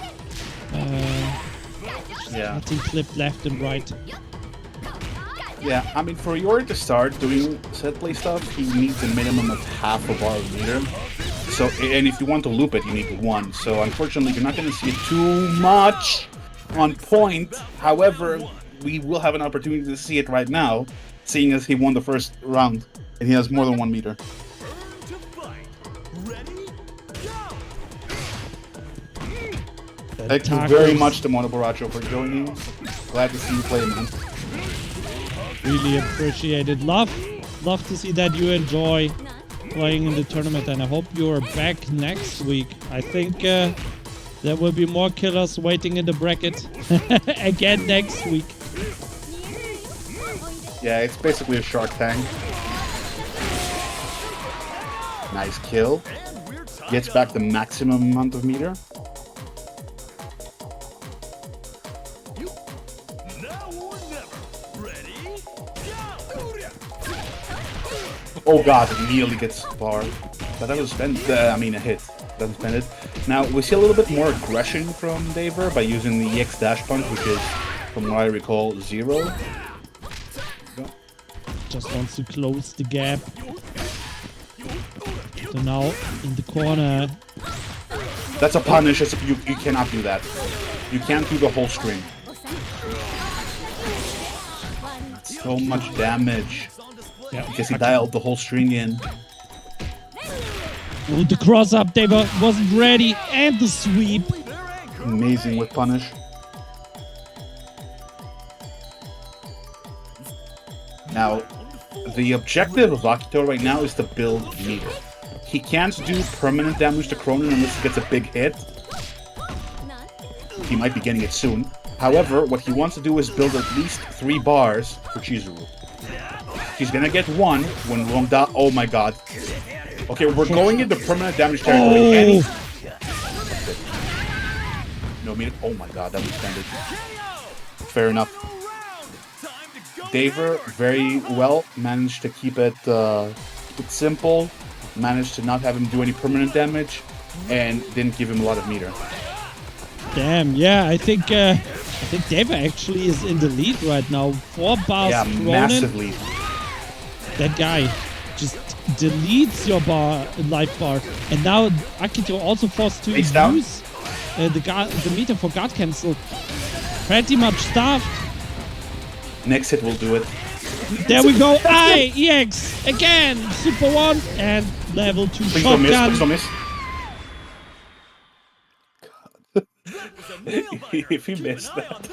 Yeah. Getting clipped left and right. Yeah, I mean, for Yori to start doing set play stuff, he needs a minimum of half a bar of meter. So, and if you want to loop it, you need 1. So, unfortunately, you're not going to see it too much on point. However, we will have an opportunity to see it right now, seeing as he won the first round and he has more than 1 meter. Thank you very much to Mono Borracho for joining. Glad to see you play, man. Really appreciate it. Love to see that you enjoy playing in the tournament, and I hope you're back next week. I think there will be more killers waiting in the bracket again next week. Yeah, it's basically a Shark Tank. Nice kill. gets back the maximum amount of meter. Now or never. Ready? Go! Oh god, it immediately gets far. But that was spent, I mean a hit. Doesn't spend it. Now, we see a little bit more aggression from Daver by using the EX dash punch, which is, from what I recall, 0. Just wants to close the gap. So now in the corner. That's a punish. You cannot do that. You can't do the whole string. So much damage. Yeah. Because he dialed the whole string in. Oh, the cross up, Daver wasn't ready, and the sweep. Amazing with punish. Now, the objective of Akito right now is to build meter. He can't do permanent damage to Cronin unless he gets a big hit. He might be getting it soon. However, what he wants to do is build at least 3 bars for Chizuru. He's gonna get 1 when Rongda... Oh my god. Okay, we're going into permanent damage territory. No meter. Oh my god, that was extended. Fair enough. Daver very well managed to keep it simple, managed to not have him do any permanent damage, and didn't give him a lot of meter. Damn, yeah, I think Daver actually is in the lead right now. 4 bars. Yeah, Cronin. massively. That guy just deletes your life bar, and now Akito also forced to use the meter for guard cancel. Pretty much stuffed. Next hit will do it. There we go. EX again. Super 1 and level 2 Please don't miss. shotgun. Please don't miss. If he missed that.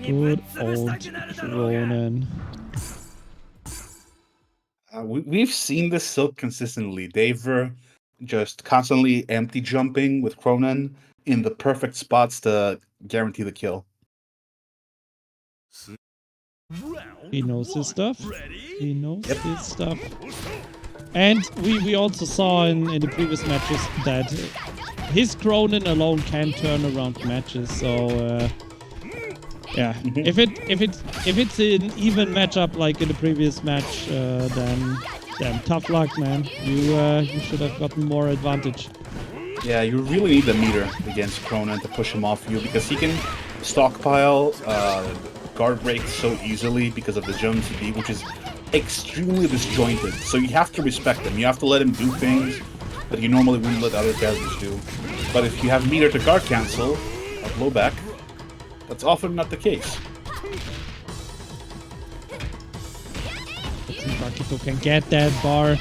Good old Ronin. We've seen this so consistently. Daver just constantly empty jumping with Cronin in the perfect spots to guarantee the kill. He knows his stuff. He knows his stuff. And we also saw in the previous matches that his Cronin alone can turn around matches. So yeah, if it's an even matchup like in the previous match, then tough luck, man. You should have gotten more advantage. Yeah, you really need the meter against Cronin to push him off you because he can stockpile guard breaks so easily because of the jump CD, which is extremely disjointed. So you have to respect him. You have to let him do things that you normally wouldn't let other characters do. But if you have meter to guard cancel, a blowback, that's often not the case. Let's see if Akito can get that bar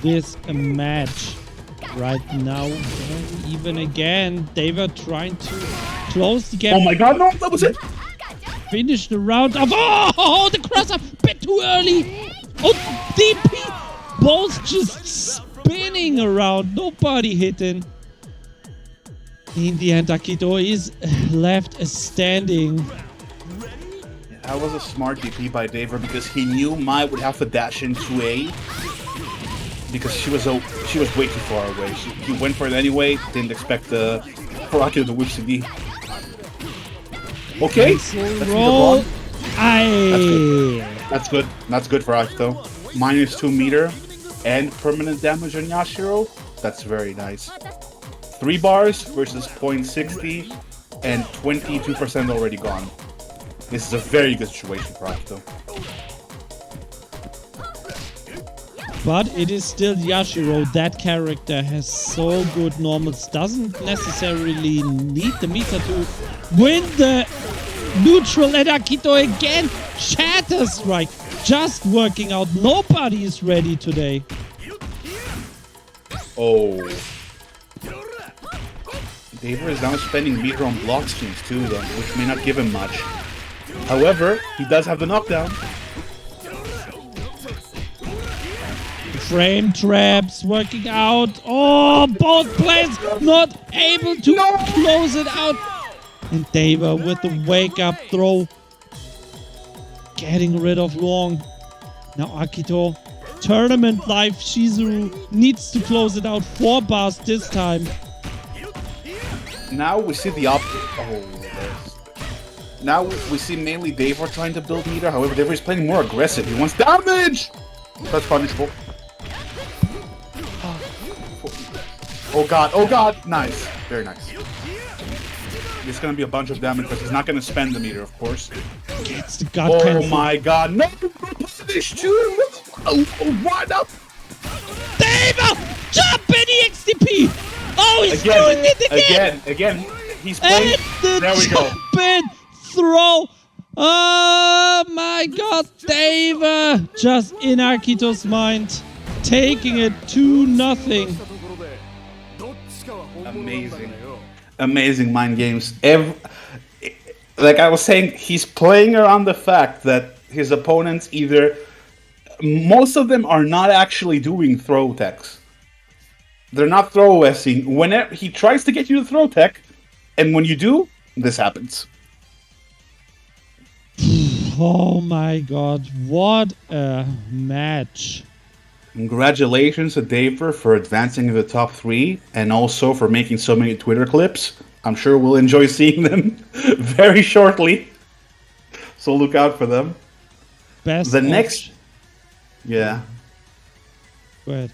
this match right now. And even again, Daver trying to close the gap. Oh my god, no, that was it! Finish the round of the cross up bit too early. Oh, DP balls just spinning around, nobody hitting. In the end, Akito is left standing. That was a smart DP by Daver because he knew Mai would have to dash into A because she was way too far away. He went for it anyway. Didn't expect for Akito to whip CD. Okay, Roll. That's good. That's good for Akito. -2 meter and permanent damage on Yashiro. That's very nice. 3 bars versus 0.60 and 22% already gone. This is a very good situation for Akito. But it is still Yashiro. That character has so good normals. Doesn't necessarily need the meter to win the neutral. And Akito again shatter strike. Just working out. Nobody is ready today. Oh. Daver is now spending meter on block schemes too, though, which may not give him much. However, he does have the knockdown. Frame traps working out. Oh, both players not able to close it out. And Daver with the wake up throw. getting rid of Long. Now Akito. Tournament life. Shizuru needs to close it out. 4 bars this time. Now we see the now we see mainly Davor trying to build meter. However, Davor is playing more aggressive. He wants damage! That's punishable. Oh god, nice. Very nice. It's gonna be a bunch of damage, but he's not gonna spend the meter, of course. Gets the god Oh cancel. my god, no! Punish too! What up? Davor! Jump in EXTP! Oh, he's doing it Again. He's playing. And There we go. jump in throw. Oh my god, Davor! Just in Akito's mind. Taking it 2-0. Amazing mind games. Like I was saying, he's playing around the fact that his opponents most of them are not actually doing throw techs. They're not throw S'ing. Whenever he tries to get you to throw tech, and when you do, this happens. Oh my god, what a match. Congratulations to Davor for advancing in the top 3 and also for making so many Twitter clips. I'm sure we'll enjoy seeing them very shortly. So look out for them. Best The next... Yeah. Go ahead.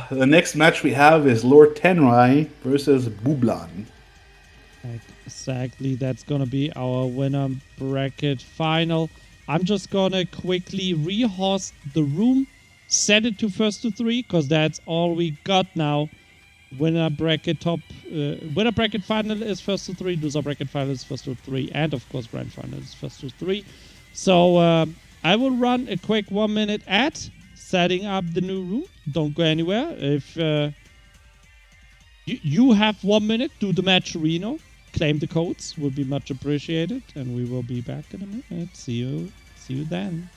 The next match we have is Lord Tenrai versus Bublan. Exactly, that's gonna be our winner bracket final. I'm just gonna quickly rehost the room, set it to first to 3, because that's all we got now. Winner bracket final is first to 3, loser bracket final is first to 3, and of course grand final is first to 3. So I will run a quick 1-minute ad setting up the new room. Don't go anywhere. If you have 1 minute, do the match Reno. Claim the codes, would be much appreciated, and we will be back in a minute. See you then.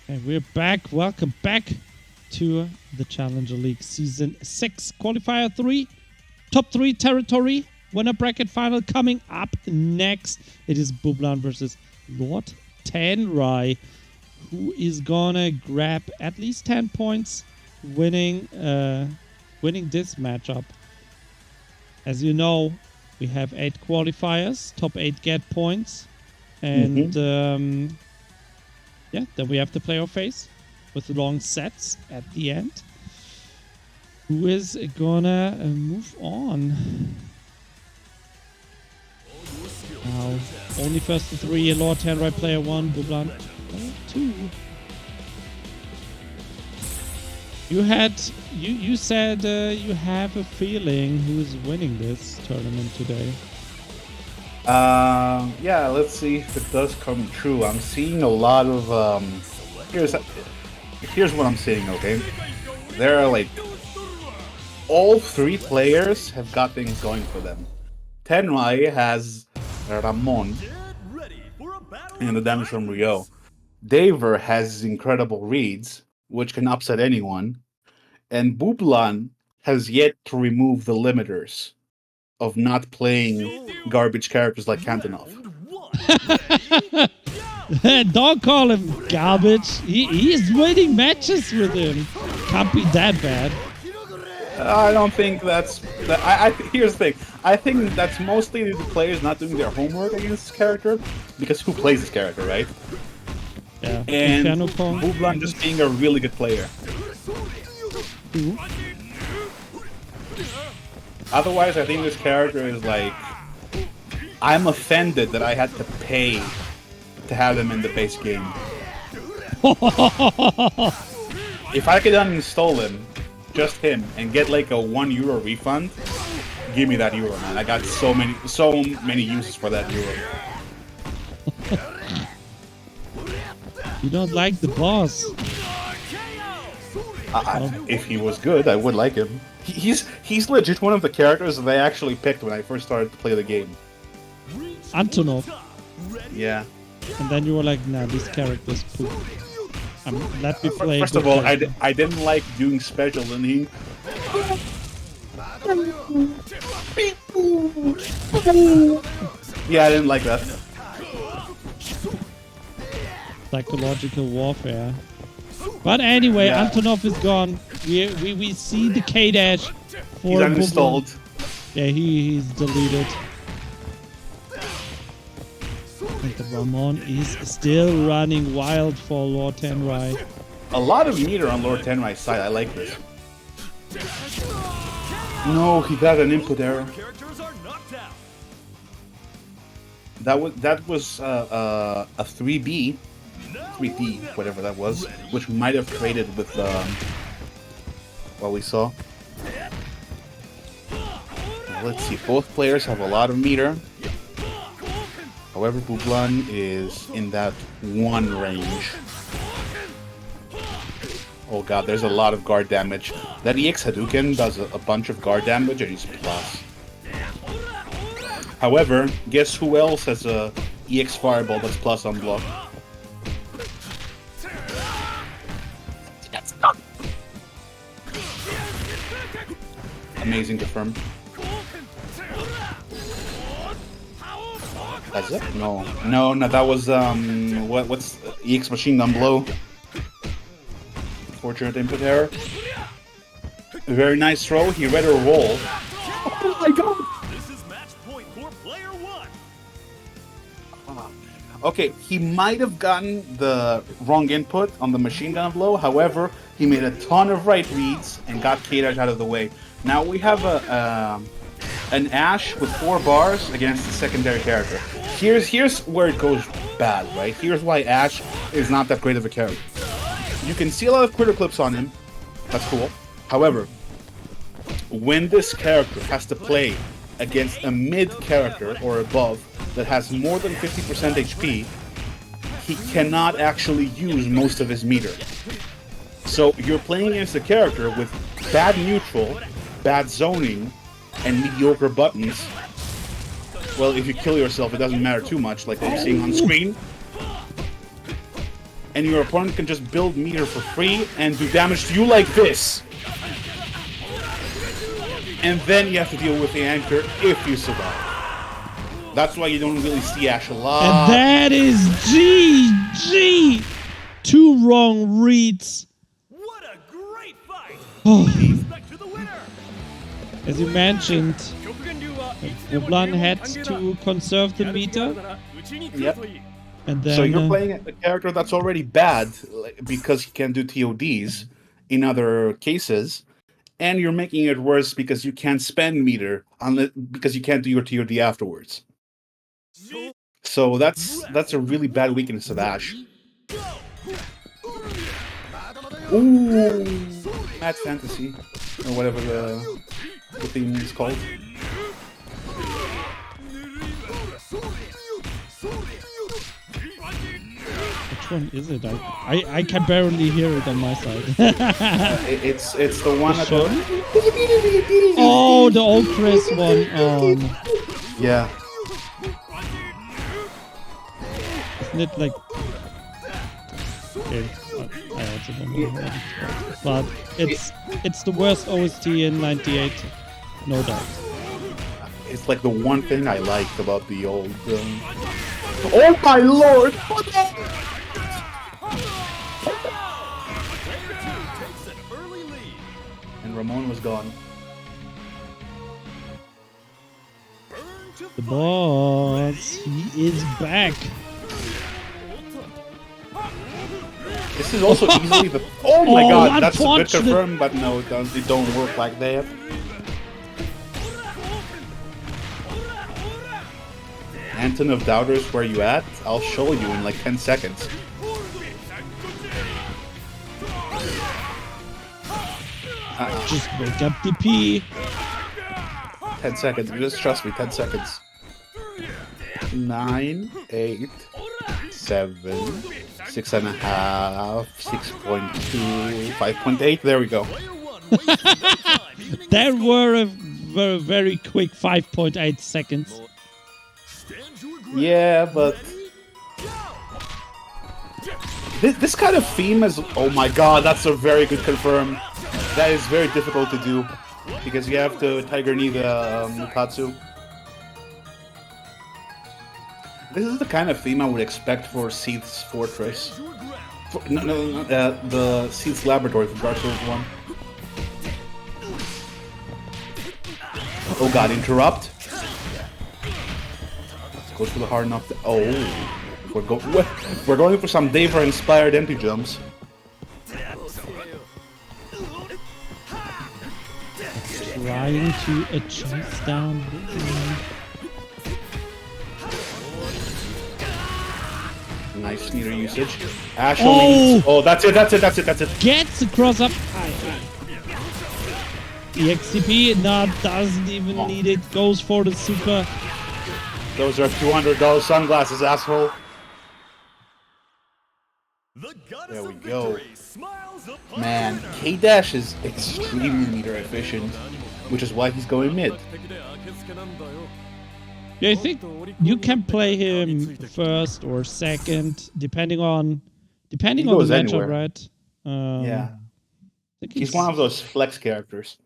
And we're back. Welcome back to the Challenger League Season 6 Qualifier 3. Top 3 territory. Winner bracket final coming up next. It is Bublan versus Lord Tenrai, who is gonna grab at least 10 points winning this matchup. As you know, we have 8 qualifiers. Top 8 get points. And yeah, then we have the playoff phase with long sets at the end. Who is gonna move on? Now, only first to 3, Lord Tenrai player 1, Bublan player 2. You said you have a feeling who's winning this tournament today. Yeah, let's see if it does come true. I'm seeing a lot of here's what I'm seeing, okay? There are like all 3 players have got things going for them. Tenrai has Ramon and the damage from Rio. Davor has incredible reads, which can upset anyone. And Bublan has yet to remove the limiters of not playing garbage characters like Kantonov. Don't call him garbage. He's winning matches with him. Can't be that bad. I don't think that's. Here's the thing. I think that's mostly the players not doing their homework against this character, because who plays this character, right? Yeah. And Inferno Pong. Bublan just being a really good player. Ooh. Otherwise, I think this character is like. I'm offended that I had to pay to have him in the base game. If I could uninstall him, just him, and get like a €1 refund, give me that euro, man. I got so many uses for that euro. You don't like the boss. If he was good, I would like him. He's legit one of the characters that I actually picked when I first started to play the game. Antonov. Yeah. And then you were like, nah, this character's poop. Let me play. First of all, I didn't like doing special and he. Yeah, I didn't like that. Psychological warfare. But anyway, Yeah. Antonov is gone. We see the K-Dash for He's uninstalled. Yeah, he's deleted. And the Ramon is still running wild for Lord Tenrai. A lot of meter on Lord Tenrai's side. I like this. No, he got an input error. Characters are knocked out. That was a 3B, 3D, whatever that was, which might have traded with what we saw. Let's see. Both players have a lot of meter. However, Bublan is in that 1 range. Oh god, there's a lot of guard damage. That EX Hadouken does a bunch of guard damage and he's plus. However, guess who else has a EX Fireball that's plus on block? Amazing confirm. That's it? No, that was what's EX Machine Gun Blow? Fortunate input error. Very nice throw. He read her roll. Oh my god! This is match point for player one. Okay, he might have gotten the wrong input on the machine gun blow. However, he made a ton of right reads and got K-Dash out of the way. Now we have an Ashe with 4 bars against the secondary character. Here's where it goes bad, right? Here's why Ashe is not that great of a character. You can see a lot of critter clips on him. That's cool. However, when this character has to play against a mid character or above that has more than 50% HP, he cannot actually use most of his meter. So you're playing against a character with bad neutral, bad zoning, and mediocre buttons. Well, if you kill yourself, it doesn't matter too much, like what you're seeing on screen. And your opponent can just build meter for free and do damage to you like this. And then you have to deal with the anchor if you survive. That's why you don't really see Ashe a lot. And that is GG! 2 wrong reads. What a great fight! Oh. Respect to the winner. As you mentioned, Bublan had to conserve the meter. Yep. And then, So you're playing a character that's already bad because he can do TODs in other cases, and you're making it worse because you can't spend meter because you can't do your TOD afterwards. So that's a really bad weakness of Ashe. Ooh, Mad Fantasy, or whatever the theme is called. which one is it? I can barely hear it on my side. It's the one at the... Oh, the old Chris one. Yeah. Isn't it like... Okay, I also don't know what it's called. But it's the worst OST in '98, no doubt. It's like the one thing I liked about the old... Oh my lord! What the... Takes an early lead. And Ramon was gone. The boss, he is back. This is also easily the. Oh my Oh, god, that's a good unfortunate. confirm, but no, it don't work like that. Anton of Doubters, where you at? I'll show you in like 10 seconds. Just wake up DP. 10 seconds, just trust me, 10 seconds. 9, 8, 7, 6.5, 6.2, 5.8, there we go. There were a very quick 5.8 seconds. Yeah, but this kind of theme is... Oh my god, that's a very good confirm. That is very difficult to do, because you have to Tiger Knee the Mukatsu. This is the kind of theme I would expect for Seath's Fortress. The Seath's Laboratory for Dark Souls 1. Oh god, interrupt. Let's go for the hard enough. Oh, we're going for some Deva inspired empty jumps. Trying to adjust down. Nice meter usage. Ashel needs... Oh, that's it. Gets a cross up. EXCP, no, doesn't even need it. Goes for the super. Those are $200 sunglasses, asshole. There we go. Man, K-Dash is extremely meter efficient, which is why he's going mid. Yeah, I think you can play him first or second, depending on the matchup, anywhere. right? Yeah. I think He's one of those flex characters.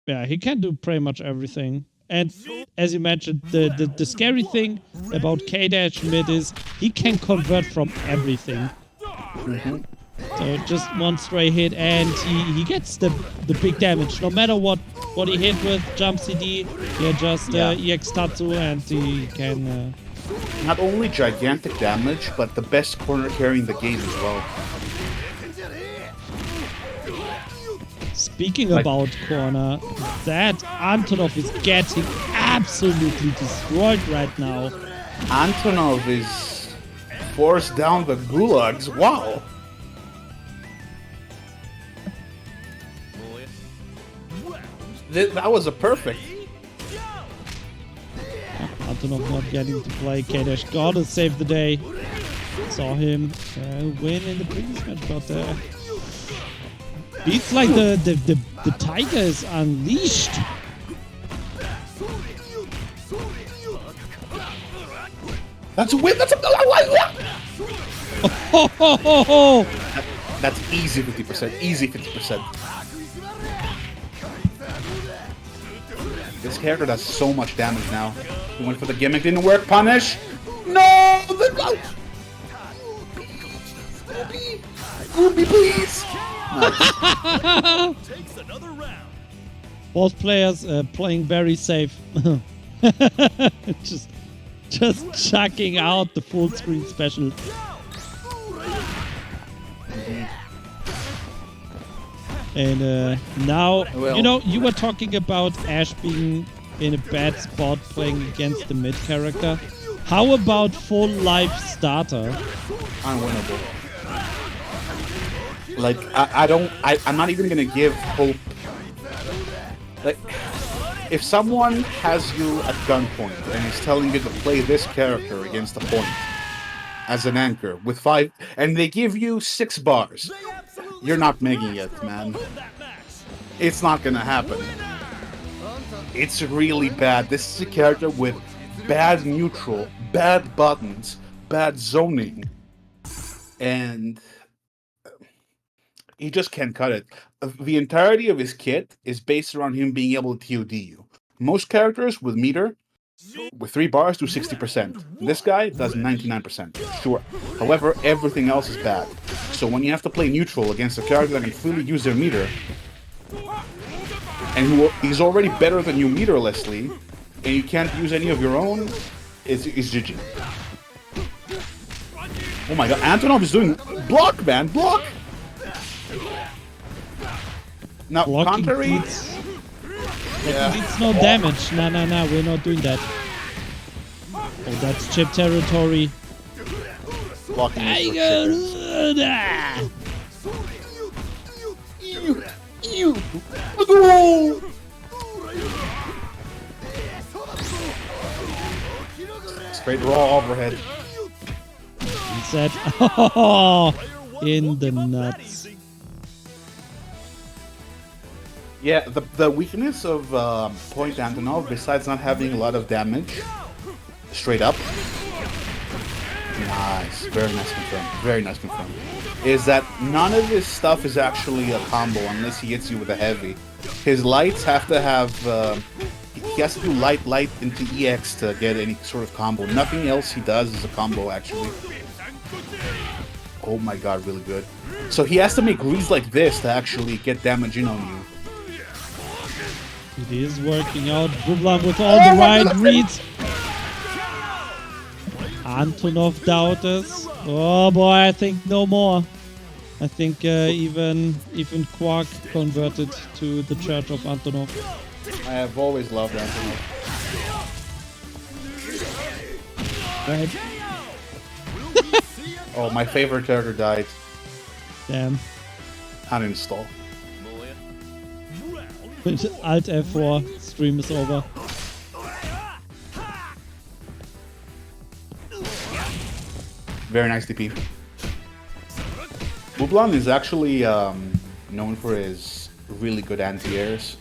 Yeah, he can do pretty much everything. And as you mentioned, the scary thing about K-Dash mid is he can convert from everything. Mm-hmm. So just one stray hit and he gets the big damage. No matter what he hit with, jump CD, just EX Tatsu and he can... Not only gigantic damage, but the best corner carry in the game as well. Speaking about corner, that Antonov is getting absolutely destroyed right now. Antonov is forced down the gulags. Wow. That was a perfect. Antonov not getting to play. K-Dash gotta save the day. Saw him win in the previous match, but it's like the tiger is unleashed. That's a win. That's That's easy 50%. Easy 50%. This character does so much damage now. He went for the gimmick, didn't work. Punish. No. Goopy, please. Both players playing very safe. just chucking out the full screen special. And now, you were talking about Ash being in a bad spot playing against the mid character. How about full life starter? Unwinnable. Like, I'm not even gonna give hope. Like, if someone has you at gunpoint and is telling you to play this character against a point as an anchor with 5, and they give you 6 bars, you're not making it, man. It's not gonna happen. It's really bad. This is a character with bad neutral, bad buttons, bad zoning, and he just can't cut it. The entirety of his kit is based around him being able to TOD you. Most characters with meter, with 3 bars, do 60%. This guy does 99%, sure. However, everything else is bad. So when you have to play neutral against a character that can fully use their meter, and he's already better than you meterlessly, and you can't use any of your own, it's GG. Oh my god, Antonov is doing... Block, man, block! Now, Blocking contrary... beats. It's no damage. No, we're not doing that. Oh, that's chip territory. Blocking is for chickens. Straight raw overhead. He said, oh, in the nuts. Yeah, the weakness of Point Antonov, besides not having a lot of damage, straight up, nice, very nice confirmed, is that none of his stuff is actually a combo unless he hits you with a heavy. His lights have to have, he has to do light into EX to get any sort of combo. Nothing else he does is a combo, actually. Oh my god, really good. So he has to make reads like this to actually get damage in on you. It is working out. Bublan with all the right reads. Antonov doubters. Oh boy, I think no more. I think even Quark converted to the Church of Antonov. I have always loved Antonov. Right? Oh, my favorite character died. Damn. Uninstall. Alt F4. Stream is over. Very nice DP. Bublan is actually known for his really good anti-airs.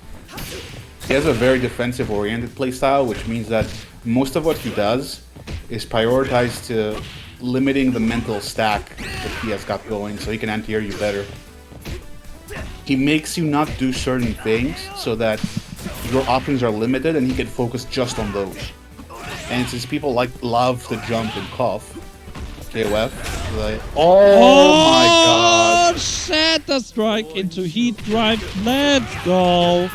He has a very defensive-oriented playstyle, which means that most of what he does is prioritized to limiting the mental stack that he has got going, so he can anti-air you better. He makes you not do certain things so that your options are limited and he can focus just on those. And since people love to jump in KoF, like, oh my god! Shatter strike into heat drive. Let's go.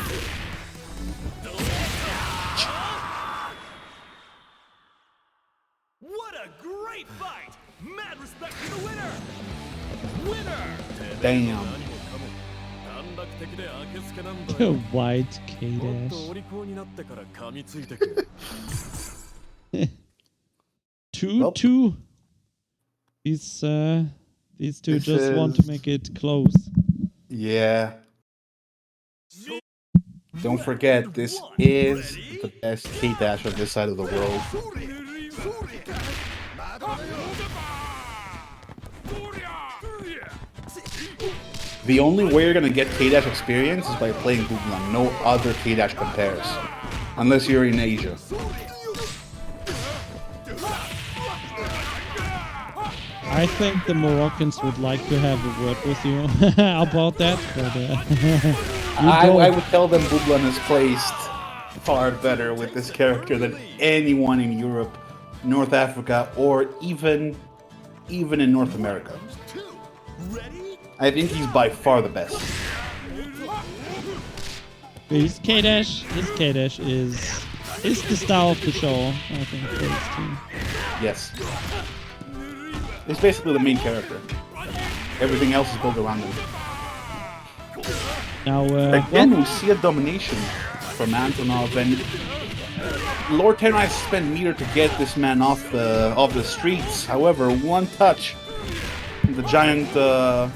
What a great fight! Mad respect to the winner! Winner! Damn. White K-Dash. 2-2. These two just want to make it close. Yeah. Don't forget, this is the best K-Dash on this side of the world. The only way you're gonna get K-Dash experience is by playing Bublan. No other K-Dash compares. Unless you're in Asia. I think the Moroccans would like to have a word with you about that, but I would tell them Bublan is placed far better with this character than anyone in Europe, North Africa, or even in North America. I think he's by far the best. His K-Dash is the star of the show, I think, for his team. Yes. He's basically the main character. Everything else is built around him. Now, again, we see a domination from Antonov, and Lord Tenrai spent meter to get this man off the streets. However, one touch, the giant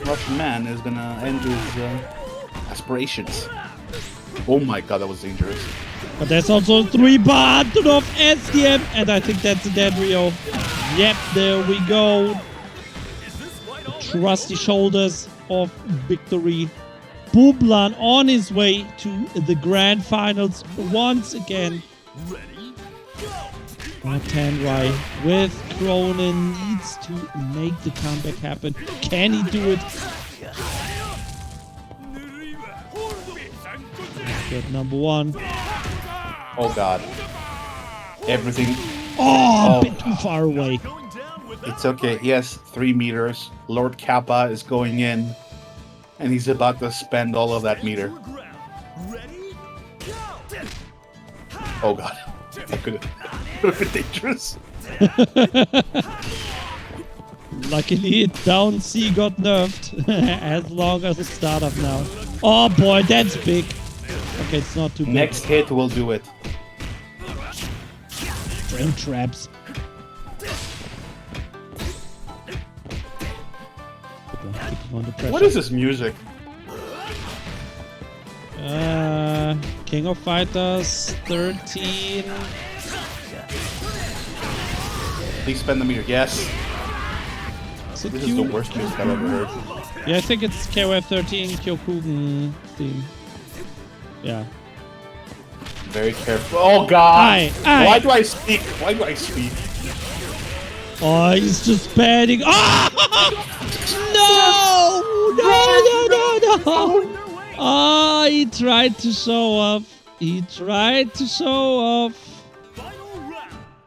Russian man is gonna end his aspirations. Oh my god, that was dangerous. But there's also 3-bar Antonov SDM, and I think that's a dead Rio. Yep, there we go. The trusty shoulders of victory. Bublan on his way to the grand finals once again. Tenrai with Cronin needs to make the comeback happen. Can he do it? Good, number one. Oh god. Everything. Oh, a bit too far away. It's okay. He has 3 meters. Lord Kappa is going in. And he's about to spend all of that meter. Oh god. That could have been dangerous. Luckily, down C got nerfed as long as it's startup now. Oh boy, that's big. Okay, it's not too big. Next hit will do it. Frame traps. What is this music? King of Fighters 13. Please spend the meter. Yes. So This is the worst music I've ever heard. Yeah, I think it's KoF 13 Kyokugen theme. Yeah. Very careful. Oh god! Aye. Why do I speak? Why do I speak? Oh, he's just padding. Oh! No! Oh, he tried to show off. He tried to show off.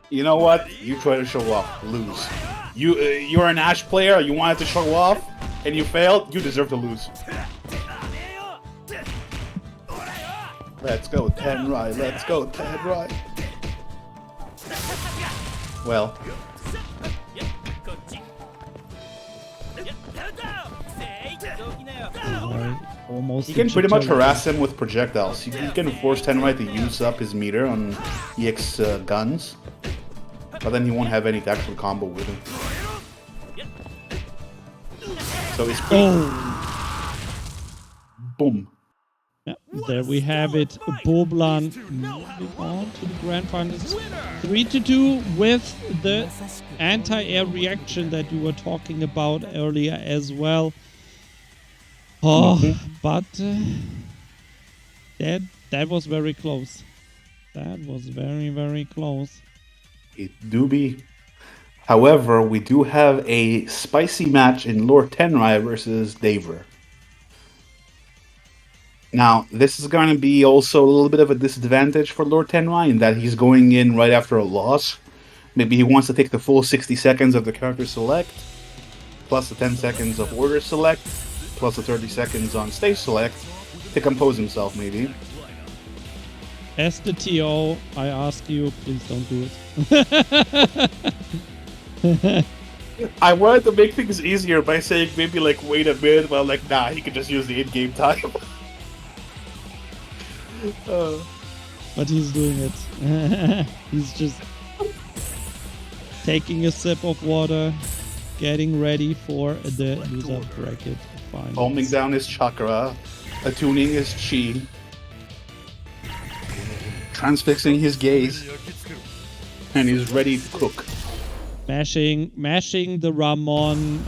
You know what? You try to show off. Lose. You're an Ash player. You wanted to show off, and you failed. You deserve to lose. Let's go, Tenrai. Let's go, Tenrai. Well. Almost. You can pretty much harass him with projectiles. You can force Tenrai to use up his meter on EX guns, but then he won't have any actual combo with him. So it's pretty... Boom. Yeah, there we have it. Boblan moving on to the grand finals. 3-2 with the anti-air reaction that you were talking about earlier as well. Oh, but that was very close. That was very, very close. It do be. However, we do have a spicy match in Lord Tenrai versus Daver. Now, this is going to be also a little bit of a disadvantage for Lord Tenrai in that he's going in right after a loss. Maybe he wants to take the full 60 seconds of the character select, plus the 10 seconds of order select, plus the 30 seconds on stage select, to compose himself, maybe. As the TO, I ask you, please don't do it. I wanted to make things easier by saying maybe like wait a minute, but like nah, he could just use the in-game time. But he's doing it. He's just taking a sip of water, getting ready for the loser bracket finals. Calming down his chakra, attuning his chi, transfixing his gaze, and he's ready to cook. Mashing the Ramon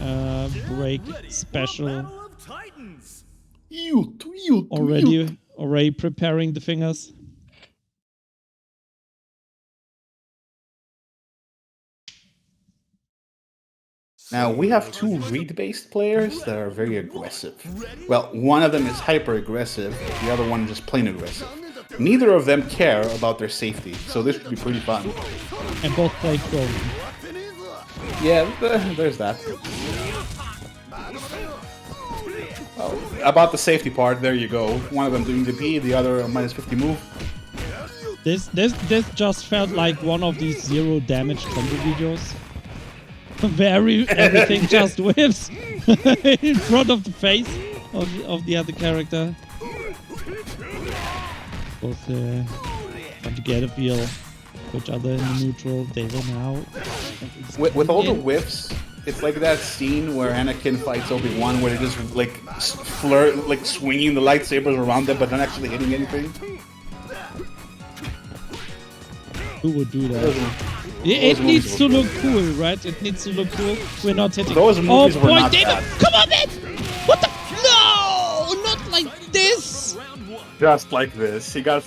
break special. Already preparing the fingers. Now, we have two read-based players that are very aggressive. Well, one of them is hyper-aggressive, the other one is just plain aggressive. Neither of them care about their safety, so this should be pretty fun. And both play Chrome. Yeah, there's that. Oh, about the safety part, there you go. One of them doing the B, the other a minus 50 move. This just felt like one of these 0 damage combo videos. Everything just whips in front of the face of the other character. Both want to get a feel for each other in the neutral. They will now. With all the whiffs, it's like that scene where Anakin fights Obi-Wan, where they just like swinging the lightsabers around them, but not actually hitting anything. Who would do that? It needs to look cool, right? It needs to look cool. We're not hitting. Those movies were not David! bad. Come on, man! What the? No! Not like this! Just like this. He got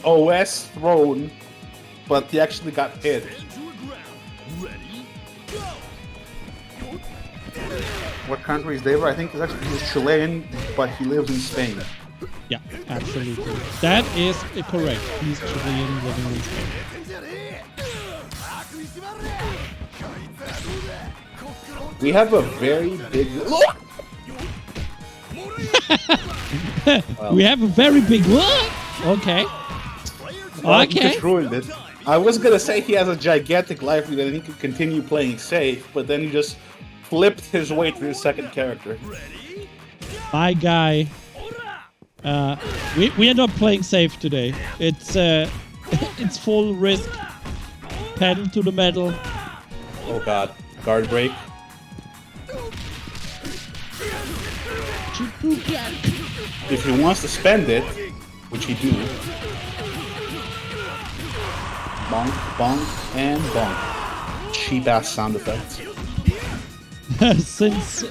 OS thrown, but he actually got hit. What country is David? I think he's Chilean, but he lives in Spain. Yeah, absolutely. That is correct. He's Chilean living in Spain. We have a very big... We have a very big what? Okay. Well, you Okay. just ruined it. I was gonna say he has a gigantic life lead and he could continue playing safe, but then he just flipped his way to his second character. My guy. We are not playing safe today. It's it's full risk. Pedal to the metal. Oh god. Guard break. If he wants to spend it, which he do. Bonk, bonk, and bonk. Cheap ass sound effects. Since,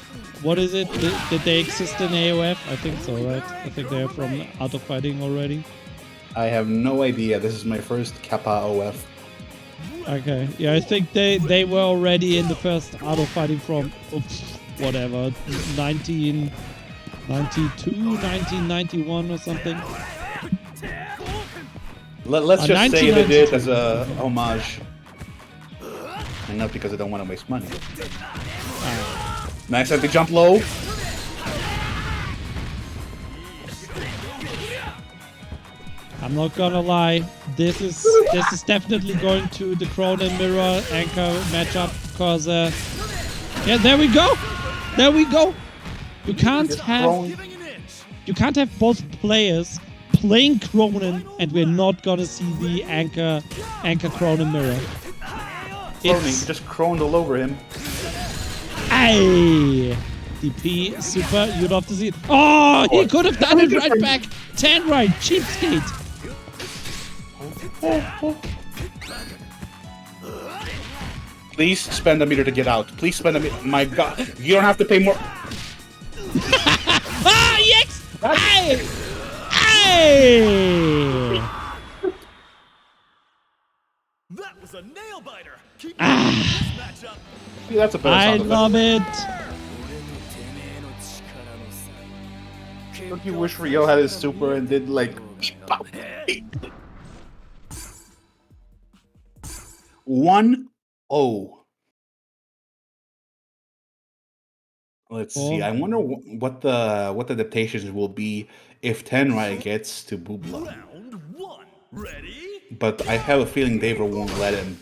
what is it? Did they exist in AOF? I think so, right? I think they're from Art of Fighting already. I have no idea. This is my first Kappa OF. Okay, yeah, I think they were already in the first Art of Fighting from, whatever, 1992, 1991 or something. Let's just say they did 1992. as a homage. And not because they don't want to waste money. Nice empty jump low. I'm not gonna lie, this is definitely going to the Crown and Mirror anchor matchup because yeah, there we go, You can't have both players playing Cronin and we're not gonna see the anchor Crown and Mirror. Croning, just croned all over him. Aye! DP, super, you'd love to see it. Oh, he could have done it right back. 10 right, cheapskate. Please spend a meter to get out. Please spend a meter. My god. You don't have to pay more. Ah, yes! Aye! Aye! That was a nail biter. Keep this matchup. See, that's a better I sound love effect. it. Don't you wish Rio had his super and did like 1-0. Let's see. I wonder what the adaptations will be if Tenrai gets to Bubla. Round one. Ready? But I have a feeling Daver won't let him.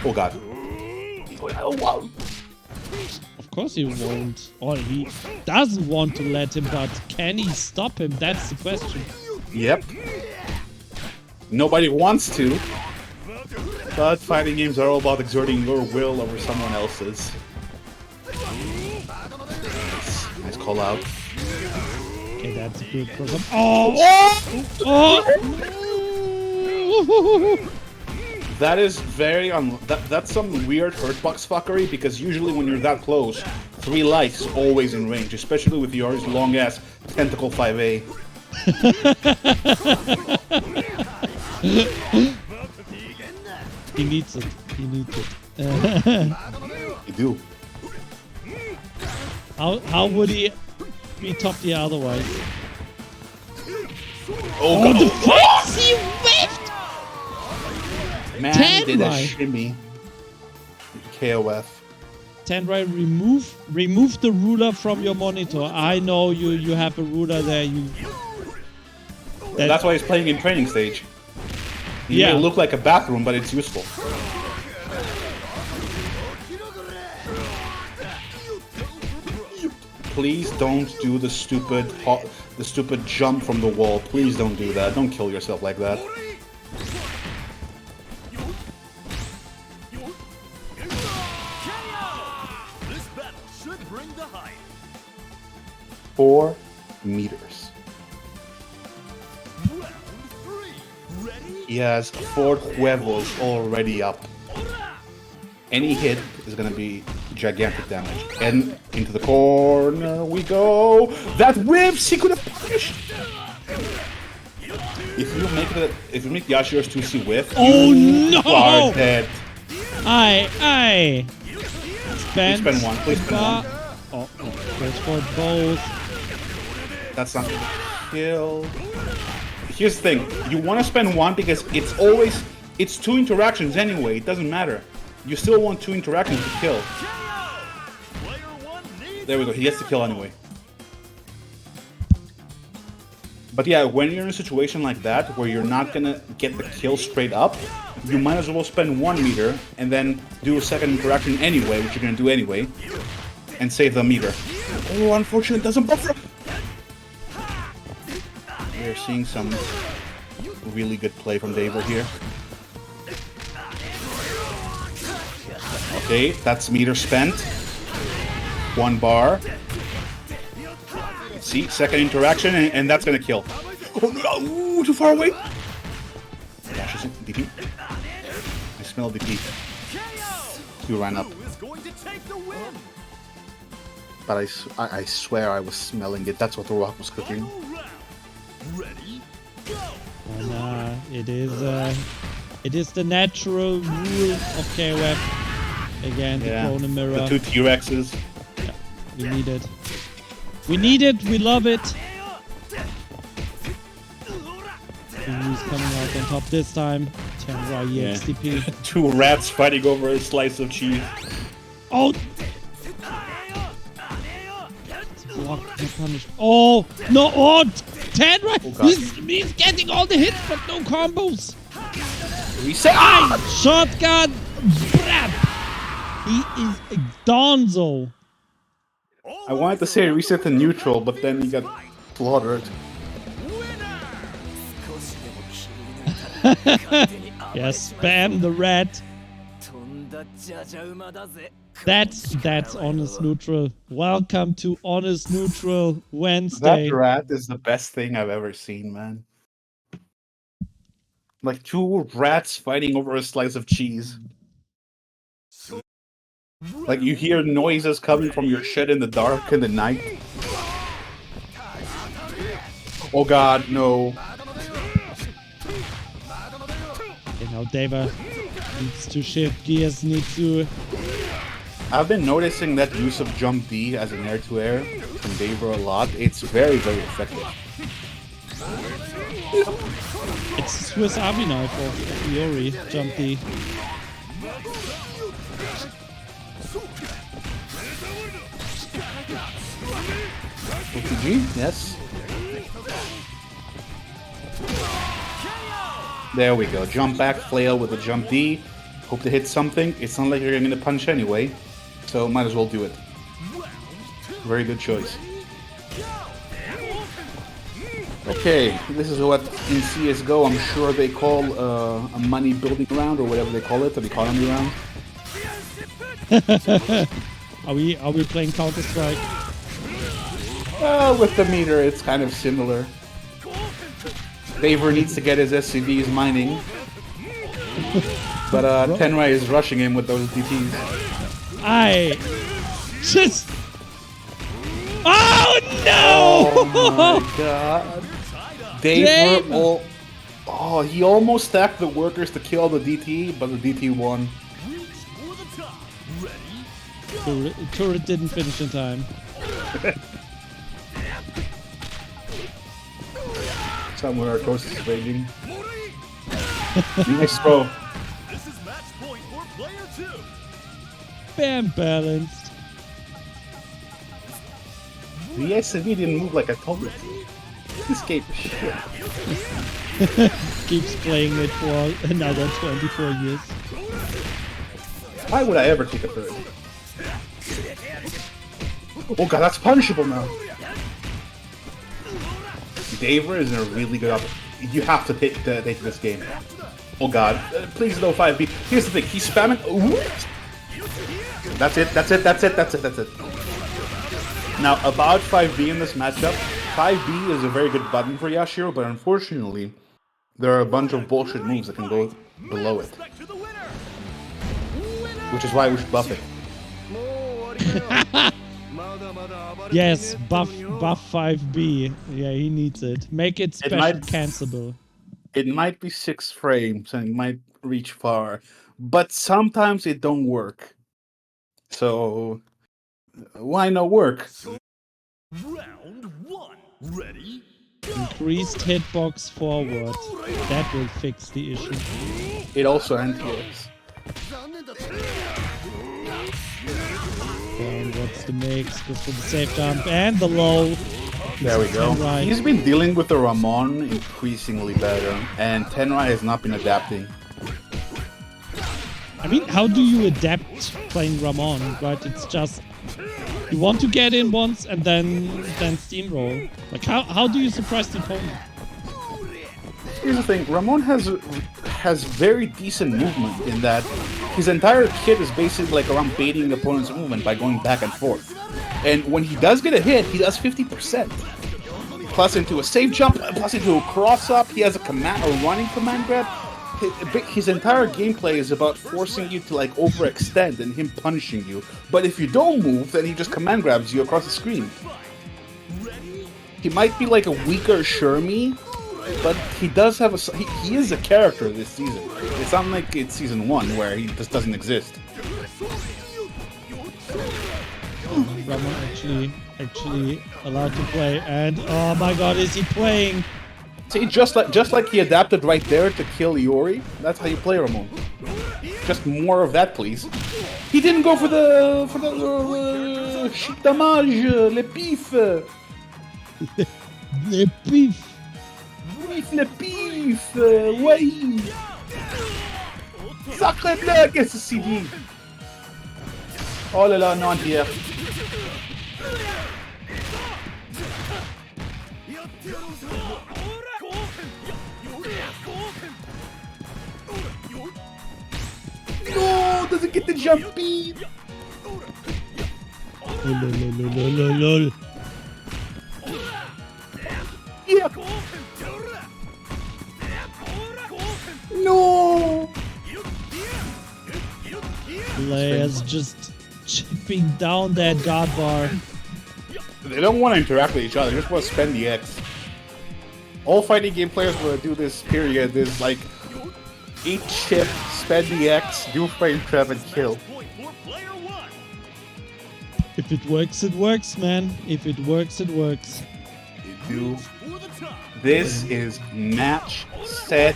Oh god. Oh wow. Of course he won't. Or he doesn't want to let him, but can he stop him? That's the question. Yep. Nobody wants to. But fighting games are all about exerting your will over someone else's. Nice call out. Okay, that's a good program. Oh! That is very that's some weird hurtbox fuckery because usually when you're that close, 3 lights always in range, especially with yours long ass tentacle 5A. He needs it. He needs it. You do. How would he be top tier otherwise? Oh Oh, the god. fights he whiffed! Man did a Tenrai. shimmy. KoF. Tenrai, remove the ruler from your monitor. I know you have a ruler there. That's why he's playing in training stage. It Yeah. may look like a bathroom, but it's useful. Please don't do the stupid jump from the wall. Please don't do that. Don't kill yourself like that. This battle should bring the hype. 4 meters. Round three. Ready? He has 4 huevos already up. Any hit is gonna be gigantic damage. And into the corner we go. That whiffs! He could have punished. If you make Yashiro's 2C whiff, Oh you no! are dead. Aye. Please spend 1. Please spend 1. Oh, goes for both. That's not gonna kill. Here's the thing. You want to spend 1 because it's 2 interactions anyway. It doesn't matter. You still want 2 interactions to kill. Player one needs There we go. He gets to kill anyway. But yeah, when you're in a situation like that, where you're not gonna get the kill straight up, you might as well spend 1 meter and then do a second interaction anyway, which you're gonna do anyway, and save the meter. Oh, unfortunately, it doesn't buffer. We're seeing some really good play from Daver here. Okay, that's meter spent. 1 bar. See, second interaction, and that's gonna kill. Oh no, too far away. Dashes it, DP. I smell DP. You ran up. But I swear I was smelling it. That's what the rock was cooking. And it is the natural rule of KoF. Again, the Chrono Mirror. The 2 T-Rexes. Yeah, we need it. We need it, we love it. Who's coming out on top this time? Tenra EXTP. 2 rats fighting over a slice of cheese. Oh! Blocked, no punished. Oh! No! Oh! Tenra! He's getting all the hits, but no combos! Reset! Shotgun! Brap! He is a Donzo! I wanted to say reset to neutral, but then he got slaughtered. Yes, spam the rat. That's honest neutral. Welcome to honest neutral Wednesday. That rat is the best thing I've ever seen, man. Like 2 rats fighting over a slice of cheese. Like you hear noises coming from your shed in the dark in the night. Oh god, no. You know, Deva needs to shift gears, needs to... I've been noticing that use of jump D as an air-to-air from Deva a lot. It's very, very effective. It's Swiss Army knife of Yori, jump D. OTG, yes. There we go. Jump back, flail with a jump D. Hope to hit something. It's not like you're going to punch anyway, so might as well do it. Very good choice. Okay, this is what in CSGO I'm sure they call a money building round, or whatever they call it, an economy round. Are we playing Counter-Strike? Well, with the meter, it's kind of similar. Daver needs to get his SCVs mining. But Tenrai is rushing him with those DTs. I just... Oh no! Oh my god. Daver, oh, he almost stacked the workers to kill the DT, but the DT won. Turret didn't finish in time. Somewhere our toast is raging. Nice throw. This is match point for player 2. Bam, balanced. The SCV didn't move like I told it. This game is shit. Keeps playing it for another 24 years. Why would I ever take a third? Oh god, that's punishable now. Daver is in a really good opportunity. You have to take this game. Oh god, please no 5B. Here's the thing, he's spamming. Ooh. That's it. Now, about 5B in this matchup, 5B is a very good button for Yashiro, but unfortunately, there are a bunch of bullshit moves that can go below it. Which is why we should buff it. Yes, buff 5B. Yeah, he needs it. Make it special cancelable. It might be 6 frames and it might reach far, but sometimes it don't work. So why not work? Round 1. Ready? Increased hitbox forward. That will fix the issue. It also anti-airs. And what's the mix? Goes for the safe jump and the low. There we go. Tenrai. He's been dealing with the Ramon increasingly better, and Tenrai has not been adapting. I mean, how do you adapt playing Ramon, right? It's just you want to get in once and then steamroll. Like how do you surprise the opponent? Here's the thing, Ramon has very decent movement in that his entire kit is basically like around baiting the opponent's movement by going back and forth. And when he does get a hit, he does 50%. Plus into a safe jump, plus into a cross-up, he has a running command grab. His entire gameplay is about forcing you to like overextend and him punishing you. But if you don't move, then he just command grabs you across the screen. He might be like a weaker Shermie, but he does have he is a character this season. It's not like it's season 1 where he just doesn't exist. Ramon actually allowed to play, and oh my god, is he playing? See, just like he adapted right there to kill Iori, that's how you play Ramon. Just more of that, please. He didn't go for the chic damage, le pif. Le pif. Le pif, ouais. Sacré bleu, qu'est-ce que c'est dit? Oh là là, non, anti-air. No, doesn't get the jumpy. Lol. Yeah. No. Players just chipping down that guard bar. They don't want to interact with each other. They just want to spend the X. All fighting game players will do this period. There's like eat chip, spend the X, do frame trap, and kill. If it works, it works, man. If it works, it works. They do. This is match, set,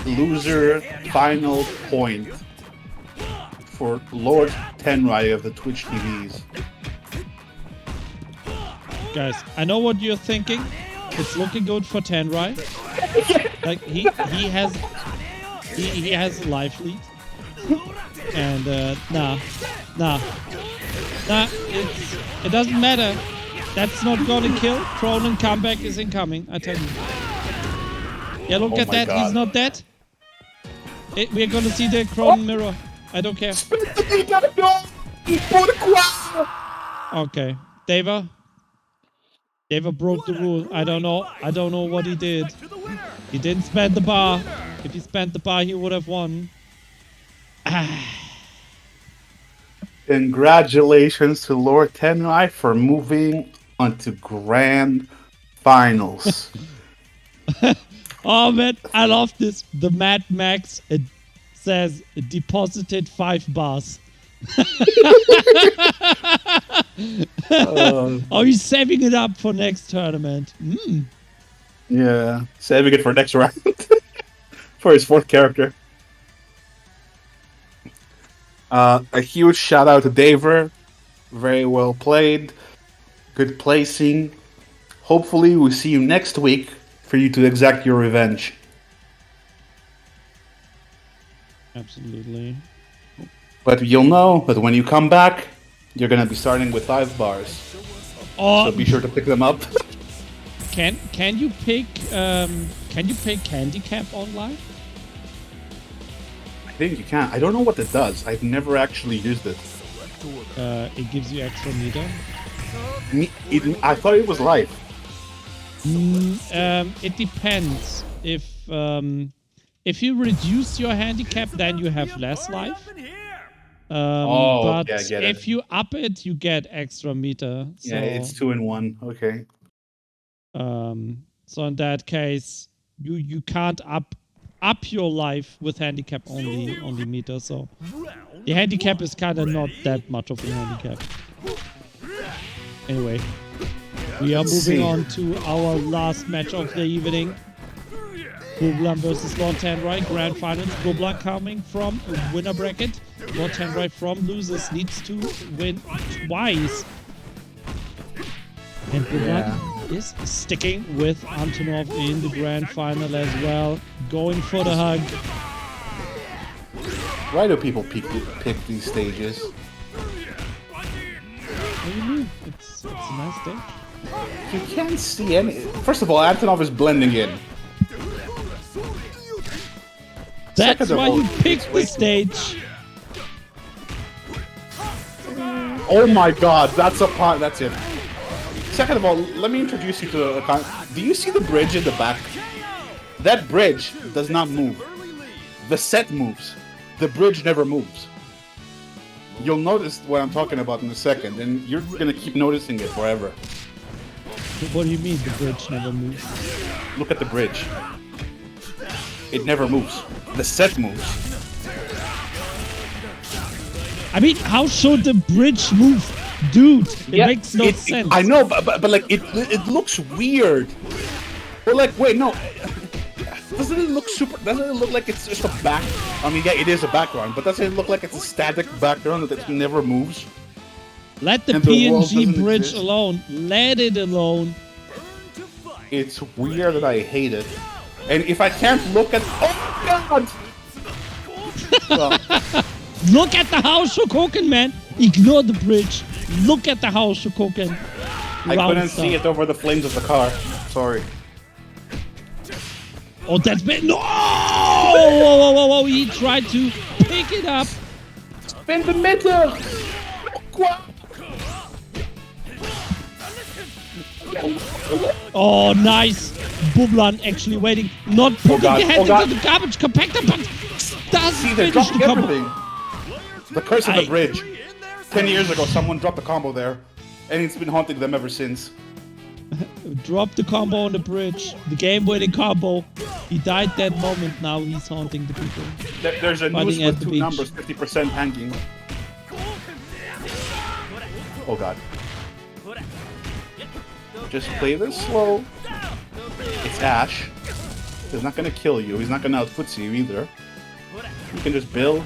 loser, final point for Lord Tenrai of the Twitch TVs. Guys, I know what you're thinking. It's looking good for Tenrai. Like he has a life lead. And nah, it doesn't matter. That's not gonna kill. Cronin comeback is incoming, I tell you. Yeah, look at that. God. He's not dead. We're gonna see the Cronin mirror. I don't care. Okay, Deva broke the rule. I don't know what he did. He didn't spend the bar. If he spent the bar, he would have won. Congratulations to Lord Tenrai for moving on to grand finals. Oh man, I love this. The Mad Max says deposited 5 bars. Oh, he's saving it up for next tournament. Yeah, saving it for next round. For his 4th character. A huge shout out to Daver. Very well played. Good placing. Hopefully we'll see you next week for you to exact your revenge. Absolutely. But you'll know that when you come back, you're gonna be starting with 5 bars. Oh, So be sure to pick them up. can you pick handicap on live? I think you can. I don't know what it does. I've never actually used it. It gives you extra meter. I thought it was live. It depends. If you reduce your handicap, then you have less life. But yeah, I get it. if you up it, you get extra meter. So, Yeah, it's 2 in 1. Okay. So in that case, you can't up your life with handicap only meter. So the handicap is kind of not that much of a handicap. Anyway, we are moving on to our last match of the evening. Goblan versus Lord Tenrai, Grand Finals. Goblan coming from a winner bracket. Lord Tenrai from losers needs to win twice. And Goblan is sticking with Antonov in the grand final as well. Going for the hug. Why do people pick these stages? What do you mean? It's a nice stage. You can't see any. First of all, Antonov is blending in. That's Second of why all, you picked it's the way stage. Oh my god, that's a part. That's it. Second of all, let me introduce you to a. Do you see the bridge in the back? That bridge does not move. The set moves. The bridge never moves. You'll notice what I'm talking about in a second, and you're gonna keep noticing it forever. What do you mean the bridge never moves? Look at the bridge. It never moves. The set moves. I mean, how should the bridge move? Dude, it makes no sense. I know, but like it looks weird. But like, wait, no. Doesn't it look super? Doesn't it look like it's just a back? I mean, yeah, it is a background, but doesn't it look like it's a static background that never moves? Let the And the world PNG doesn't bridge exist? alone. Let it alone. It's weird and I hate it. And if I can't look at, oh god! Well, Look at the house Shokoken, man. Ignore the bridge. Look at the house Shokoken. I couldn't see it over the flames of the car. Sorry. Oh, that's bad. No! Whoa, whoa, whoa, whoa. He tried to pick it up. Spin the middle! Oh, nice. Bublan actually waiting. Not putting God, the hand oh into the garbage compactor, but does See, they're finish the dropping combo. everything. The curse of the I- bridge. 10 years ago, someone dropped a combo there, and it's been haunting them ever since. Dropped the combo on the bridge. The game-winning combo. He died that moment. Now he's haunting the people. There's a Fighting noose at with the two beach. numbers, 50% hanging. Oh god. Just play this slow. It's Ash. He's not gonna kill you. He's not gonna outfoot you either. You can just build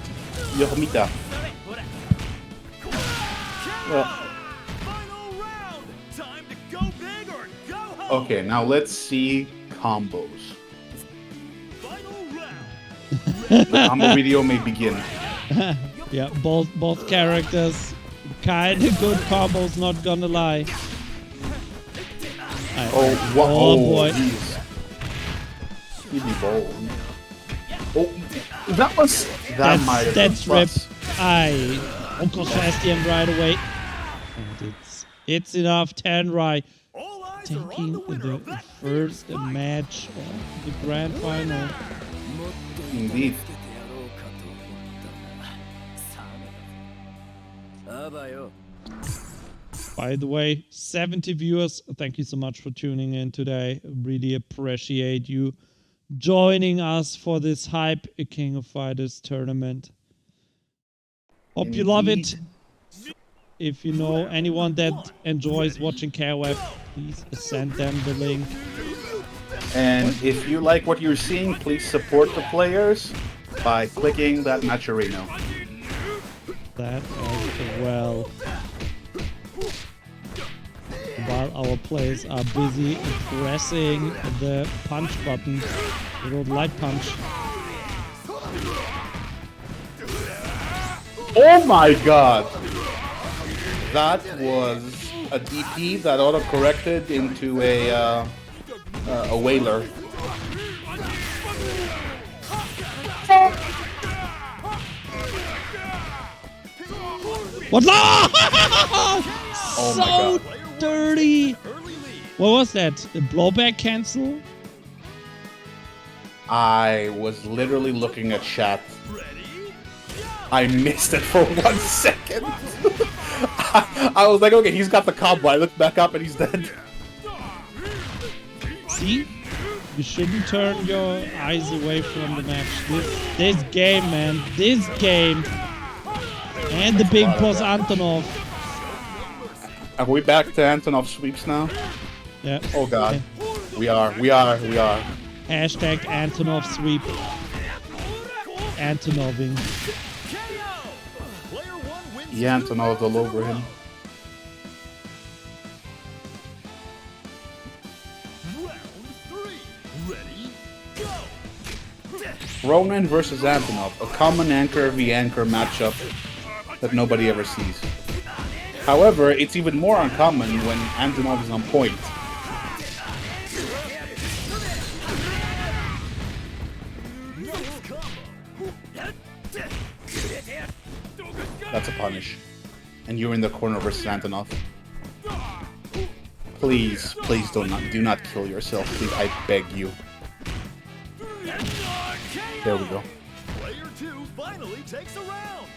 Yohomita. Well, Final round. Time to go big or go home. okay, now let's see combos. Final round. The combo video may begin. Yeah, both characters. Kinda good combos, not gonna lie. Oh, what? Oh, boy. Jeez. He'd be bold. Oh, that was. That might have been That's rip. plus. I Uncle Sebastian right away. And it's enough. Tenrai All eyes are on taking the winner of the that first match of the grand final. Indeed. By the way, 70 viewers, thank you so much for tuning in today. Really appreciate you joining us for this Hype King of Fighters tournament. Hope you love it. If you know anyone that enjoys watching KoF, please send them the link. And if you like what you're seeing, please support the players by clicking that Maturino. That as well. While our players are busy pressing the punch button, the little light punch. Oh my god! That was a DP that auto-corrected into a whaler. What? No! Oh my So god. dirty. What was that? The blowback cancel? I was literally looking at chat. I missed it for 1 second. I was like, okay, he's got the combo. I looked back up and he's dead. See? You shouldn't turn your eyes away from the match. This game, man. This game. And the big boss Antonov. Are we back to Antonov sweeps now? Yeah. Oh god. We are. Hashtag Antonov sweep. Antonoving. player one wins. Yeah, Antonov's all over him. Ready, go! Ronan versus Antonov, a common anchor v anchor matchup that nobody ever sees. However, it's even more uncommon when Antonov is on point. That's a punish. And you're in the corner versus Antonov. Please, please do not kill yourself. Please, I beg you. There we go. Player 2 finally takes a round.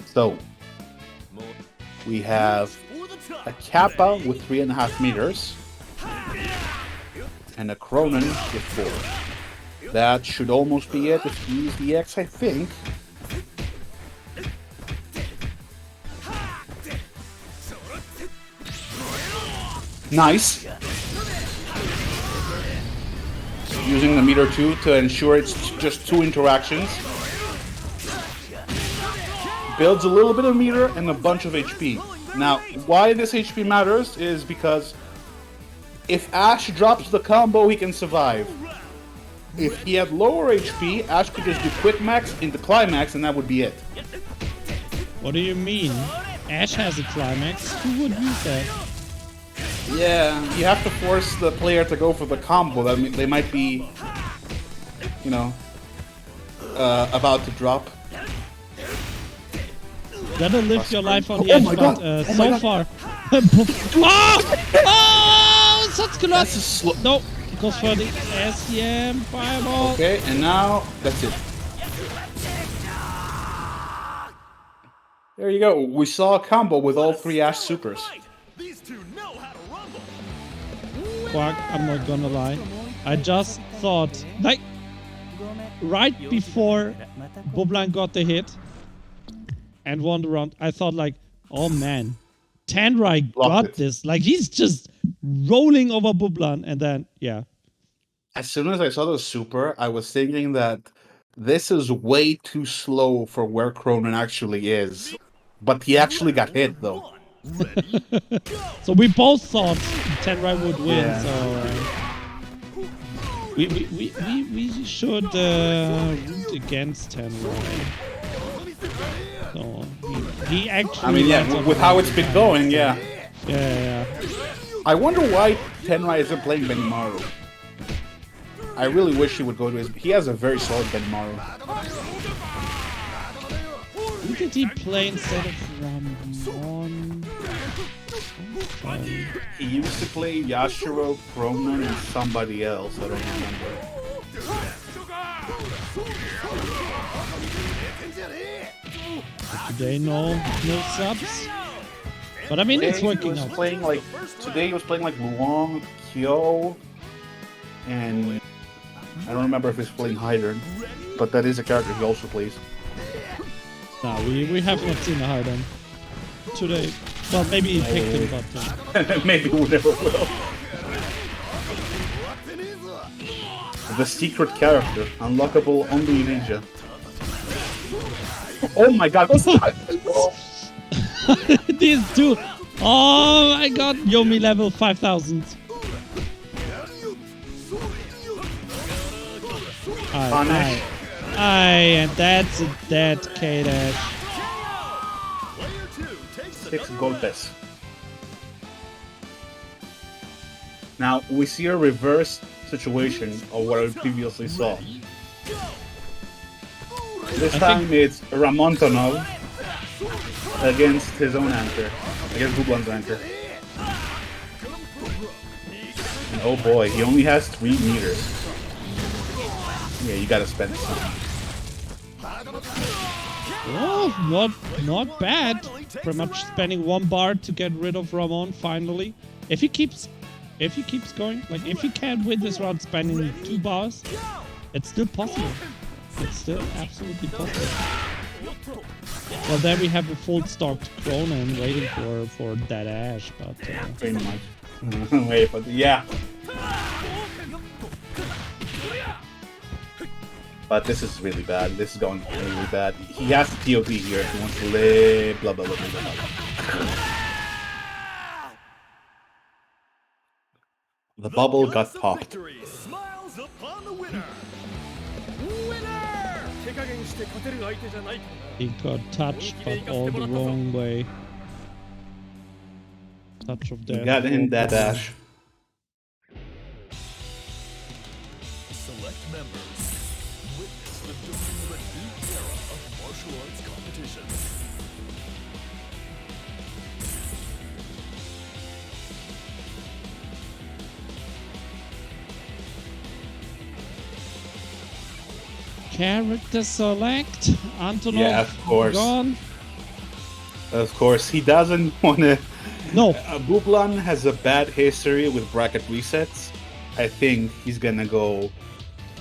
So, we have a Kappa with 3.5 meters, and a Cronin with 4. That should almost be it if you use the X, I think. Nice. Using the meter 2 to ensure it's just 2 interactions. Builds a little bit of meter and a bunch of HP. Now, why this HP matters is because if Ash drops the combo, he can survive. If he had lower HP, Ash could just do quick max into climax and that would be it. What do you mean? Ash has a climax? Who would use that? Yeah, you have to force the player to go for the combo. That they might be, you know, about to drop. Gotta live your life on the Oh edge, my but God. so far. Oh! Such good luck! That's a slow. No, goes for the SCM fireball. Okay, and now that's it. There you go. We saw a combo with all 3 Ash supers. These two know how to rumble. Quack, I'm not gonna lie. I just thought, like, right before Boblan got the hit and won the round, I thought like, oh man, Tanrai got this. Like, he's just rolling over Boblan, and then, yeah. As soon as I saw the super, I was thinking that this is way too slow for where Cronin actually is. But he actually got hit, though. Ready, go! So we both thought Tanrai would win, Yeah. so we should root against Tanrai. So he actually. I mean, lands yeah, on with the how right it's been side. going, yeah. Yeah. I wonder why Tenrai isn't playing Benimaru. I really wish he would go to his... He has a very solid Benimaru. Who did he play instead of Ramon? He used to play Yashiro, Cronin, and somebody else. I don't remember. Today, no subs. But I mean, it's working He out. was playing like... Today he was playing like Luong, Kyo, and... I don't remember if he's playing Hydern, but that is a character he also plays. No, we have not seen a Hydern today. Well, maybe he picked him, but... Maybe we never will. The secret character, unlockable only in Asia. Oh my god! These two! Oh my god! Yomi level 5000. Punish. And that's a dead K-Dash. 6 golpes. Now, we see a reverse situation of what I previously saw. This time it's Ramontonov against his own anchor, against Bublan's anchor. And oh boy, he only has 3 meters. Yeah, you gotta spend some. Oh, not bad. Pretty much spending 1 bar to get rid of Ramon finally. If he keeps going, like if he can win this round spending 2 bars, it's still possible. It's still absolutely possible. Well, there we have a full stocked Cronin waiting for that Ash, but Pretty much. Wait, but yeah. But this is really bad. This is going really bad. He has to TOP here if he wants to live. Blah blah blah blah blah. The bubble got popped. Victory smiles upon the winner. Winner! 手加減して勝てる相手じゃないからな。 He got touched, but all the wrong way. Touch of death. Got in that dash. Select members. Witness the dawning of a new era of martial arts competition. Character select. Antonov Yeah, of course. gone. Of course, he doesn't want to. No. Bublan has a bad history with bracket resets. I think he's gonna go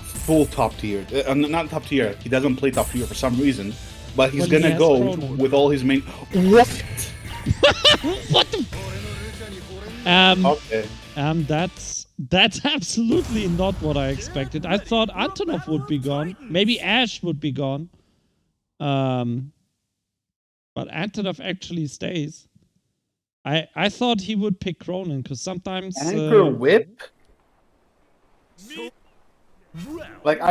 full top tier. Not top tier. He doesn't play top tier for some reason, but he's Well, he gonna has go Chrono. with all his main. What? What the? Okay. That's absolutely not what I expected. I thought Antonov would be gone. Maybe Ash would be gone. But Antonov actually stays. I thought he would pick Cronin because sometimes Anchor whip. Like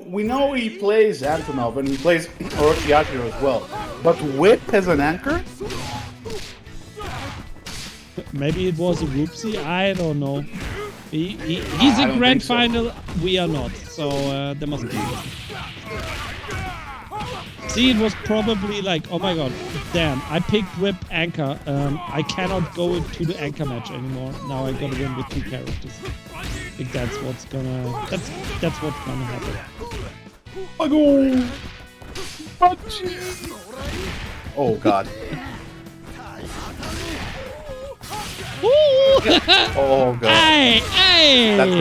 we know he plays Antonov and he plays Orochimaru as well, but whip as an anchor. maybe it was a whoopsie. I don't know. He's I in don't grand think so. final. We are not. So there must be. See, it was probably like, oh my god, damn! I picked whip anchor. I cannot go into the anchor match anymore. Now I gotta win with 2 characters. I think that's what's gonna happen. I go. Oh god. Oh god. Hey, hey! That's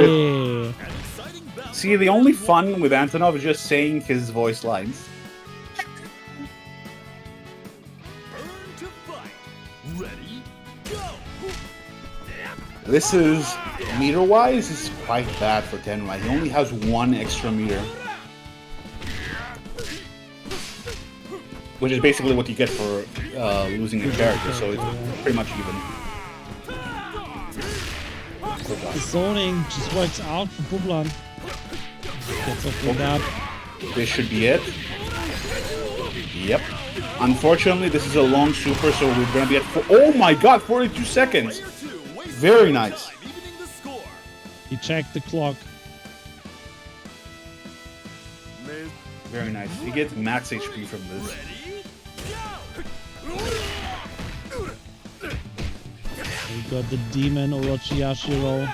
it. See, the only fun with Antonov is just saying his voice lines. Burn to fight. Ready, go! This is, meter-wise, is quite bad for Tenrai. He only has 1 extra meter. Which is basically what you get for losing a character, so it's pretty much even. The zoning just works out for Bublan. Gets off with that. This should be it. Yep. Unfortunately, this is a long super, so we're gonna be at oh my god, 42 seconds! Very nice. Evening the score. He checked the clock. Very nice. He gets max HP from this. Ready, go! We got the demon Orochimaru.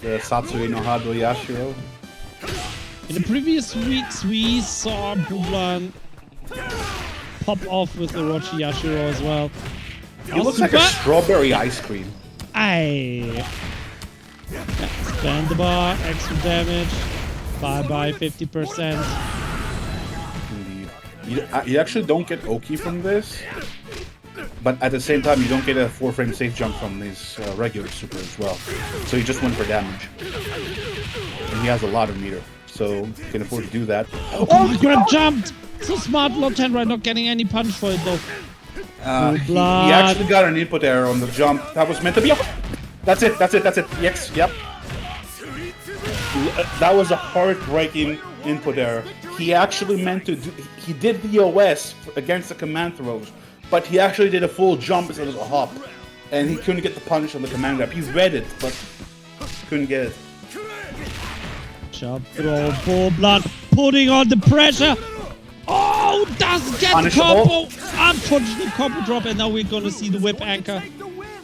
The Satsui no Hado Yashiro. In the previous weeks, we saw Bublan pop off with Orochimaru as well. He looks like a strawberry ice cream. Aye. Spend the bar, extra damage. Bye-bye, 50%. Indeed. You actually don't get Oki from this, but at the same time, you don't get a 4-frame safe jump from his regular super as well. So you just win for damage. And he has a lot of meter, so he can afford to do that. Oh, he grab jumped! So smart, Lord Tenrai not getting any punch for it though. He actually got an input error on the jump. That was meant to be. That's it. Yes, yep. That was a heartbreaking input error. He actually meant to do. He did the OS against the command throws, but he actually did a full jump instead of a hop, and he couldn't get the punish on the command grab. He read it, but couldn't get it. Jump throw, Bublan putting on the pressure. Oh, doesn't get the combo. Unfortunate combo drop, and now we're gonna see the whip anchor.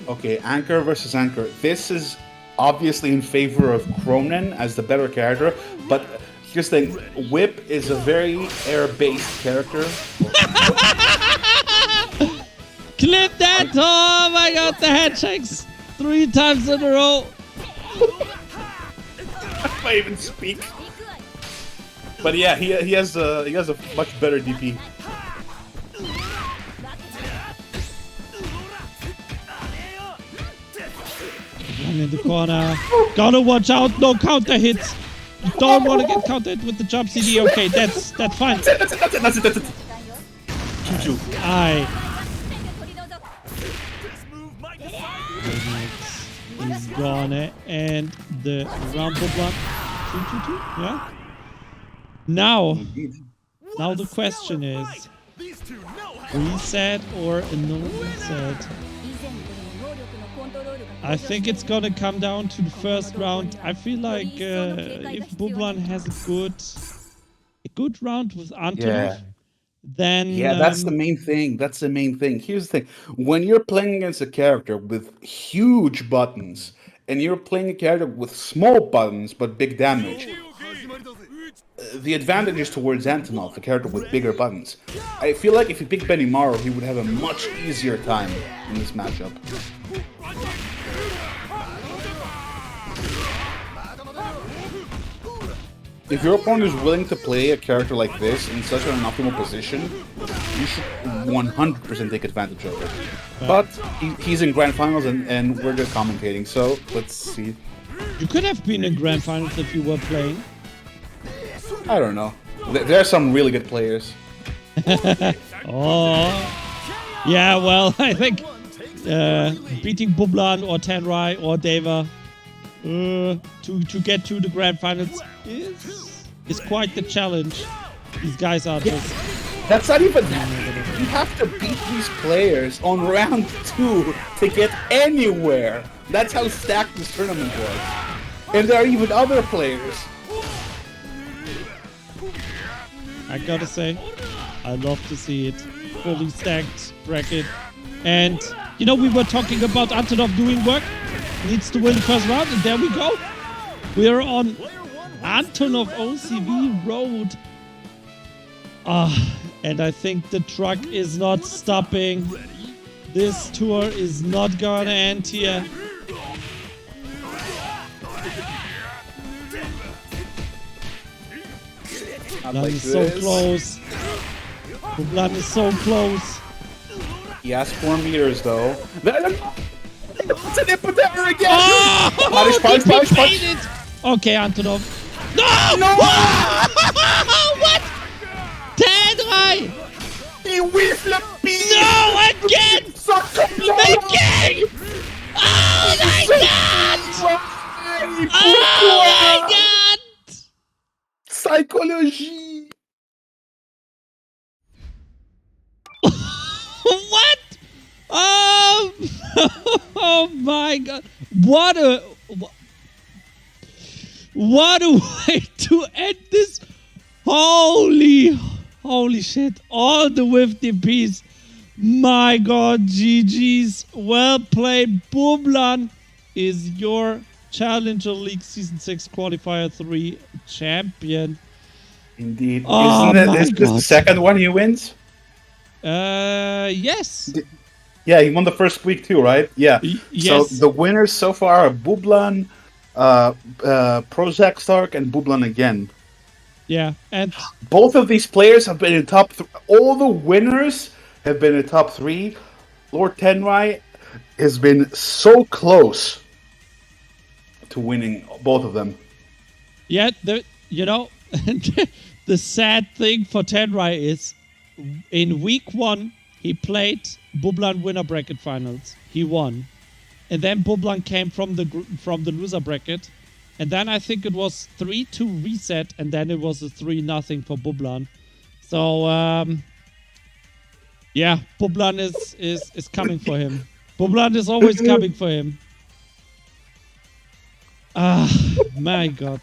Okay, anchor versus anchor. This is obviously in favor of Cronin as the better character, but here's the thing: Whip is a very air-based character. Clip that! Oh my god, the head checks 3 times in a row. If I even speak. But yeah, he has a much better DP. One in the corner. Gotta watch out, no counter hits. You don't want to get countered with the jump CD. Okay, that's fine. That's it. Choo-choo. Aye. This move might Is gonna end the round Bublan. 2-2-2, yeah. Now the question is, These two know how reset or no reset? I think it's gonna come down to the first round. I feel like if Bublan has a good round with Antonov, Yeah. then Yeah, that's the main thing. That's the main thing. Here's the thing. When you're playing against a character with huge buttons and you're playing a character with small buttons but big damage, the advantage is towards Antonov, the character with bigger buttons. I feel like if you pick Benimaru, he would have a much easier time in this matchup. If your opponent is willing to play a character like this in such an optimal position, you should 100% take advantage of it. But he's in Grand Finals and we're just commentating, so let's see. you could have been in Grand Finals if you were playing. I don't know. There are some really good players. Oh, yeah. Well, I think beating Bublan or Tenrai or Deva to get to the Grand Finals is quite the challenge. These guys are just... That's not even that. You have to beat these players on round 2 to get anywhere. That's how stacked this tournament was. And there are even other players. I gotta say, I love to see it. Fully stacked bracket. And, you know, we were talking about Antonov doing work. Needs to win the first round, and there we go. We're on Antonov OCV road. And I think the truck is not stopping. This tour is not gonna end here. Bublan is so close. Bublan is so close. He has 4 meters though. It's an epidemic again! Oh! Punch! Okay, Antonov. No! No! What? Tenrai! He whiffed the beat! No! Again! Again! Oh my god! Oh my god! Psychology! What? Oh my god! What a way to end this! Holy shit! All the whiff DPs. My god, GG's. Well played. Bublan is your Challenger League Season 6 Qualifier 3 champion. Indeed. Oh Isn't my this the God. second one he wins? Yes. Yeah, he won the first week too, right? Yeah. Yes. So the winners so far are Bublan, Prozac Stark, and Bublan again. Yeah, and Both of these players have been in top 3. All the winners have been in top 3. Lord Tenrai has been so close to winning both of them. yeah, you know, the sad thing for Tenrai is in week 1 he played Bublan winner bracket finals. He won, and then Bublan came from the loser bracket, and then I think it was 3-2 reset, and then it was a 3-0 for Bublan. So yeah, Bublan is coming for him. Bublan is always coming for him. Ah, my god.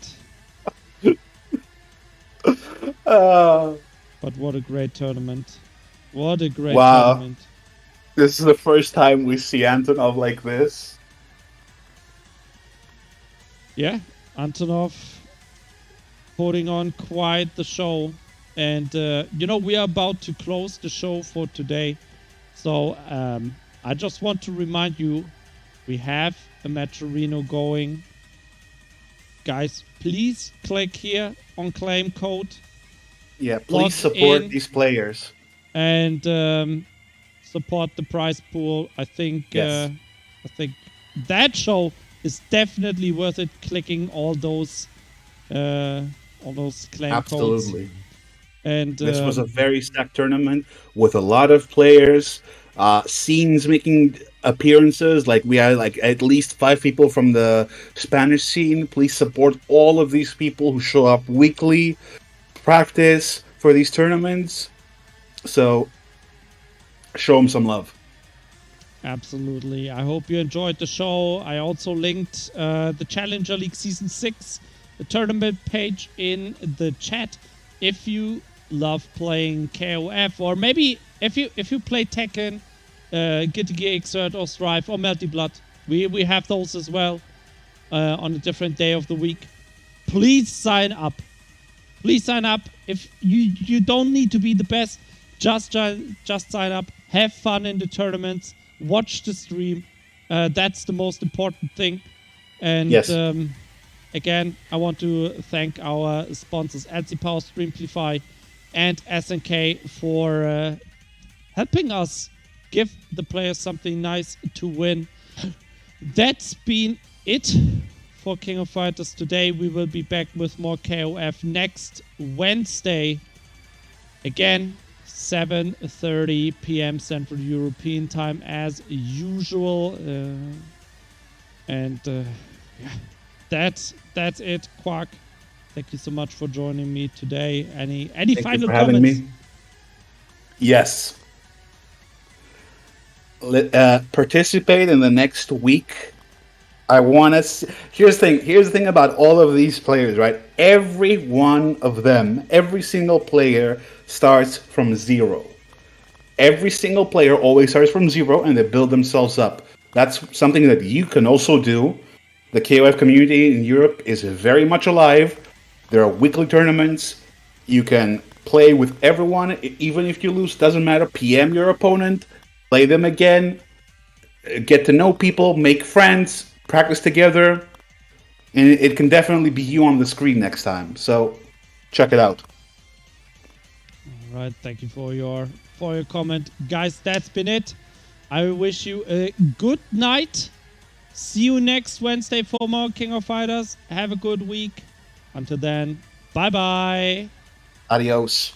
But what a great tournament. What a great tournament. This is the first time we see Antonov like this. Yeah, Antonov putting on quite the show. And, you know, we are about to close the show for today. So I just want to remind you, we have a Matcherino going. Guys, please click here on claim code. Yeah, Log please support in. these players. And support the prize pool. I think Yes. that show is definitely worth it. Clicking all those claim codes. Absolutely. And This was a very stacked tournament with a lot of players. Scenes making appearances. Like we had like at least 5 people from the Spanish scene. Please support all of these people who show up weekly, practice for these tournaments. So show them some love. Absolutely. I hope you enjoyed the show. I also linked the Challenger League Season 6, the tournament page in the chat. If you love playing KoF, or maybe if you play Tekken, Guilty Gear Xrd or Strive or Melty Blood, we have those as well on a different day of the week. Please sign up. Please sign up. If you don't need to be the best, just sign up. Have fun in the tournaments. Watch the stream. That's the most important thing. And Yes. again, I want to thank our sponsors, Power, Streamplify, and SNK for helping us give the players something nice to win. That's been it for King of Fighters today. We will be back with more KoF next Wednesday. Again, 7:30 p.m. Central European Time as usual. Yeah, that's it, Quark. Thank you so much for joining me today. Any Thank final you for having comments? me. Yes. Participate in the next week. I want to. Here's the thing about all of these players, right? Every one of them, every single player starts from zero. Every single player always starts from zero, and they build themselves up. That's something that you can also do. The KOF community in Europe is very much alive. There are weekly tournaments. You can play with everyone, even if you lose. Doesn't matter. PM your opponent, play them again, get to know people, make friends, practice together, and it can definitely be you on the screen next time. So check it out. All right, thank you for your comment, guys. That's been it. I wish you a good night. See you next Wednesday for more King of Fighters. Have a good week. Until then, bye bye. Adios.